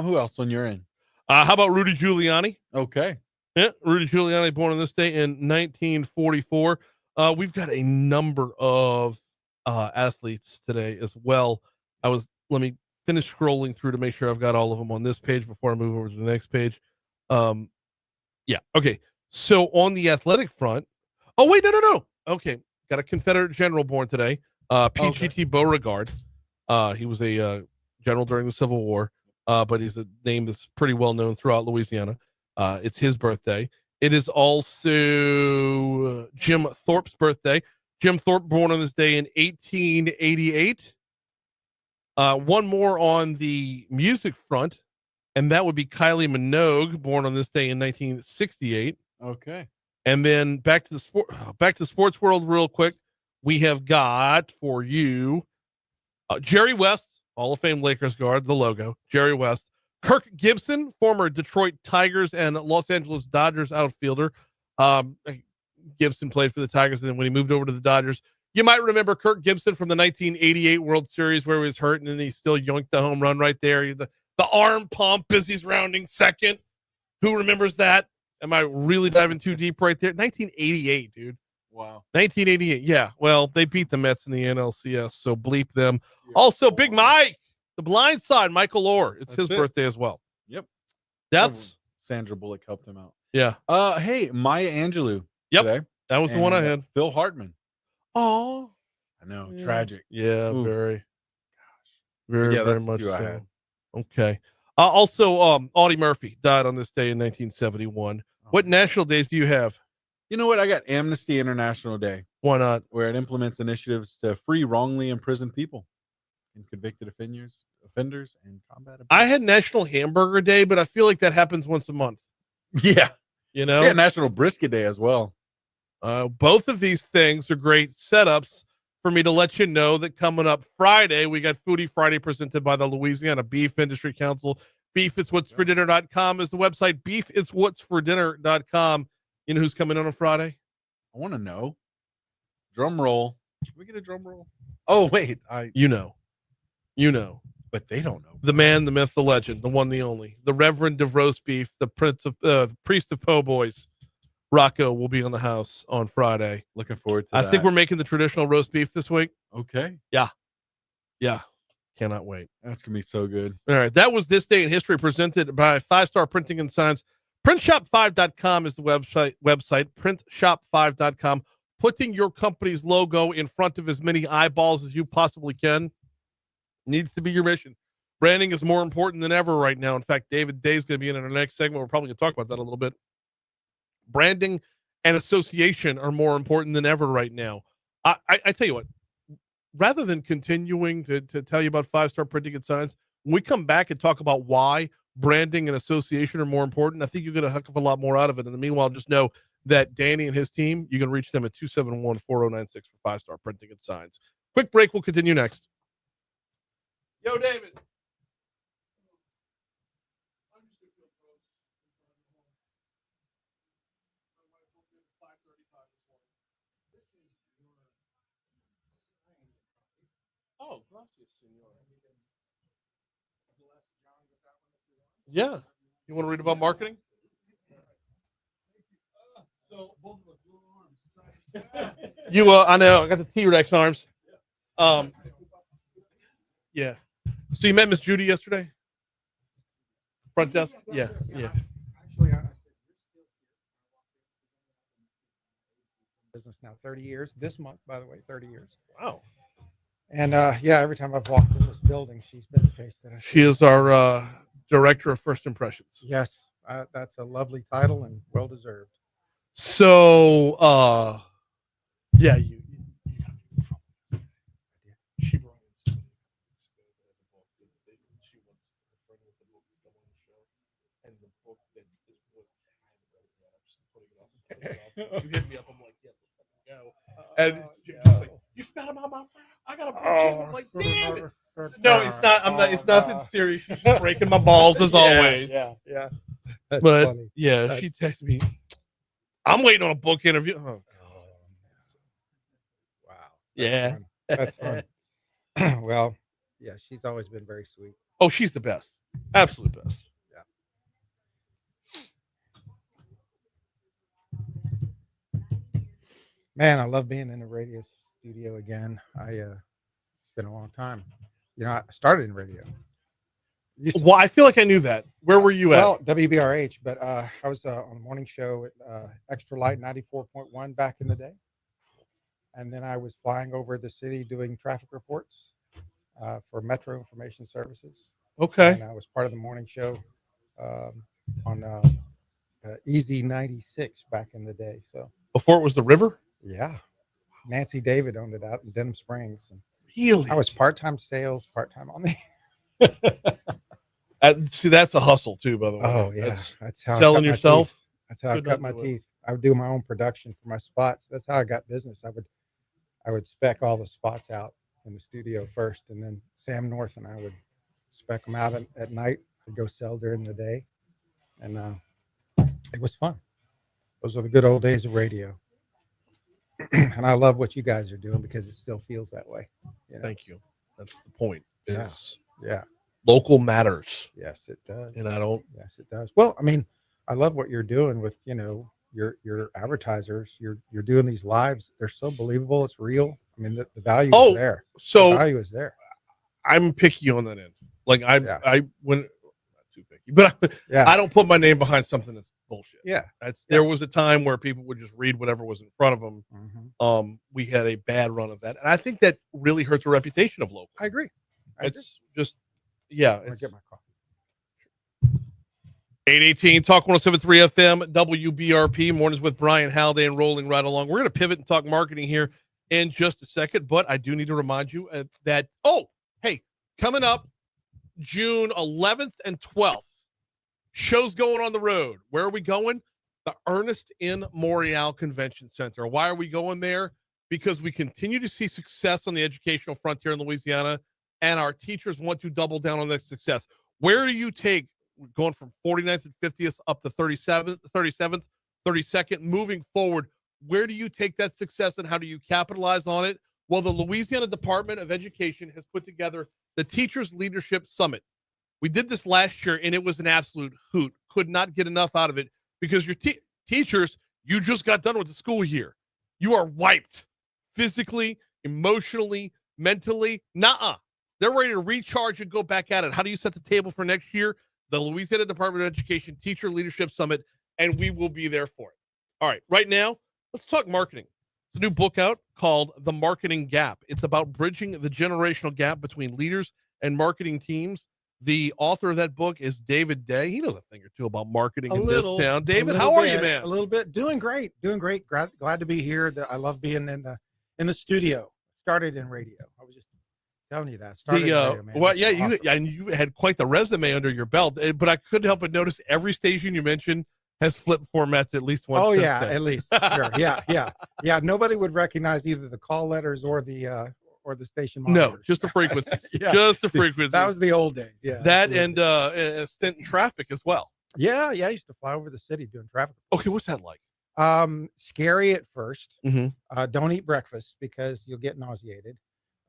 Who else when you're in? How about Rudy Giuliani? Okay. Yeah, Rudy Giuliani, born on this day in 1944. We've got a number of athletes today as well. Let me finish scrolling through to make sure I've got all of them on this page before I move over to the next page. Yeah, okay. So on the athletic front, oh wait, no. Okay, got a Confederate general born today. PGT Beauregard. He was a general during the Civil War, but he's a name that's pretty well known throughout Louisiana. It's his birthday. It is also Jim Thorpe's birthday. Jim Thorpe born on this day in 1888. One more on the music front, and that would be Kylie Minogue, born on this day in 1968. Okay. And then back to the sports world real quick. We have got for you Jerry West, Hall of Fame Lakers guard, the logo, Jerry West. Kirk Gibson, former Detroit Tigers and Los Angeles Dodgers outfielder. Gibson played for the Tigers, and then when he moved over to the Dodgers, you might remember Kirk Gibson from the 1988 World Series where he was hurt, and then he still yoinked the home run right there. The arm pump as he's rounding second. Who remembers that? Am I really diving too deep right there? 1988, dude. Wow. 1988. Yeah. Well, they beat the Mets in the NLCS, so bleep them. Also, Big Mike, The Blind Side, Michael Orr. It's his birthday as well. Yep. That's Sandra Bullock helped him out. yeah. Hey, Maya Angelou. Yep. Today. That was the one I And, had. Phil Hartman. Oh, I know. Yeah. Tragic. yeah, Oof. very, very, Yeah, very that's much who I so. had. Okay. Also, Audie Murphy died on this day in 1971. What national days do you have? You know what? I got Amnesty International Day, Why not? where it implements initiatives to free wrongly imprisoned people and convicted offenders and combat abuse. I had National Hamburger Day, but I feel like that happens once a month. Yeah. You know, Yeah, National Brisket Day as well. both of these things are great setups for me to let you know that coming up Friday, we got Foodie Friday presented by the Louisiana Beef Industry Council. Beefiswhatsfordinner.com is the website. Beefiswhatsfordinner.com. You know who's coming on Friday? I want to know. Drum roll. Can we get a drum roll? Oh, wait. You know. But they don't know. The man, the myth, the legend, the one, the only, the Reverend of Roast Beef, the priest of po' boys. Rocco will be on the house on Friday. Looking forward to I that. think we're making the traditional roast beef this week. Okay. Yeah. Cannot wait. That's going to be so good. All right. That was This Day in History presented by 5-Star Printing and Signs. Printshop5.com is the website. Printshop5.com. Putting your company's logo in front of as many eyeballs as you possibly can needs to be your mission. Branding is more important than ever right now. In fact, David Day is going to be in our next segment. We're probably going to talk about that a little bit. Branding and association are more important than ever right now. I tell you what, rather than continuing to tell you about 5-Star Printing and Signs, when we come back and talk about why branding and association are more important, I think you're going to hook up a lot more out of it. In the meanwhile, just know that Danny and his team, you can reach them at 271-4096 for 5-Star Printing and Signs. Quick break. We'll continue next. Yo, David. Oh, gracias, senor. Yeah. You want to read about marketing? I know. I got the T-Rex arms. Yeah. So you met Miss Judy yesterday? Front desk? Yeah. Business now 30 years this month, by the way, 30 years. Wow. And every time I've walked in this building, she's been the face that I She is our director of first impressions. Yes, that's a lovely title and well deserved. So yeah, you got me in trouble. You hit me up. I'm like, yes, let's go. And you're just like, you forgot about my. I gotta punch you. I'm like, damn it. No, it's not. I'm not. It's nothing serious. She's just breaking my balls as always. Yeah. That's But funny. yeah, she texted me. I'm waiting on a book interview. Oh, Wow. yeah. That's fun. Well, yeah, she's always been very sweet. Oh, she's the best. Absolute best. Man, I love being in the radio studio again. It's been a long time. I started in radio. Well, I feel like I knew that. Where were you at? Well, WBRH, but I was on a morning show at Extra Light 94.1 back in the day. And then I was flying over the city doing traffic reports for Metro Information Services. Okay. And I was part of the morning show on Easy 96 back in the day. So Before it was the river? yeah, Nancy David owned it out in Denham Springs. And Really? I was part-time sales, part-time on the. See, that's a hustle too, by the way. Oh yeah, That's how I selling cut my yourself. teeth. That's how I Could cut not my do it. teeth. I would do my own production for my spots. That's how I got business. I would spec all the spots out in the studio first, and then Sam North and I would spec them out at night. I'd go sell during the day, and it was fun. Those are the good old days of radio. And I love what you guys are doing because it still feels that way. Thank you. That's the point. Yeah. Is Yeah. local matters. Yes, it does. And I don't. Yes, it does. Well, I mean, I love what you're doing with your advertisers. You're doing these lives. They're so believable. It's real. I mean, the value is there. So The value is there. I'm picky on that end. Like I when not too picky, but Yeah. I don't put my name behind something that's bullshit. Yeah. There was a time where people would just read whatever was in front of them. Mhm. We had a bad run of that, and I think that really hurts the reputation of local. I agree. It's just, yeah. I'm gonna It's get my coffee. 818 Talk 107.3 FM WBRP mornings with Brian Haldane rolling right along. We're going to pivot and talk marketing here in just a second, but I do need to remind you that coming up June 11th and 12th, shows going on the road. Where are we going? The Ernest N. Morial Convention Center. Why are we going there? Because we continue to see success on the educational frontier in Louisiana, and our teachers want to double down on that success. Where do you take going from 49th and 50th up to 37th, 32nd, moving forward? Where do you take that success and how do you capitalize on it? Well, the Louisiana Department of Education has put together the Teachers Leadership Summit. We did this last year, and it was an absolute hoot. Could not get enough out of it because your teachers, you just got done with the school year. You are wiped physically, emotionally, mentally. Nuh-uh. They're ready to recharge and go back at it. How do you set the table for next year? The Louisiana Department of Education Teacher Leadership Summit, and we will be there for it. All right, right now, let's talk marketing. It's a new book out called The Marketing Gap. It's about bridging the generational gap between leaders and marketing teams. The author of that book is David Day. He knows a thing or two about marketing in this town. David, how are you, man? A little bit. Doing great. Glad to be here. I love being in the studio. Started in radio. I was just telling you that. Started in radio, man. Well, It's yeah, awesome. you had quite the resume under your belt, but I couldn't help but notice every station you mentioned has flip formats at least once. Oh since yeah, then. at least. Sure. Yeah. Nobody would recognize either the call letters or the station monitors. No, just the frequencies. Yeah. Just the frequencies. That was the old days. Yeah. that absolutely. and a stint in traffic as well. Yeah. I used to fly over the city doing traffic. Okay, what's that like? Scary at first. Mhm. Don't eat breakfast because you'll get nauseated.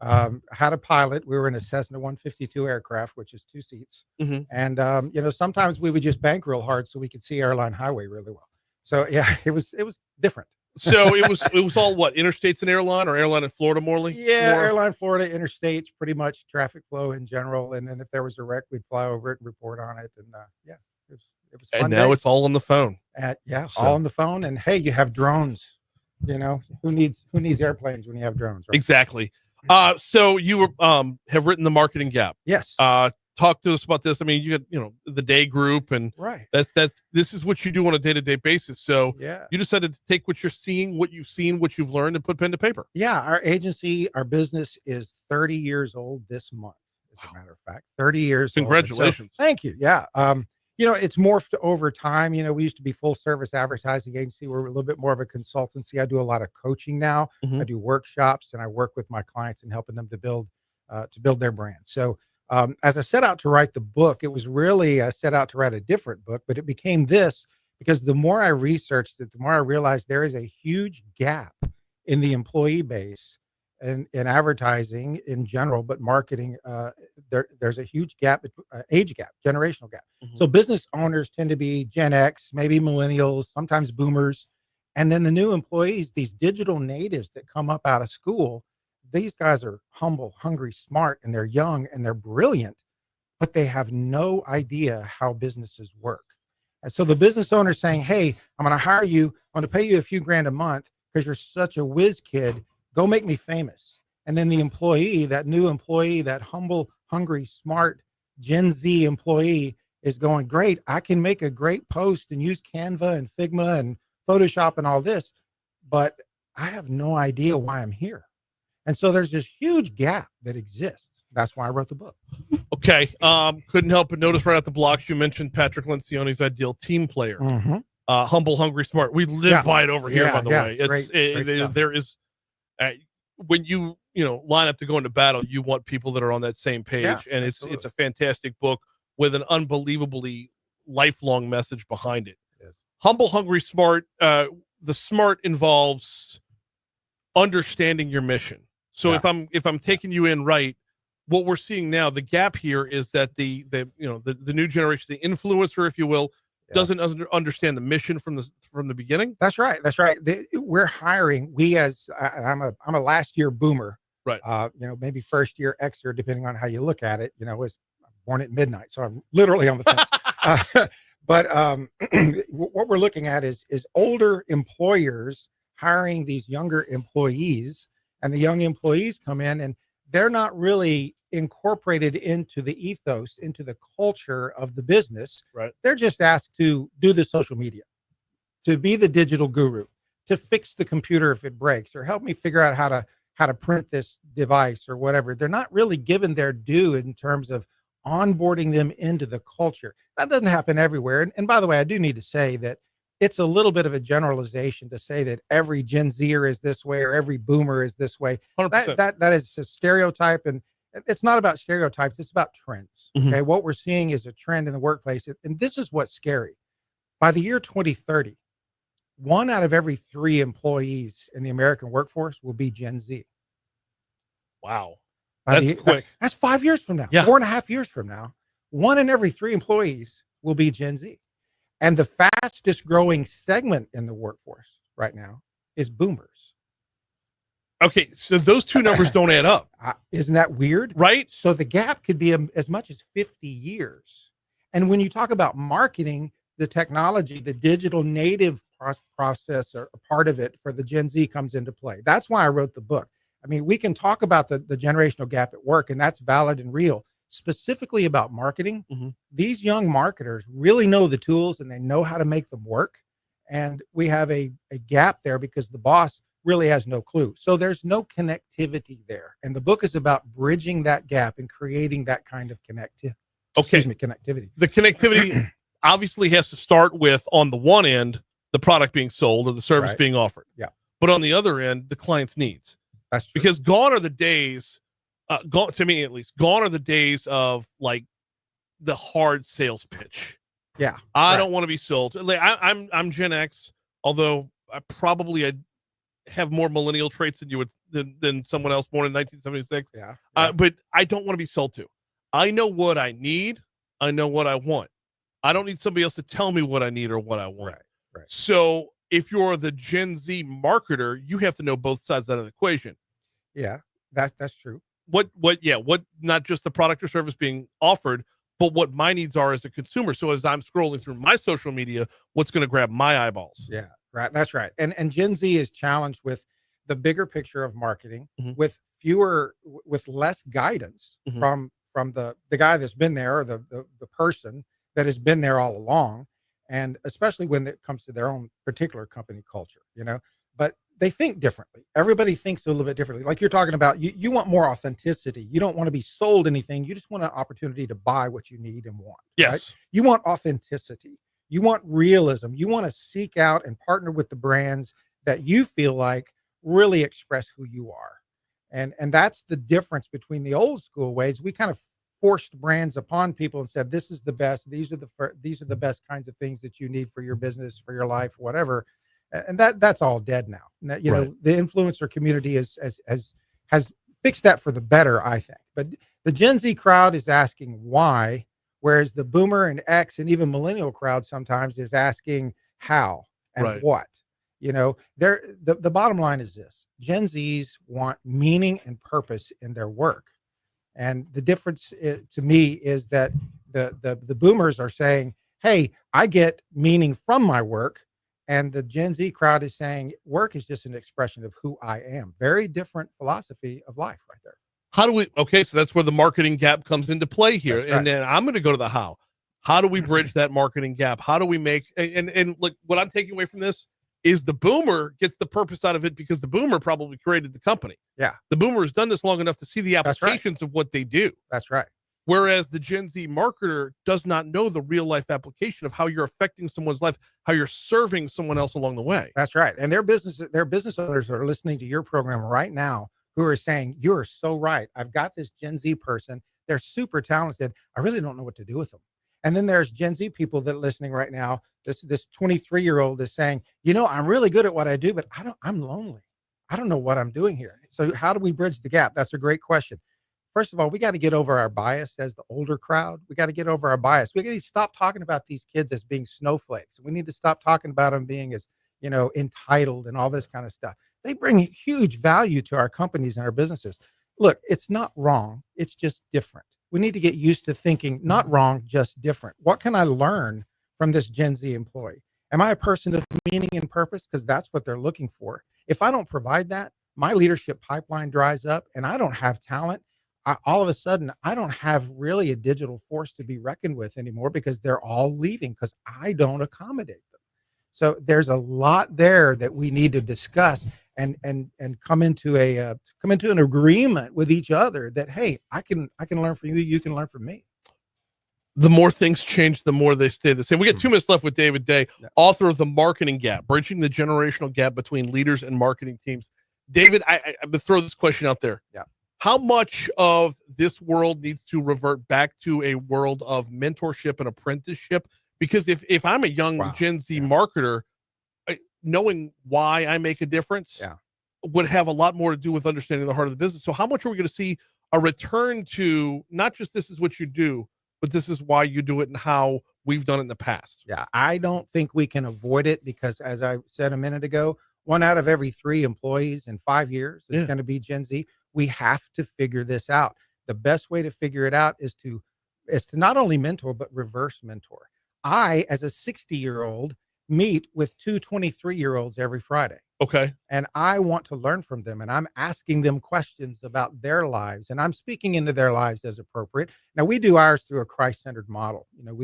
Had a pilot. We were in a Cessna 152 aircraft, which is 2 seats. Mhm. And sometimes we would just bank real hard so we could see airline highway really well. So yeah, it was different. So it was all what, interstates and airline, or airline in Florida morely? Yeah, More? airline, Florida, interstates, pretty much traffic flow in general. And then if there was a wreck, we'd fly over it and report on it. And it was fun. And now days. it's all on the phone. So. So- All on the phone. And hey, you have drones. Who needs airplanes when you have drones? Right? Exactly. So you have written The Marketing Gap. Yes. Talk to us about this. I mean, you got, the day group, and Right. this is what you do on a day-to-day basis. So Yeah. you decided to take what you're seeing, what you've seen, what you've learned, and put pen to paper. Yeah. Our agency, our business is 30 years old this month, as a matter of fact. 30 years old. And so- Congratulations. thank you. Yeah. It's morphed over time. We used to be full service advertising agency. We're a little bit more of a consultancy. I do a lot of coaching now. Mhm. I do workshops, and I work with my clients and helping them to build their brand. So as I set out to write the book, it was really set out to write a different book, but it became this because the more I researched it, the more I realized there is a huge gap in the employee base and in advertising in general, but marketing, there's a huge gap, age gap, generational gap. Mhm. So business owners tend to be Gen X, maybe millennials, sometimes boomers. And then the new employees, these digital natives that come up out of school, these guys are humble, hungry, smart, and they're young and they're brilliant, but they have no idea how businesses work. And so the business owner is saying, hey, I'm going to hire you. I'm going to pay you a few grand a month because you're such a whiz kid. Go make me famous. And then the employee, that new employee, that humble, hungry, smart Gen Z employee is going, great. I can make a great post and use Canva and Figma and Photoshop and all this, but I have no idea why I'm here. And so there's this huge gap that exists. That's why I wrote the book. Okay. Couldn't help but notice right out the blocks you mentioned Patrick Lencioni's ideal team player. Mm-hmm. Humble, hungry, smart. We live by it over here, by the way. It's great there is when you line up to go into battle, you want people that are on that same page, and it's a fantastic book with an unbelievably lifelong message behind it. Yes. Humble, hungry, smart. The smart involves understanding your mission. So if I'm taking you in right, what we're seeing now, the gap here is that the new generation, the influencer, if you will, doesn't understand the mission from the beginning. That's right. We're hiring. I'm a last year boomer, right? Maybe first year, Xer, depending on how you look at it. Was born at midnight, so I'm literally on the fence. But what we're looking at is older employers hiring these younger employees, and the young employees come in and they're not really incorporated into the ethos, into the culture of the business. Right. They're just asked to do the social media, to be the digital guru, to fix the computer if it breaks, or help me figure out how to print this device or whatever. They're not really given their due in terms of onboarding them into the culture. That doesn't happen everywhere. And by the way, I do need to say that it's a little bit of a generalization to say that every Gen Zer is this way or every boomer is this way. 100%. That is a stereotype, and it's not about stereotypes. It's about trends. Mm-hmm. Okay. What we're seeing is a trend in the workplace. And this is what's scary. By the year 2030, 1 out of every 3 employees in the American workforce will be Gen Z. Wow. That's quick. That's 5 years from now, 4.5 years from now, 1 in every 3 employees will be Gen Z. And the fastest growing segment in the workforce right now is boomers. Okay, so those two numbers don't add up. Isn't that weird? Right? So the gap could be as much as 50 years. And when you talk about marketing, the technology, the digital native process or a part of it for the Gen Z comes into play. That's why I wrote the book. I mean, we can talk about the generational gap at work, and that's valid and real. Specifically about marketing, these young marketers really know the tools and they know how to make them work. And we have a gap there because the boss really has no clue. So there's no connectivity there. And the book is about bridging that gap and creating that kind of connectivity. The connectivity obviously has to start with, on the one end, the product being sold or the service being offered. Yeah. But on the other end, the client's needs. That's true. Because gone are the days, to me at least, gone are the days of like the hard sales pitch. Yeah. I don't want to be sold. Like, I'm Gen X, although I have more millennial traits than you would than someone else born in 1976. Yeah. But I don't want to be sold to. I know what I need. I know what I want. I don't need somebody else to tell me what I need or what I want. Right. So if you're the Gen Z marketer, you have to know both sides of the equation. Yeah, that's true. What not just the product or service being offered, but what my needs are as a consumer. So as I'm scrolling through my social media, what's going to grab my eyeballs? Yeah, right. That's right. And Gen Z is challenged with the bigger picture of marketing, with less guidance from the guy that's been there, or the person that has been there all along. And especially when it comes to their own particular company culture, But they think differently. Everybody thinks a little bit differently. Like you're talking about, you want more authenticity. You don't want to be sold anything. You just want an opportunity to buy what you need and want. Yes. Right? You want authenticity. You want realism. You want to seek out and partner with the brands that you feel like really express who you are. And that's the difference between the old school ways. We kind of forced brands upon people and said, this is the best. These are the best kinds of things that you need for your business, for your life, whatever. And that's all dead now. You know, the influencer community has fixed that for the better, I think. But the Gen Z crowd is asking why, whereas the boomer and X and even millennial crowd sometimes is asking how and what. You know, the bottom line is this: Gen Zs want meaning and purpose in their work. And the difference to me is that the boomers are saying, hey, I get meaning from my work. And the Gen Z crowd is saying work is just an expression of who I am. Very different philosophy of life right there. How do we, okay, so that's where the marketing gap comes into play here. That's right. And then I'm going to go to the how. How do we bridge that marketing gap? How do we make, and look, what I'm taking away from this is the boomer gets the purpose out of it because the boomer probably created the company. Yeah. The boomer has done this long enough to see the applications of what they do. That's right. Whereas the Gen Z marketer does not know the real life application of how you're affecting someone's life, how you're serving someone else along the way. That's right. And their business owners are listening to your program right now who are saying, you're so right. I've got this Gen Z person. They're super talented. I really don't know what to do with them. And then there's Gen Z people that are listening right now. This 23-year-old is saying, you know, I'm really good at what I do, but I'm lonely. I don't know what I'm doing here. So how do we bridge the gap? That's a great question. First of all, we got to get over our bias as the older crowd. We got to get over our bias. We got to stop talking about these kids as being snowflakes. We need to stop talking about them being as, you know, entitled and all this kind of stuff. They bring huge value to our companies and our businesses. Look, it's not wrong. It's just different. We need to get used to thinking not wrong, just different. What can I learn from this Gen Z employee? Am I a person of meaning and purpose? Because that's what they're looking for. If I don't provide that, my leadership pipeline dries up and I don't have talent. All of a sudden, I don't have really a digital force to be reckoned with anymore because they're all leaving because I don't accommodate them. So there's a lot there that we need to discuss and come into an agreement with each other that, hey, I can learn from you, you can learn from me. The more things change, the more they stay the same. We got 2 minutes left with David Day, author of The Marketing Gap, Bridging the Generational Gap Between Leaders and Marketing Teams. David, I'm going to throw this question out there. Yeah. How much of this world needs to revert back to a world of mentorship and apprenticeship? Because if I'm a young Gen Z marketer, knowing why I make a difference would have a lot more to do with understanding the heart of the business. So how much are we going to see a return to not just this is what you do, but this is why you do it and how we've done it in the past? Yeah, I don't think we can avoid it because, as I said a minute ago, 1 out of every 3 employees in 5 years is going to be Gen Z. We have to figure this out. The best way to figure it out is to not only mentor, but reverse mentor. I, as a 60-year-old, meet with 2 23-year-olds every Friday. Okay. And I want to learn from them. And I'm asking them questions about their lives. And I'm speaking into their lives as appropriate. Now, we do ours through a Christ-centered model. You know,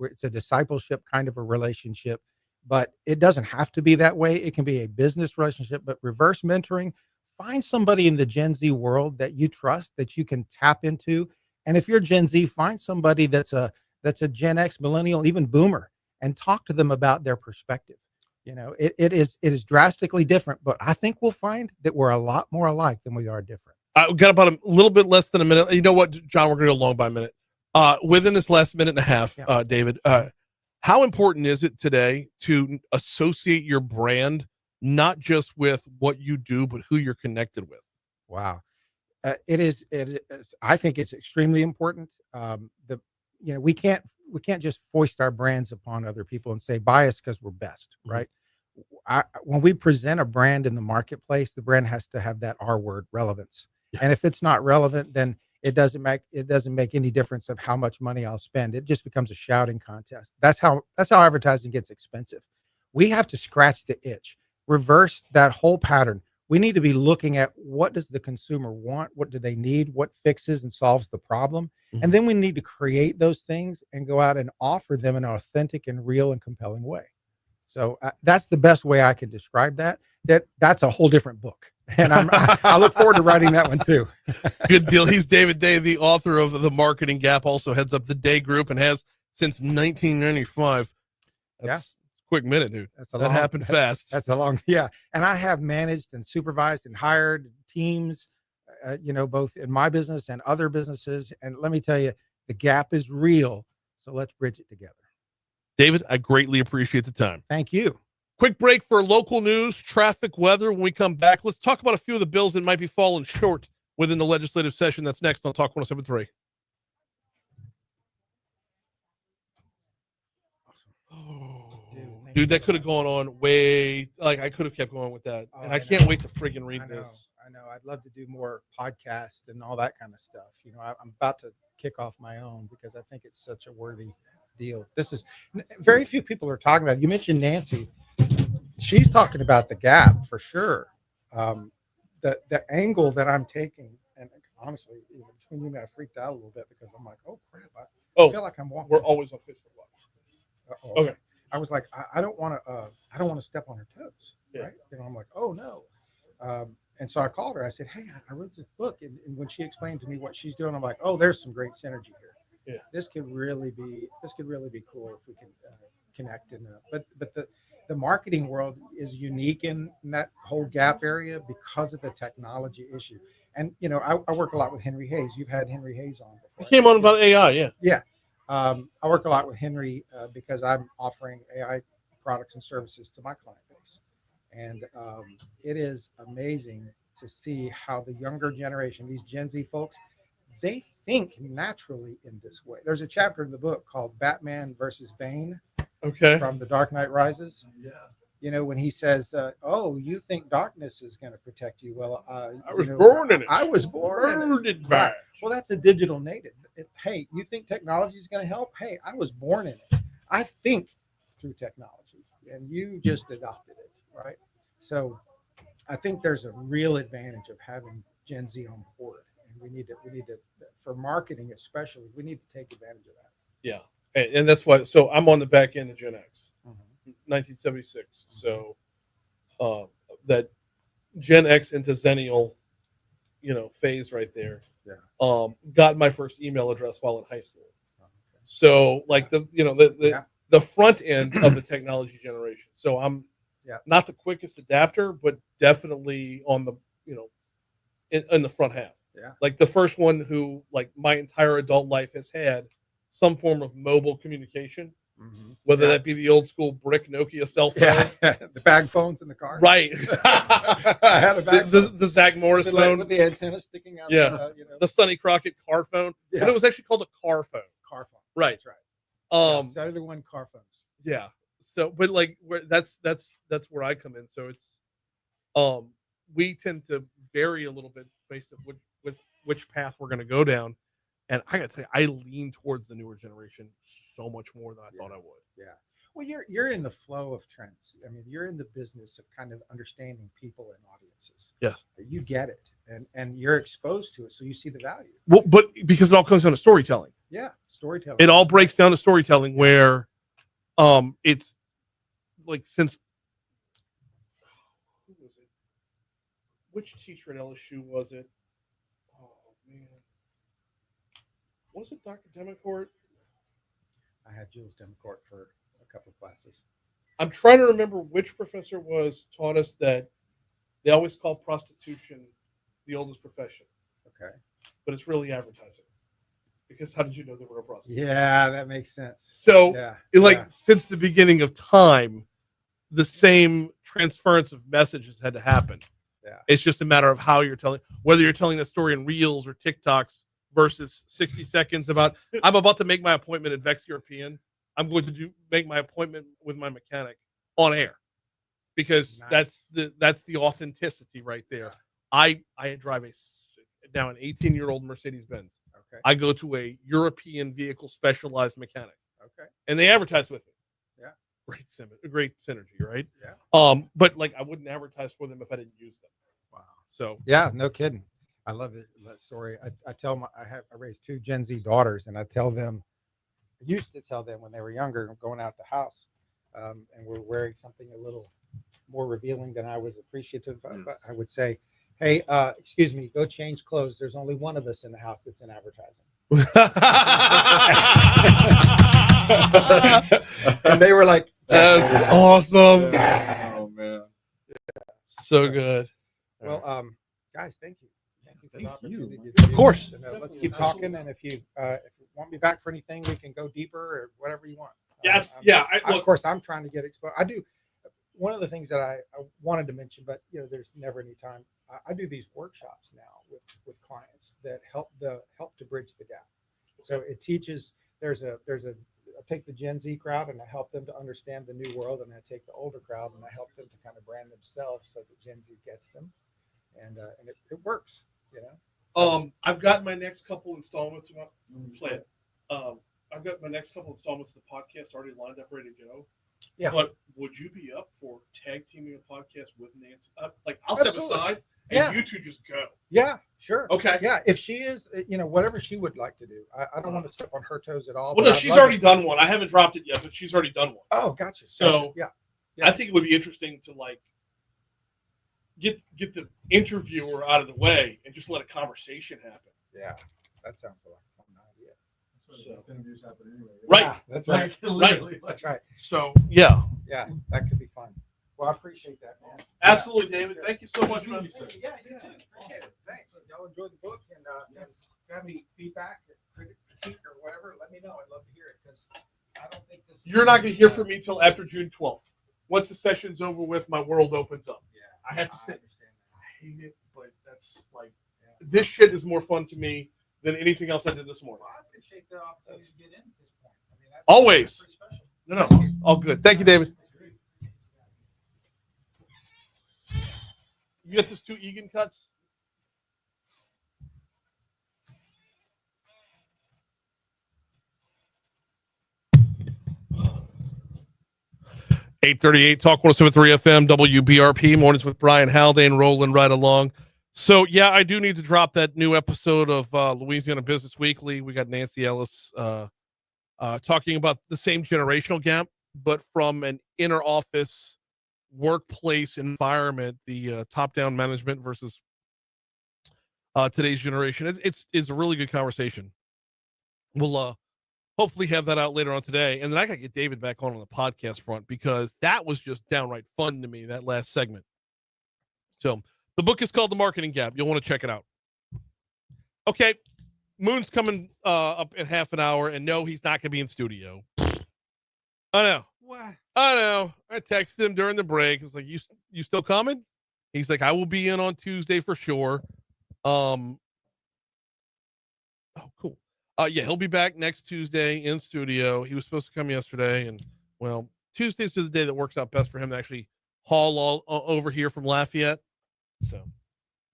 it's a discipleship kind of a relationship, but it doesn't have to be that way. It can be a business relationship, but reverse mentoring, find somebody in the Gen Z world that you trust, that you can tap into. And if you're Gen Z, find somebody that's a Gen X, millennial, even boomer, and talk to them about their perspective. You know, it is drastically different, but I think we'll find that we're a lot more alike than we are different. I got about a little bit less than a minute. You know what, John, we're going to go long by a minute. Within this last minute and a half, David, how important is it today to associate your brand not just with what you do, but who you're connected with? Wow. It is. I think it's extremely important. We can't just foist our brands upon other people and say buy us because we're best, right? When we present a brand in the marketplace, the brand has to have that R word, relevance. Yeah. And if it's not relevant, then it doesn't make any difference of how much money I'll spend. It just becomes a shouting contest. That's how advertising gets expensive. We have to scratch the itch, reverse that whole pattern. We need to be looking at what does the consumer want? What do they need? What fixes and solves the problem? Mm-hmm. And then we need to create those things and go out and offer them in an authentic and real and compelling way. So that's the best way I can describe that. that's a whole different book. And I look forward to writing that one too. Good deal. He's David Day, the author of The Marketing Gap, also heads up the Day Group and has since 1995. That's a quick minute, dude. That happened fast. That's a long, yeah. And I have managed and supervised and hired teams, both in my business and other businesses. And let me tell you, the gap is real. So let's bridge it together. David, I greatly appreciate the time. Thank you. Quick break for local news, traffic, weather. When we come back, let's talk about a few of the bills that might be falling short within the legislative session. That's next on Talk 107.3. Dude, that could have gone on way, I could have kept going with that. And I can't wait to friggin' read this. I know. I'd love to do more podcasts and all that kind of stuff. I'm about to kick off my own because I think it's such a worthy deal. This is very few people are talking about it. You mentioned Nancy. She's talking about the gap for sure. The angle that I'm taking, and honestly, between you and I, freaked out a little bit because I'm like, oh crap, I feel like I'm walking. We're always on Facebook Live. Okay. I was like, I don't want to step on her toes, right? I'm like, oh no. And so I called her. I said, hey, I wrote this book, and when she explained to me what she's doing, I'm like, oh, there's some great synergy here. Yeah. This could really be cool if we can connect. But the marketing world is unique in that whole gap area because of the technology issue. And I work a lot with Henry Hayes. You've had Henry Hayes on before. He came on about AI, yeah. Yeah. I work a lot with Henry because I'm offering AI products and services to my client base. And it is amazing to see how the younger generation, these Gen Z folks, they think naturally in this way. There's a chapter in the book called Batman versus Bane. Okay. From The Dark Knight Rises. Yeah. When he says, oh, you think darkness is going to protect you. Well, I was born in it. I was born in it. Right. Well, that's a digital native. Hey, you think technology is going to help? Hey, I was born in it. I think through technology, and you just adopted it, right? So I think there's a real advantage of having Gen Z on board. And we need to, for marketing especially, we need to take advantage of that. Yeah. And that's why, so I'm on the back end of Gen X, 1976. So that Gen X into Zennial, phase right there. Yeah. Got my first email address while in high school. So the front end of the technology generation. So I'm not the quickest adapter, but definitely on the, in the front half. Yeah. Like the first one who, like, my entire adult life has had some form of mobile communication, whether that be the old school brick Nokia cell phone, the bag phones in the car, right? I had a bag the Zach Morris phone with the antenna sticking out. Yeah, the Sonny Crockett car phone, and it was actually called a car phone. Car phone, right? That's right. Cellular one car phones. Yeah. So, but like, that's where I come in. So it's, we tend to vary a little bit based on which path we're going to go down. And I got to tell you, I lean towards the newer generation so much more than I thought I would. Yeah. Well, you're in the flow of trends. I mean, you're in the business of kind of understanding people and audiences. Yes. You get it, and you're exposed to it, so you see the value. Well, but because it all comes down to storytelling. Yeah, storytelling. It all breaks down to storytelling, where, it's like, since, who was it? Which teacher at LSU was it? Oh man. Was it Dr. Demicourt? I had Jules Demicourt for a couple of classes. I'm trying to remember which professor taught us that they always call prostitution the oldest profession. Okay. But it's really advertising. Because how did you know they were a prostitute? Yeah, that makes sense. So, since the beginning of time, the same transference of messages had to happen. Yeah. It's just a matter of how you're telling, whether you're telling a story in Reels or TikToks versus 60 seconds about, I'm about to make my appointment at Vex European. I'm going to make my appointment with my mechanic on air, because that's the authenticity right there. I drive now an 18-year-old Mercedes-Benz. Okay. I go to a European vehicle specialized mechanic. Okay. And they advertise with me. Yeah. Great synergy, right? Yeah. But like, I wouldn't advertise for them if I didn't use them. Wow. So yeah, no kidding. I love it. That story. I raised two Gen Z daughters, and I used to tell them when they were younger, going out the house, and we're wearing something a little more revealing than I was appreciative of. But I would say, hey, excuse me, go change clothes. There's only one of us in the house that's in advertising. And they were like, that's awesome. Oh man. So good. well, guys, thank you. Thank you for the Thank you. opportunity. to Of do course. this. And, let's keep talking. And if you want me back for anything, we can go deeper or whatever you want. Yes. Yeah. Of course, I'm trying to get exposed. I do. One of the things that I wanted to mention, but there's never any time. I do these workshops now with clients that help to bridge the gap. So it teaches. I take the Gen Z crowd and I help them to understand the new world, and I take the older crowd and I help them to kind of brand themselves so that Gen Z gets them, and it works. I've got my next couple installments. Play it. I've got my next couple installments of the podcast already lined up, ready to go. Yeah. But would you be up for tag teaming a podcast with Nancy? I'll step Absolutely. aside and Yeah. you two just go. Yeah, sure. Okay. Yeah, if she is, whatever she would like to do. I don't want to step on her toes at all. Well, but no, I'd she's love already to- done one. I haven't dropped it yet, but she's already done one. Oh, gotcha. So, yeah. I think it would be interesting to get the interviewer out of the way and just let a conversation happen. Yeah, that sounds like a fun idea. So- interviews happen anyway. Right. Yeah, that's right. Right. That's right. So yeah, Yeah, that could be fun. Well, I appreciate that, man. absolutely, David. Thank you so much, man. Yeah, you too. Appreciate it. Thanks. Y'all enjoyed the book, and if you have any feedback, critique, or whatever, let me know. I'd love to hear it because I don't think this. You're not going to hear from me till after June 12th. Once the session's over with, my world opens up. Yeah, I have to stay. understand that. I hate it, but that's this shit is more fun to me than anything else I did this morning. Well, I appreciate the opportunity to get in at this point. I mean, that's Always. pretty special. No, all good. Thank you, David. You get those 2 Egan cuts? (8:38) Talk 107.3 FM WBRP mornings with Brian Haldane rolling right along. So yeah, I do need to drop that new episode of Louisiana Business Weekly. We got Nancy Ellis talking about the same generational gap, but from an inner office workplace environment, the top-down management versus today's generation. It's a really good conversation. We'll hopefully have that out later on today, and then I gotta get David back on the podcast front because that was just downright fun to me, that last segment. So the book is called The Marketing Gap. You'll want to check it out. Okay, Moon's coming up in half an hour, and no, he's not gonna be in studio. I know. What? I know. I texted him during the break. It's like, you still coming? He's like, I will be in on Tuesday for sure. Oh, cool. Yeah, he'll be back next Tuesday in studio. He was supposed to come yesterday, and well, Tuesdays are the day that works out best for him to actually haul all over here from Lafayette. So,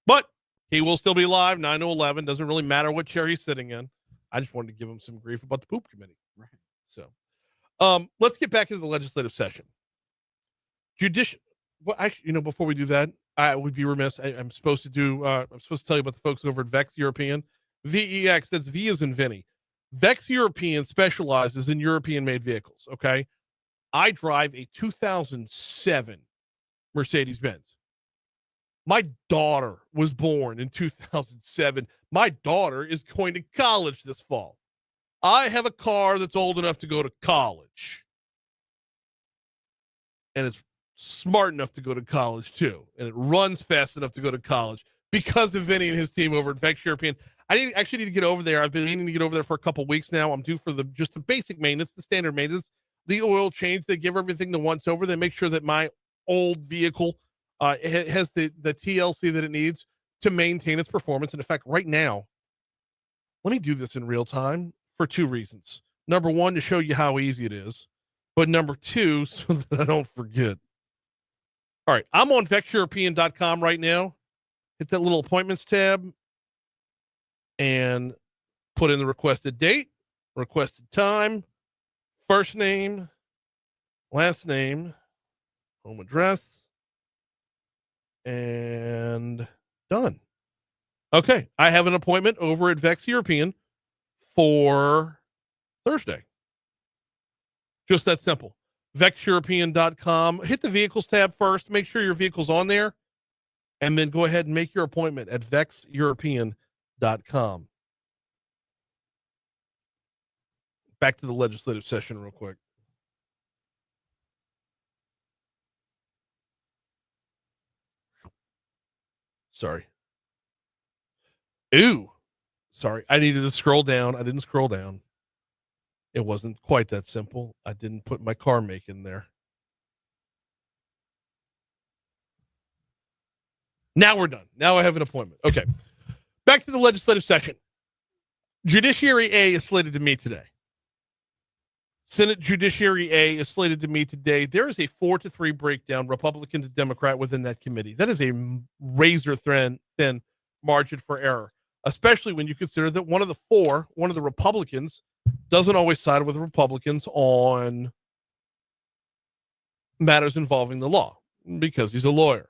but he will still be live 9 to 11. Doesn't really matter what chair he's sitting in. I just wanted to give him some grief about the poop committee. Right. So, let's get back into the legislative session. Well, actually, before we do that, I would be remiss. I'm supposed to tell you about the folks over at Vex European. VEX, that's V as in Vinny. Vex European specializes in European-made vehicles, okay? I drive a 2007 Mercedes-Benz. My daughter was born in 2007. My daughter is going to college this fall. I have a car that's old enough to go to college. And it's smart enough to go to college, too. And it runs fast enough to go to college because of Vinny and his team over at Vex European. I actually need to get over there. I've been meaning to get over there for a couple weeks now. I'm due for just the basic maintenance, the standard maintenance, the oil change. They give everything the once over. They make sure that my old vehicle has the TLC that it needs to maintain its performance. And in fact, right now, let me do this in real time for 2 reasons. Number 1, to show you how easy it is. But number 2, so that I don't forget. All right, I'm on vexeuropean.com right now. Hit that little appointments tab and put in the requested date, requested time, first name, last name, home address, and done. Okay, I have an appointment over at Vex European for Thursday. Just that simple. VexEuropean.com. Hit the vehicles tab first. Make sure your vehicle's on there. And then go ahead and make your appointment at VexEuropean.com. Back to the legislative session real quick. Sorry. Ooh. Sorry. I needed to scroll down. I didn't scroll down. It wasn't quite that simple. I didn't put my car make in there. Now we're done. Now I have an appointment. Okay. Back to the legislative session. Judiciary A is slated to meet today. Senate Judiciary A is slated to meet today. There is a 4-3 breakdown, Republican to Democrat, within that committee. That is a razor thin margin for error, especially when you consider that one of the Republicans, doesn't always side with Republicans on matters involving the law because he's a lawyer.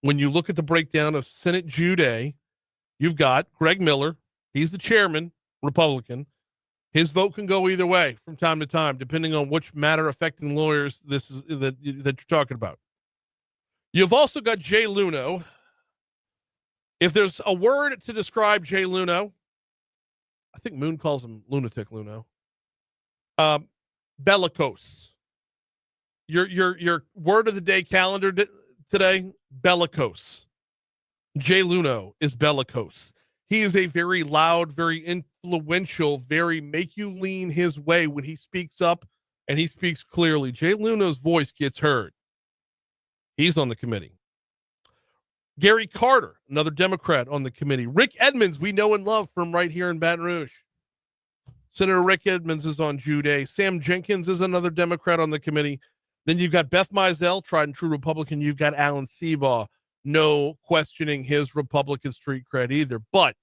When you look at the breakdown of Senate Jude A, you've got Greg Miller. He's the chairman, Republican. His vote can go either way from time to time, depending on which matter affecting lawyers this is that you're talking about. You've also got Jay Luno. If there's a word to describe Jay Luno, I think Moon calls him Lunatic Luno. Bellicose. Your word of the day calendar today, bellicose. Jay Luno is bellicose. He is a very loud, very influential, very make you lean his way when he speaks up and he speaks clearly. Jay Luno's voice gets heard. He's on the committee. Gary Carter, another Democrat on the committee. Rick Edmonds, we know and love from right here in Baton Rouge. Senator Rick Edmonds is on Jude A. Sam Jenkins is another Democrat on the committee. Then you've got Beth Mizell, tried and true Republican. You've got Alan Seabaugh, no questioning his Republican street cred either. But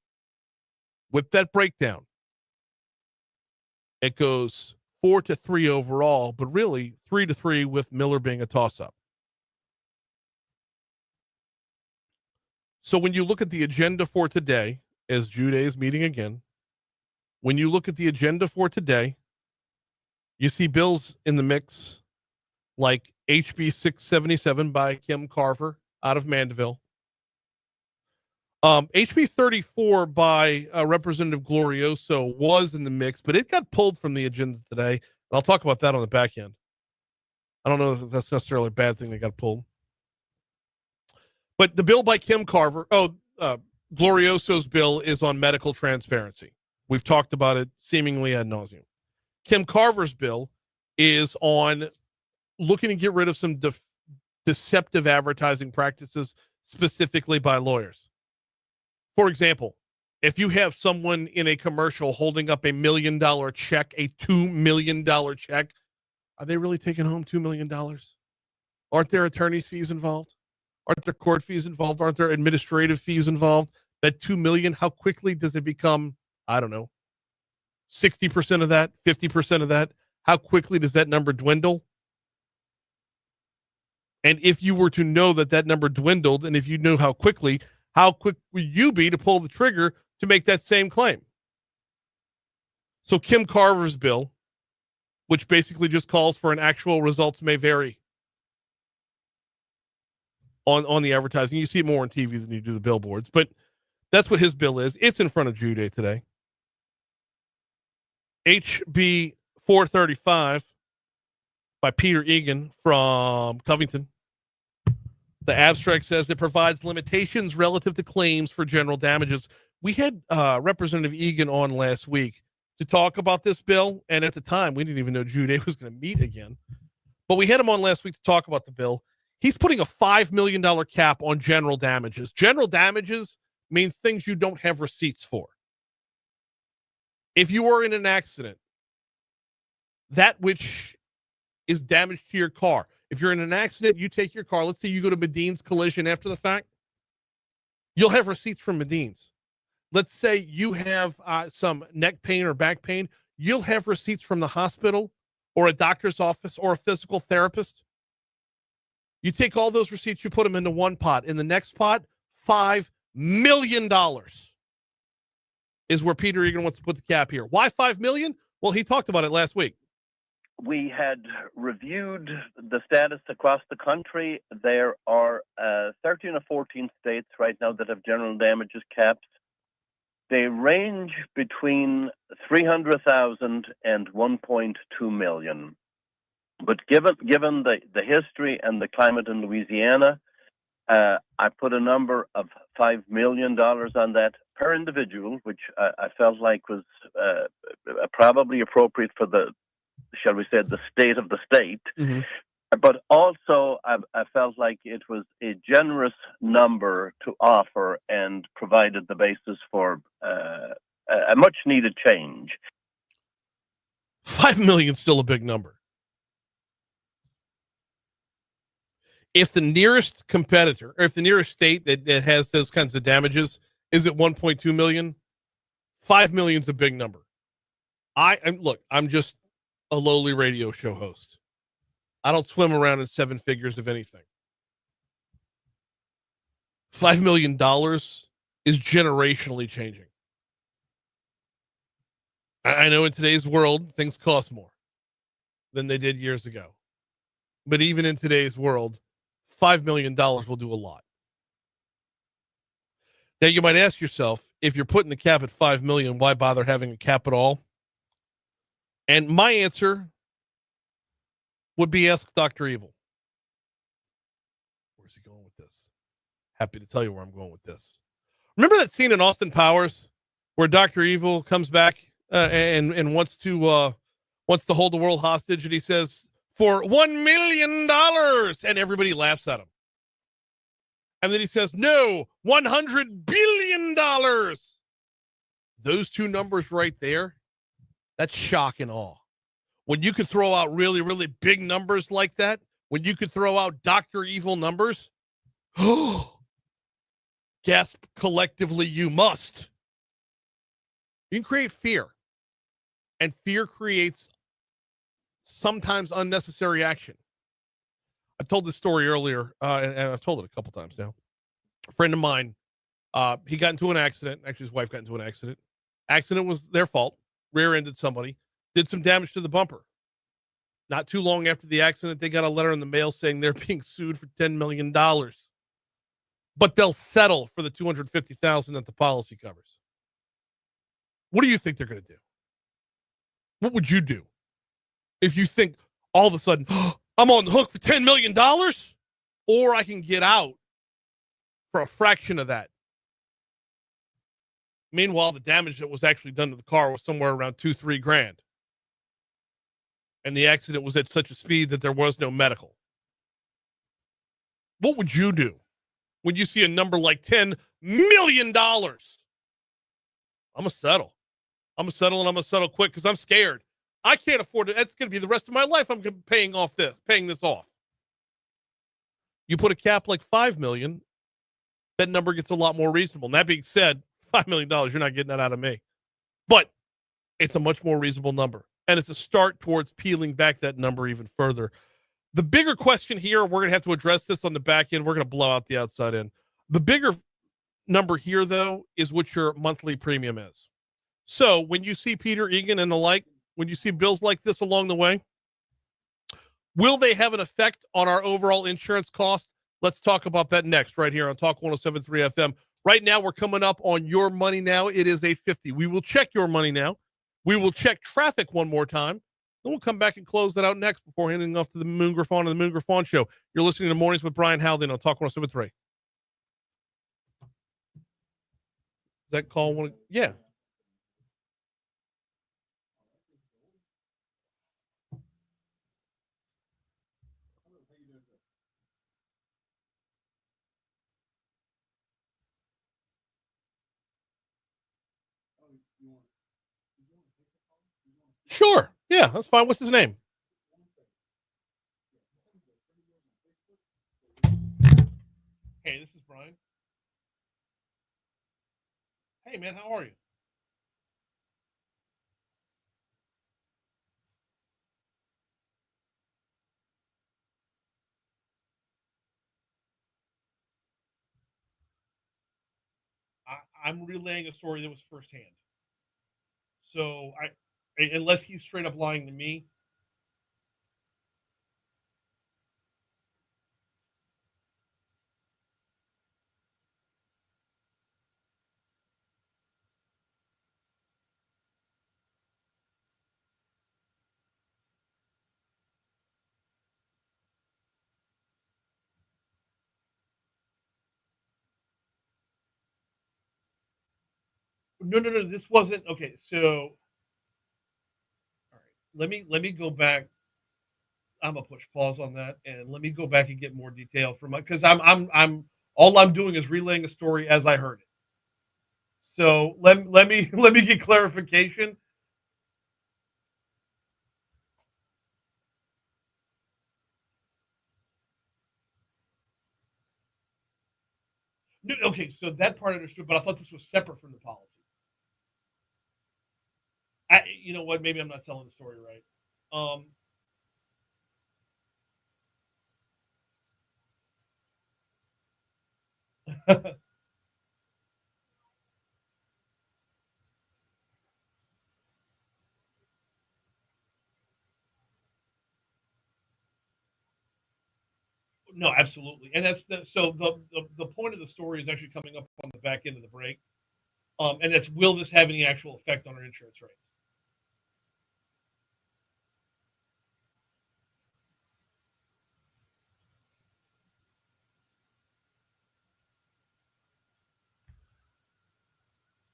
with that breakdown, it goes 4-3 overall, but really 3-3 with Miller being a toss-up. So when you look at the agenda for today, as Jude A is meeting again, when you look at the agenda for today, you see bills in the mix like HB 677 by Kim Carver out of Mandeville. HB 34 by Representative Glorioso was in the mix, but it got pulled from the agenda today. And I'll talk about that on the back end. I don't know if that's necessarily a bad thing that got pulled. But the bill by Kim Carver, Glorioso's bill is on medical transparency. We've talked about it seemingly ad nauseum. Kim Carver's bill is on looking to get rid of some deceptive advertising practices, specifically by lawyers. For example, if you have someone in a commercial holding up $1 million check, a $2 million check, are they really taking home $2 million? Aren't there attorney's fees involved? Aren't there court fees involved? Aren't there administrative fees involved? That $2 million, how quickly does it become, I don't know, 60% of that, 50% of that? How quickly does that number dwindle? And if you were to know that number dwindled, and if you knew how quick would you be to pull the trigger to make that same claim? So Kim Carver's bill, which basically just calls for an actual results may vary on the advertising. You see it more on TV than you do the billboards, but that's what his bill is. It's in front of Jude A today. HB 435 by Peter Egan from Covington. The abstract says it provides limitations relative to claims for general damages. We had Representative Egan on last week to talk about this bill, and at the time, we didn't even know Jude A was going to meet again. But we had him on last week to talk about the bill. He's putting a $5 million cap on general damages. General damages means things you don't have receipts for. If you are in an accident, that which is damage to your car. If you're in an accident, you take your car. Let's say you go to Medine's Collision after the fact. You'll have receipts from Medine's. Let's say you have some neck pain or back pain. You'll have receipts from the hospital or a doctor's office or a physical therapist. You take all those receipts, you put them into one pot. In the next pot, $5 million is where Peter Egan wants to put the cap here. Why $5 million? Well, he talked about it last week. we had reviewed the status across the country. There are 13 or 14 states right now that have general damages caps. They range between 300,000 and 1.2 million. But given the history and the climate in Louisiana, I put a number of $5 million on that per individual, which I felt like was probably appropriate for the, shall we say, the state of the state. Mm-hmm. But also, I felt like it was a generous number to offer and provided the basis for a much needed change. 5 million is still a big number. If the nearest competitor, or if the nearest state that has those kinds of damages is at 1.2 million, 5 million is a big number. I'm just a lowly radio show host. I don't swim around in seven figures of anything. $5 million is generationally changing. I know in today's world, things cost more than they did years ago. But even in today's world, $5 million will do a lot. Now, you might ask yourself, if you're putting the cap at 5 million, why bother having a cap at all? And my answer would be ask Dr. Evil. Where's he going with this? Happy to tell you where I'm going with this. Remember that scene in Austin Powers where Dr. Evil comes back and wants to hold the world hostage, and he says, for $1 million, and everybody laughs at him. And then he says, no, $100 billion. Those two numbers right there, that's shock and awe. When you could throw out really, really big numbers like that, when you could throw out Dr. Evil numbers, gasp collectively, you must. You can create fear. And fear creates sometimes unnecessary action. I told this story earlier, and I've told it a couple times now. A friend of mine, he got into an accident. Actually, his wife got into an accident. Accident was their fault. Rear-ended somebody. Did some damage to the bumper. Not too long after the accident, they got a letter in the mail saying they're being sued for $10 million. But they'll settle for the $250,000 that the policy covers. What do you think they're going to do? What would you do if you think all of a sudden, I'm on the hook for $10 million, or I can get out for a fraction of that? Meanwhile, the damage that was actually done to the car was somewhere around $2,000-3,000. And the accident was at such a speed that there was no medical. What would you do when you see a number like $10 million? I'm going to settle. I'm going to settle, and I'm going to settle quick because I'm scared. I can't afford it. That's going to be the rest of my life. I'm paying this off. You put a cap like 5 million, that number gets a lot more reasonable. And that being said, $5 million, you're not getting that out of me. But it's a much more reasonable number. And it's a start towards peeling back that number even further. The bigger question here, we're going to have to address this on the back end. We're going to blow out the outside end. The bigger number here, though, is what your monthly premium is. So when you see Peter Egan and the like, when you see bills like this along the way, will they have an effect on our overall insurance cost? Let's talk about that next right here on Talk 107.3 FM. Right now, we're coming up on Your Money Now. It is 8:50. We will check Your Money Now. We will check traffic one more time. Then we'll come back and close that out next before handing off to the Moon Griffon and the Moon Griffon Show. You're listening to Mornings with Brian Haldane on Talk 107.3. Is that call one? Yeah. Sure. Yeah, that's fine. What's his name? Hey, this is Brian. Hey, man, how are you? I'm relaying a story that was firsthand. So unless he's straight up lying to me, No. This wasn't okay. So, all right, let me go back. I'm gonna push pause on that, and let me go back and get more detail from my because I'm all I'm doing is relaying a story as I heard it. So let me let me get clarification. No, okay, so that part I understood, but I thought this was separate from the policy. You know what? Maybe I'm not telling the story right. No, absolutely, and that's the point of the story is actually coming up on the back end of the break, and it's will this have any actual effect on our insurance rates?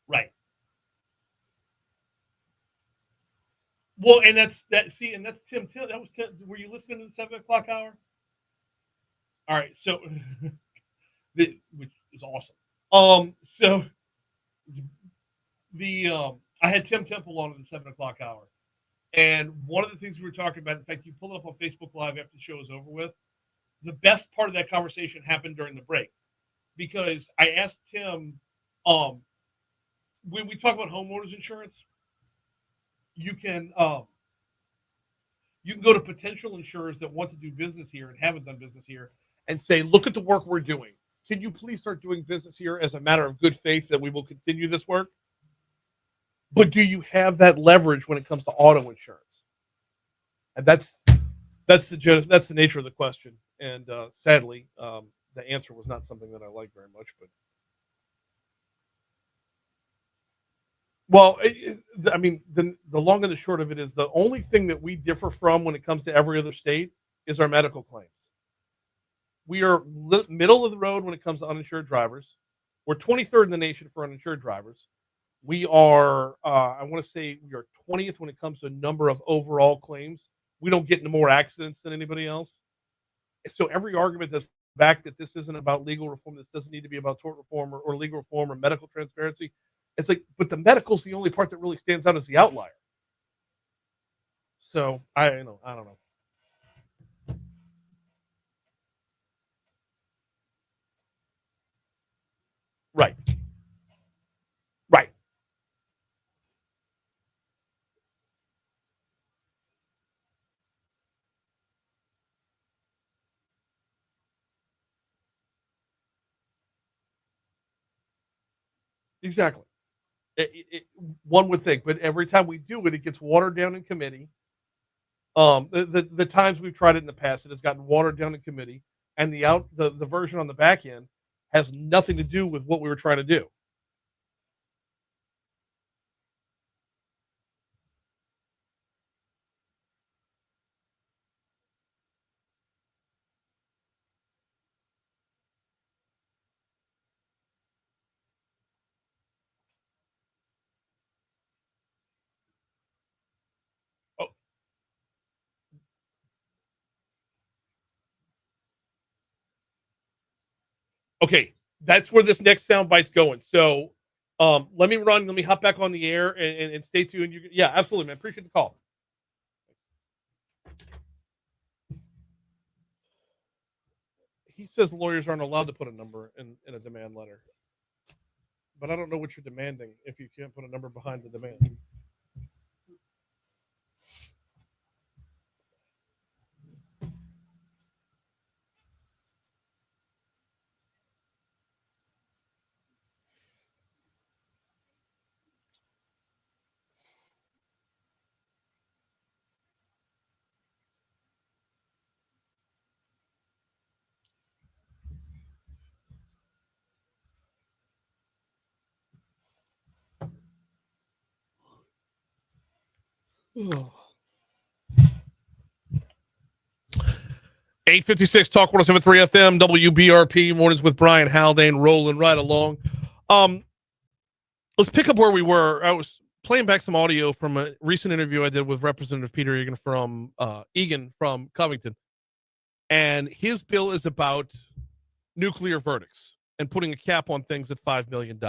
Right. Well, and that's that. See, and that's Tim. That was Tim. Were you listening to the 7 o'clock hour? All right, so which is awesome. So the I had Tim Temple on in the 7 o'clock hour, and one of the things we were talking about, in fact, you pull it up on Facebook Live after the show is over with. The best part of that conversation happened during the break because I asked Tim, when we talk about homeowners insurance, you can go to potential insurers that want to do business here and haven't done business here and say, look at the work we're doing. Can you please start doing business here as a matter of good faith that we will continue this work? But do you have that leverage when it comes to auto insurance? And that's the nature of the question. And sadly, the answer was not something that I liked very much. But well, I mean, the long and the short of it is the only thing that we differ from when it comes to every other state is our medical claims. We are middle of the road when it comes to uninsured drivers. We're 23rd in the nation for uninsured drivers. We are, I want to say, we are 20th when it comes to number of overall claims. We don't get into more accidents than anybody else. So every argument that's back that this isn't about legal reform, this doesn't need to be about tort reform or legal reform or medical transparency. It's like, but the medical's the only part that really stands out as the outlier. So I don't know. Right. Right. Exactly. One would think, but every time we do it, it gets watered down in committee. The times we've tried it in the past, it has gotten watered down in committee, and the version on the back end has nothing to do with what we were trying to do. Oh, okay, that's where this next sound bite's going. So, let me hop back on the air and stay tuned. Yeah, absolutely, man. Appreciate the call. He says lawyers aren't allowed to put a number in a demand letter, but I don't know what you're demanding if you can't put a number behind the demand. Oh. 856 Talk 1073 FM WBRP mornings with Brian Haldane rolling right along. Let's pick up where we were. I was playing back some audio from a recent interview I did with Representative Peter Egan from Covington. And his bill is about nuclear verdicts and putting a cap on things at $5 million.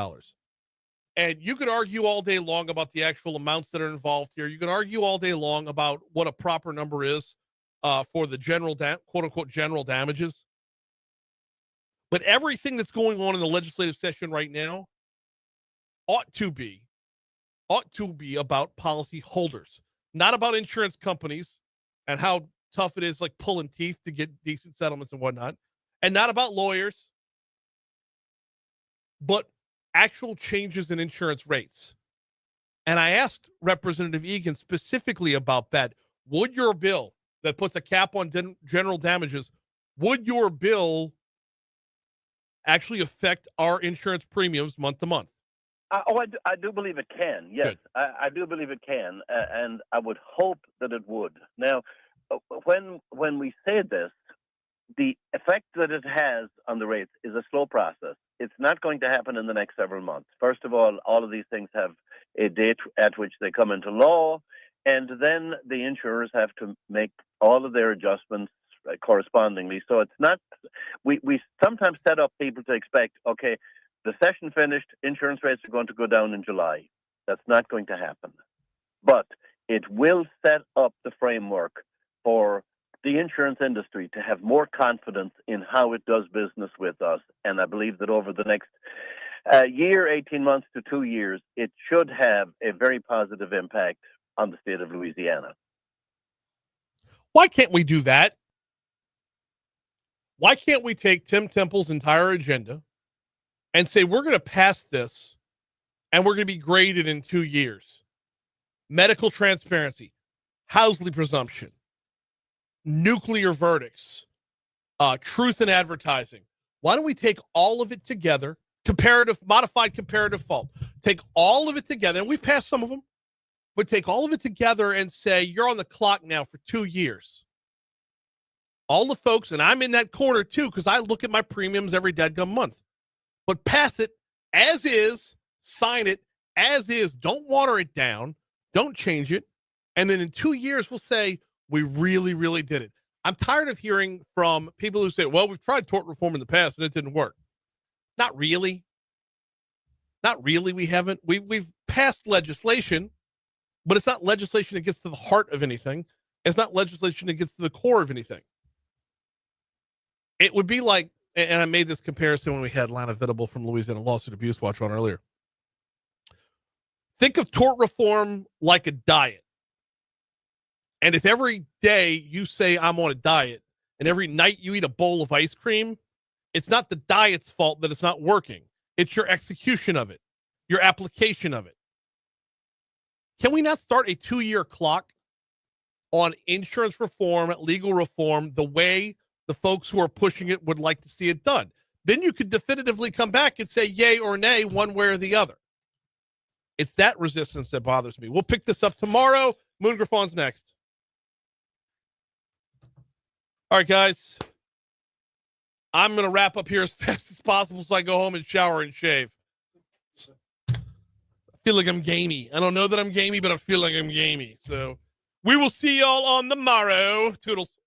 And you could argue all day long about the actual amounts that are involved here. You can argue all day long about what a proper number is for the general, quote unquote, general damages. But everything that's going on in the legislative session right now ought to be about policy holders, not about insurance companies and how tough it is, like pulling teeth to get decent settlements and whatnot, and not about lawyers, but actual changes in insurance rates. And I asked Representative Egan specifically about that. Would your bill that puts a cap on general damages, would your bill actually affect our insurance premiums month to month? I do believe it can. Yes, I do believe it can, and I would hope that it would. Now, when we say this, the effect that it has on the rates is a slow process. It's not going to happen in the next several months. First of all of these things have a date at which they come into law, and then the insurers have to make all of their adjustments correspondingly. So it's not, we sometimes set up people to expect, okay, the session finished, insurance rates are going to go down in July. That's not going to happen. But it will set up the framework for the insurance industry to have more confidence in how it does business with us. And I believe that over the next year, 18 months to 2 years, it should have a very positive impact on the state of Louisiana. Why can't we do that? Why can't we take Tim Temple's entire agenda and say, we're going to pass this and we're going to be graded in 2 years? Medical transparency, Housley presumption, nuclear verdicts, truth in advertising. Why don't we take all of it together, modified comparative fault, take all of it together, and we've passed some of them, but take all of it together and say, you're on the clock now for 2 years. All the folks, and I'm in that corner too, because I look at my premiums every dadgum month. But pass it as is, sign it as is, don't water it down, don't change it, and then in 2 years we'll say, we really, really did it. I'm tired of hearing from people who say, well, we've tried tort reform in the past and it didn't work. Not really. Not really, we haven't. We've passed legislation, but it's not legislation that gets to the heart of anything. It's not legislation that gets to the core of anything. It would be like, and I made this comparison when we had Lana Venable from Louisiana Lawsuit Abuse Watch on earlier. Think of tort reform like a diet. And if every day you say I'm on a diet and every night you eat a bowl of ice cream, it's not the diet's fault that it's not working. It's your execution of it, your application of it. Can we not start a 2-year clock on insurance reform, legal reform, the way the folks who are pushing it would like to see it done? Then you could definitively come back and say yay or nay, one way or the other. It's that resistance that bothers me. We'll pick this up tomorrow. Moon Griffon's next. All right, guys. I'm going to wrap up here as fast as possible so I go home and shower and shave. I feel like I'm gamey. I don't know that I'm gamey, but I feel like I'm gamey. So we will see y'all on the morrow. Toodles.